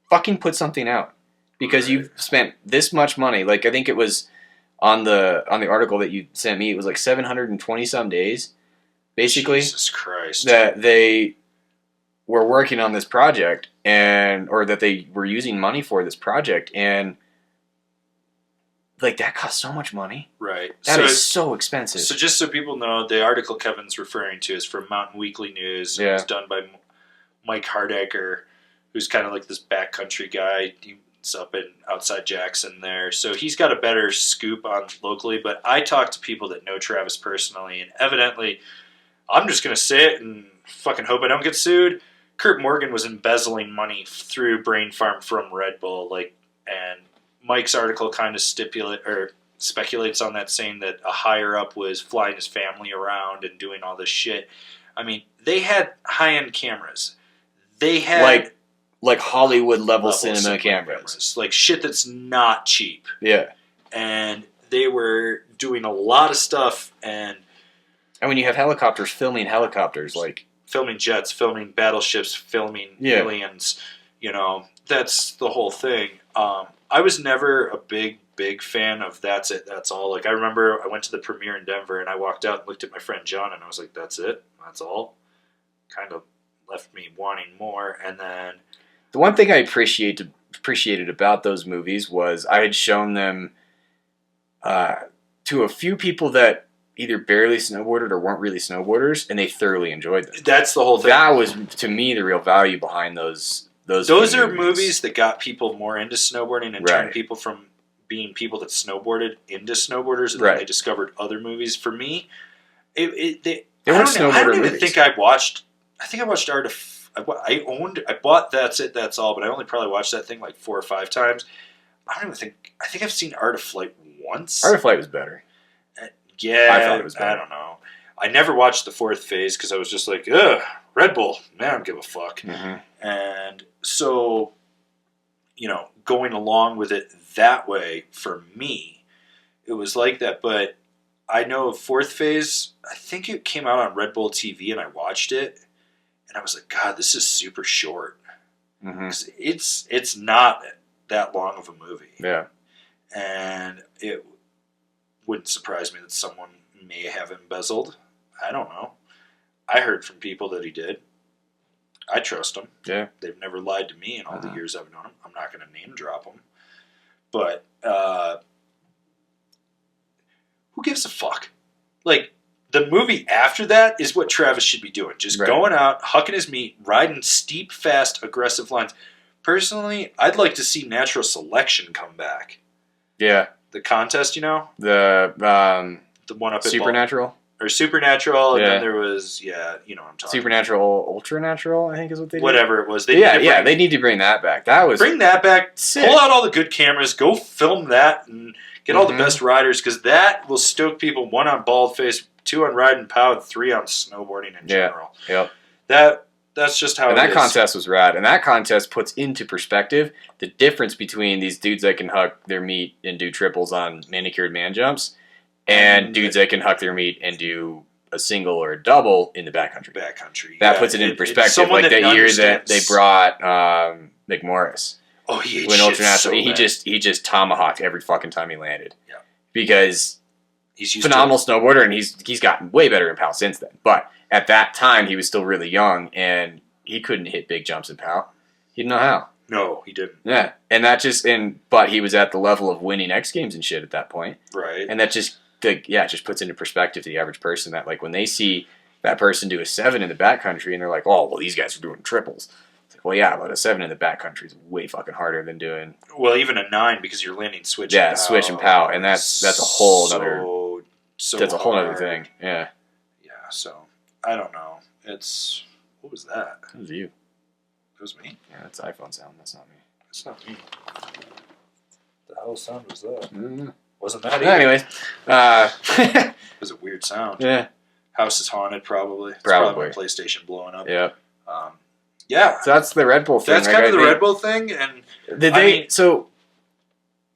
"Fucking put something out because you've spent this much money." Like, I think it was on the article that you sent me, it was like 720 some days. Basically, Jesus Christ, that they were working on this project or that they were using money for this project, and like that cost so much money. Right. That is so expensive. So just so people know, the article Kevin's referring to is from Mountain Weekly News. Yeah. It was done by Mike Hardegger, who's kind of like this backcountry guy. He's up in outside Jackson there. So he's got a better scoop on locally, but I talked to people that know Travis personally, and evidently, I'm just going to say it and fucking hope I don't get sued. Kurt Morgan was embezzling money through Brain Farm from Red Bull, and Mike's article kind of speculates on that, saying that a higher up was flying his family around and doing all this shit. I mean, they had high-end cameras. They had like Hollywood level cinema cameras. Like shit that's not cheap. Yeah. And they were doing a lot of stuff, and when you have helicopters filming helicopters, like filming jets, filming battleships, filming aliens, you know, that's the whole thing. I was never a big fan of That's It, That's All. Like, I remember I went to the premiere in Denver, and I walked out and looked at my friend John, and I was like, that's it? That's all? Kind of left me wanting more. And then the one thing I appreciated about those movies was I had shown them to a few people that either barely snowboarded or weren't really snowboarders, and they thoroughly enjoyed them. That's the whole thing. That was, to me, the real value behind those are movies that got people more into snowboarding and turned people from being people that snowboarded into snowboarders, and then they discovered other movies. For me, I don't even think I watched. I think I watched Art of. I bought That's It, That's All, but I only probably watched that thing like 4 or 5 times. I don't even think. I think I've seen Art of Flight once. Art of Flight was better. Yeah, I thought it was better. I don't know. I never watched the 4th phase because I was just like, ugh, Red Bull. Man, I don't give a fuck. Mm-hmm. And so, you know, going along with it that way, for me, it was like that. But I know 4th phase, I think it came out on Red Bull TV, and I watched it, and I was like, God, this is super short. Because it's not that long of a movie. Yeah. And it wouldn't surprise me that someone may have embezzled. I don't know. I heard from people that he did. I trust them. Yeah. They've never lied to me in all the years I've known them. I'm not going to name drop them. But who gives a fuck? Like, the movie after that is what Travis should be doing. Just going out, hucking his meat, riding steep, fast, aggressive lines. Personally, I'd like to see Natural Selection come back. Yeah. The contest, you know? The one up at Supernatural? Or Supernatural, and then there was, you know what I'm talking Supernatural, Ultranatural, I think is what they did. Whatever it was. They need to bring that back. Bring that back. Sick. Pull out all the good cameras. Go film that and get all the best riders, because that will stoke people, 1 on Baldface, 2 on Riding Pow, and 3 on snowboarding in general. Yep. That's just how it is. And that contest was rad. And that contest puts into perspective the difference between these dudes that can huck their meat and do triples on manicured man jumps and dudes that can huck their meat and do a single or a double in the backcountry. That puts it into perspective. Like that year that they brought McMorris. Oh, he went Ultranational. He just tomahawked every fucking time he landed. Yeah. Because he's a phenomenal snowboarder, and he's gotten way better in POW since then. But at that time, he was still really young, and he couldn't hit big jumps in POW. He didn't know how. No, he didn't. Yeah, and but he was at the level of winning X Games and shit at that point. Right. And that just puts into perspective to the average person that, like, when they see that person do a 7 in the backcountry, and they're like, oh, well, these guys are doing triples. It's like, well, yeah, but a 7 in the backcountry is way fucking harder than doing. Well, even a 9, because you're landing switch. Yeah, and POW. switch and POW, and that's a whole other. That's a whole other thing. Yeah. Yeah. So I don't know. What was that? It was you. It was me. Yeah, that's iPhone sound. That's not me. That's not me. The hell sound was that? Mm-hmm. Wasn't that? Anyways, it was a weird sound. Yeah. House is haunted, probably. It's probably my PlayStation blowing up. Yeah. Yeah. So that's the Red Bull thing. That's kind of the Red Bull thing, and so.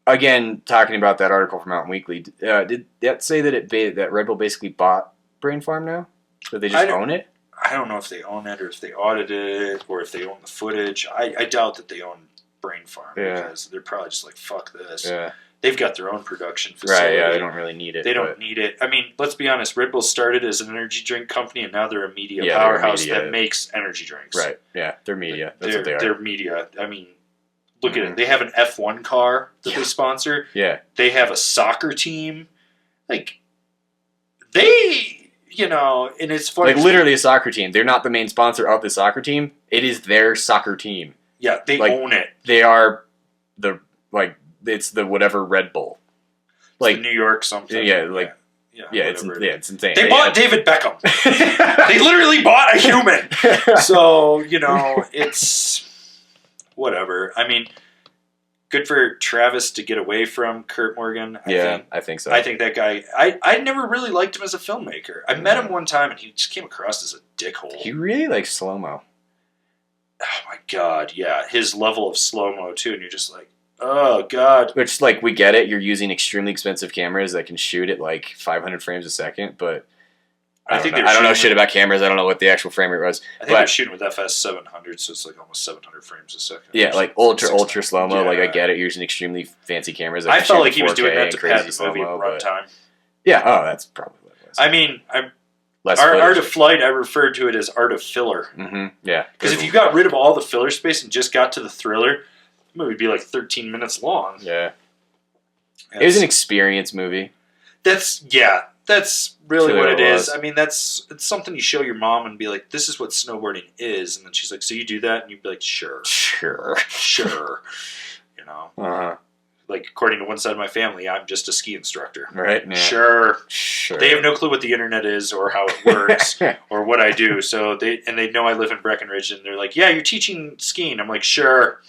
Again, talking about that article from Mountain Weekly, did that say that that Red Bull basically bought Brain Farm now? That they just own it? I don't know if they own it or if they audited it or if they own the footage. I doubt that they own Brain Farm because they're probably just like, fuck this. Yeah. They've got their own production facility. Right, yeah, they don't really need it. They don't need it. I mean, let's be honest, Red Bull started as an energy drink company, and now they're a media powerhouse that makes energy drinks. Right, yeah, they're media. That's what they are. They're media. I mean, look at it. They have an F1 car that they sponsor. Yeah. They have a soccer team. Like, they, and it's funny. Like, literally a soccer team. They're not the main sponsor of the soccer team. It is their soccer team. Yeah, they own it. They are it's the whatever Red Bull. Like, the New York something. Yeah, it's insane. They bought David Beckham. They literally bought a human. So, it's whatever. I mean, good for Travis to get away from Kurt Morgan. I think so. I think that guy, I never really liked him as a filmmaker. I met him one time and he just came across as a dickhole. He really likes slow-mo. Oh my God, yeah. His level of slow-mo too, and you're just like, oh God. Which, like, we get it. You're using extremely expensive cameras that can shoot at like 500 frames a second, but I don't know shit about cameras. I don't know what the actual frame rate was. I think they're shooting with FS 700, so it's like almost 700 frames a second. Yeah, like ultra slow-mo. Yeah. Like, I get it. You're using extremely fancy cameras. I felt like he was doing that to pad the movie at runtime. Yeah, that's probably what it was. I mean, Art of Flight, I referred to it as Art of Filler. Mm-hmm. Yeah. Because if you got rid of all the filler space and just got to the thriller, the movie would be like 13 minutes long. Yeah. It was an experience movie. That's really what it is. I mean, it's something you show your mom and be like, this is what snowboarding is. And then she's like, so you do that? And you'd be like, sure. You know? Uh-huh. Like, according to one side of my family, I'm just a ski instructor. Right? Yeah. Sure. They have no clue what the internet is or how it works or what I do. So they know I live in Breckenridge, and they're like, yeah, you're teaching skiing. I'm like, sure.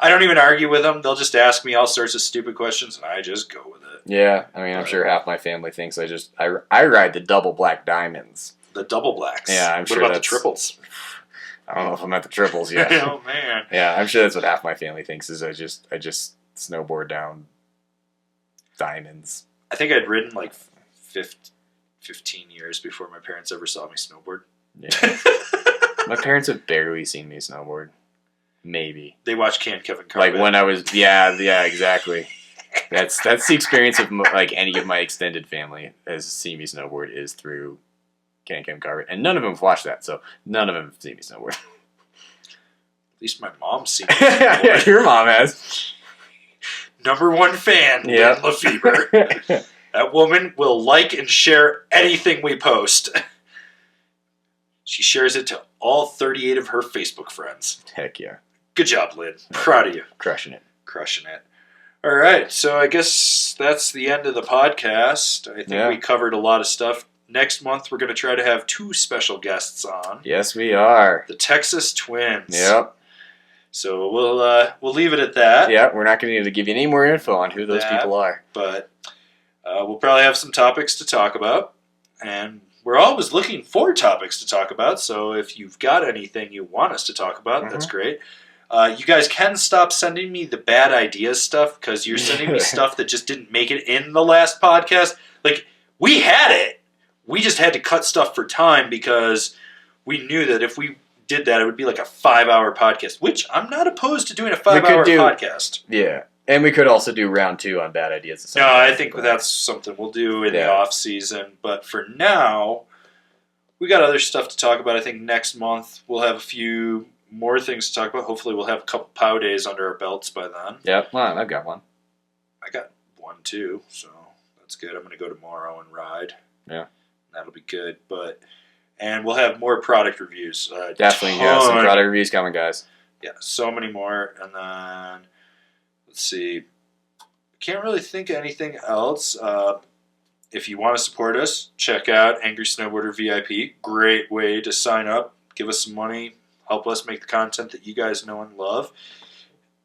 I don't even argue with them. They'll just ask me all sorts of stupid questions, and I just go with it. Yeah. I mean, I'm sure half my family thinks I ride the double black diamonds. The double blacks? Yeah, I'm sure What about the triples? I don't know if I'm at the triples yet. Oh, man. Yeah, I'm sure that's what half my family thinks is I just snowboard down diamonds. I think I'd ridden like 15 years before my parents ever saw me snowboard. Yeah. My parents have barely seen me snowboard. Maybe. They watch Kevin Carpet. Like when I was, yeah, exactly. That's the experience of like any of my extended family has seen me snowboard is through Kevin Carpet, and none of them have watched that, so none of them have seen me snowboard. At least my mom's seen me snowboard. Yeah, your mom has. #1 fan, yep. LeFeber. That woman will like and share anything we post. She shares it to all 38 of her Facebook friends. Heck yeah. Good job, Lynn. Proud of you. Crushing it. All right, so I guess that's the end of the podcast. I think we covered a lot of stuff. Next month, we're going to try to have 2 special guests on. Yes, we are. The Texas Twins. Yep. So we'll leave it at that. Yeah, we're not going to be able to give you any more info on who those people are. But we'll probably have some topics to talk about. And we're always looking for topics to talk about. So if you've got anything you want us to talk about, that's great. You guys can stop sending me the bad ideas stuff, because you're sending me stuff that just didn't make it in the last podcast. Like, we had it. We just had to cut stuff for time because we knew that if we did that, it would be like a 5-hour podcast, which I'm not opposed to doing a 5-hour podcast. Yeah. And we could also do round 2 on bad ideas. No, I think that's something we'll do in the off season. But for now, we got other stuff to talk about. I think next month we'll have a few more things to talk about. Hopefully we'll have a couple POW days under our belts by then. Yep, well, I've got one. I got one too, so that's good. I'm going to go tomorrow and ride. Yeah. That'll be good. And we'll have more product reviews. Definitely, some product reviews coming, guys. Yeah, so many more. And then, let's see. Can't really think of anything else. If you want to support us, check out Angry Snowboarder VIP. Great way to sign up. Give us some money. Help us make the content that you guys know and love.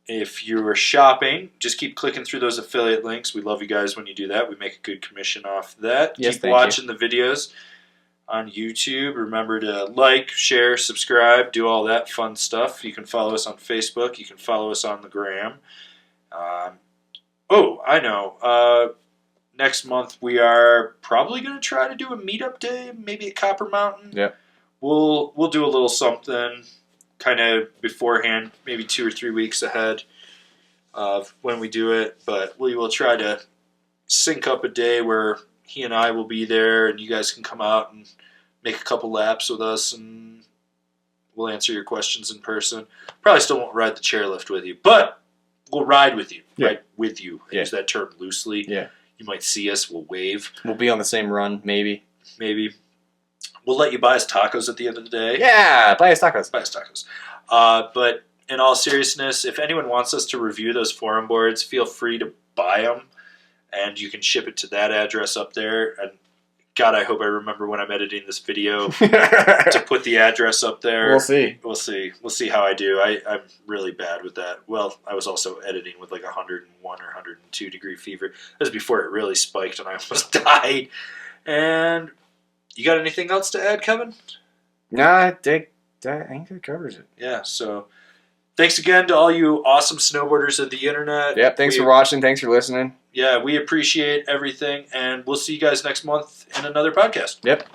If you're shopping, just keep clicking through those affiliate links. We love you guys when you do that. We make a good commission off that. Yes, keep watching the videos on YouTube. Remember to like, share, subscribe, do all that fun stuff. You can follow us on Facebook. You can follow us on the gram. I know. Next month we are probably going to try to do a meetup day, maybe at Copper Mountain. Yeah. We'll do a little something kind of beforehand, maybe 2 or 3 weeks ahead of when we do it. But we will try to sync up a day where he and I will be there, and you guys can come out and make a couple laps with us, and we'll answer your questions in person. Probably still won't ride the chairlift with you, but we'll ride with you. Yeah. Ride with you. I use that term loosely. Yeah. You might see us. We'll wave. We'll be on the same run, maybe. We'll let you buy us tacos at the end of the day. Yeah, buy us tacos. But in all seriousness, if anyone wants us to review those forum boards, feel free to buy them, and you can ship it to that address up there. And God, I hope I remember when I'm editing this video to put the address up there. We'll see. We'll see how I do. I'm really bad with that. Well, I was also editing with like 101 or 102 degree fever. That was before it really spiked and I almost died. And you got anything else to add, Kevin? Nah, I think that covers it. Yeah, so thanks again to all you awesome snowboarders of the internet. Yep, thanks for watching. Thanks for listening. Yeah, we appreciate everything, and we'll see you guys next month in another podcast. Yep.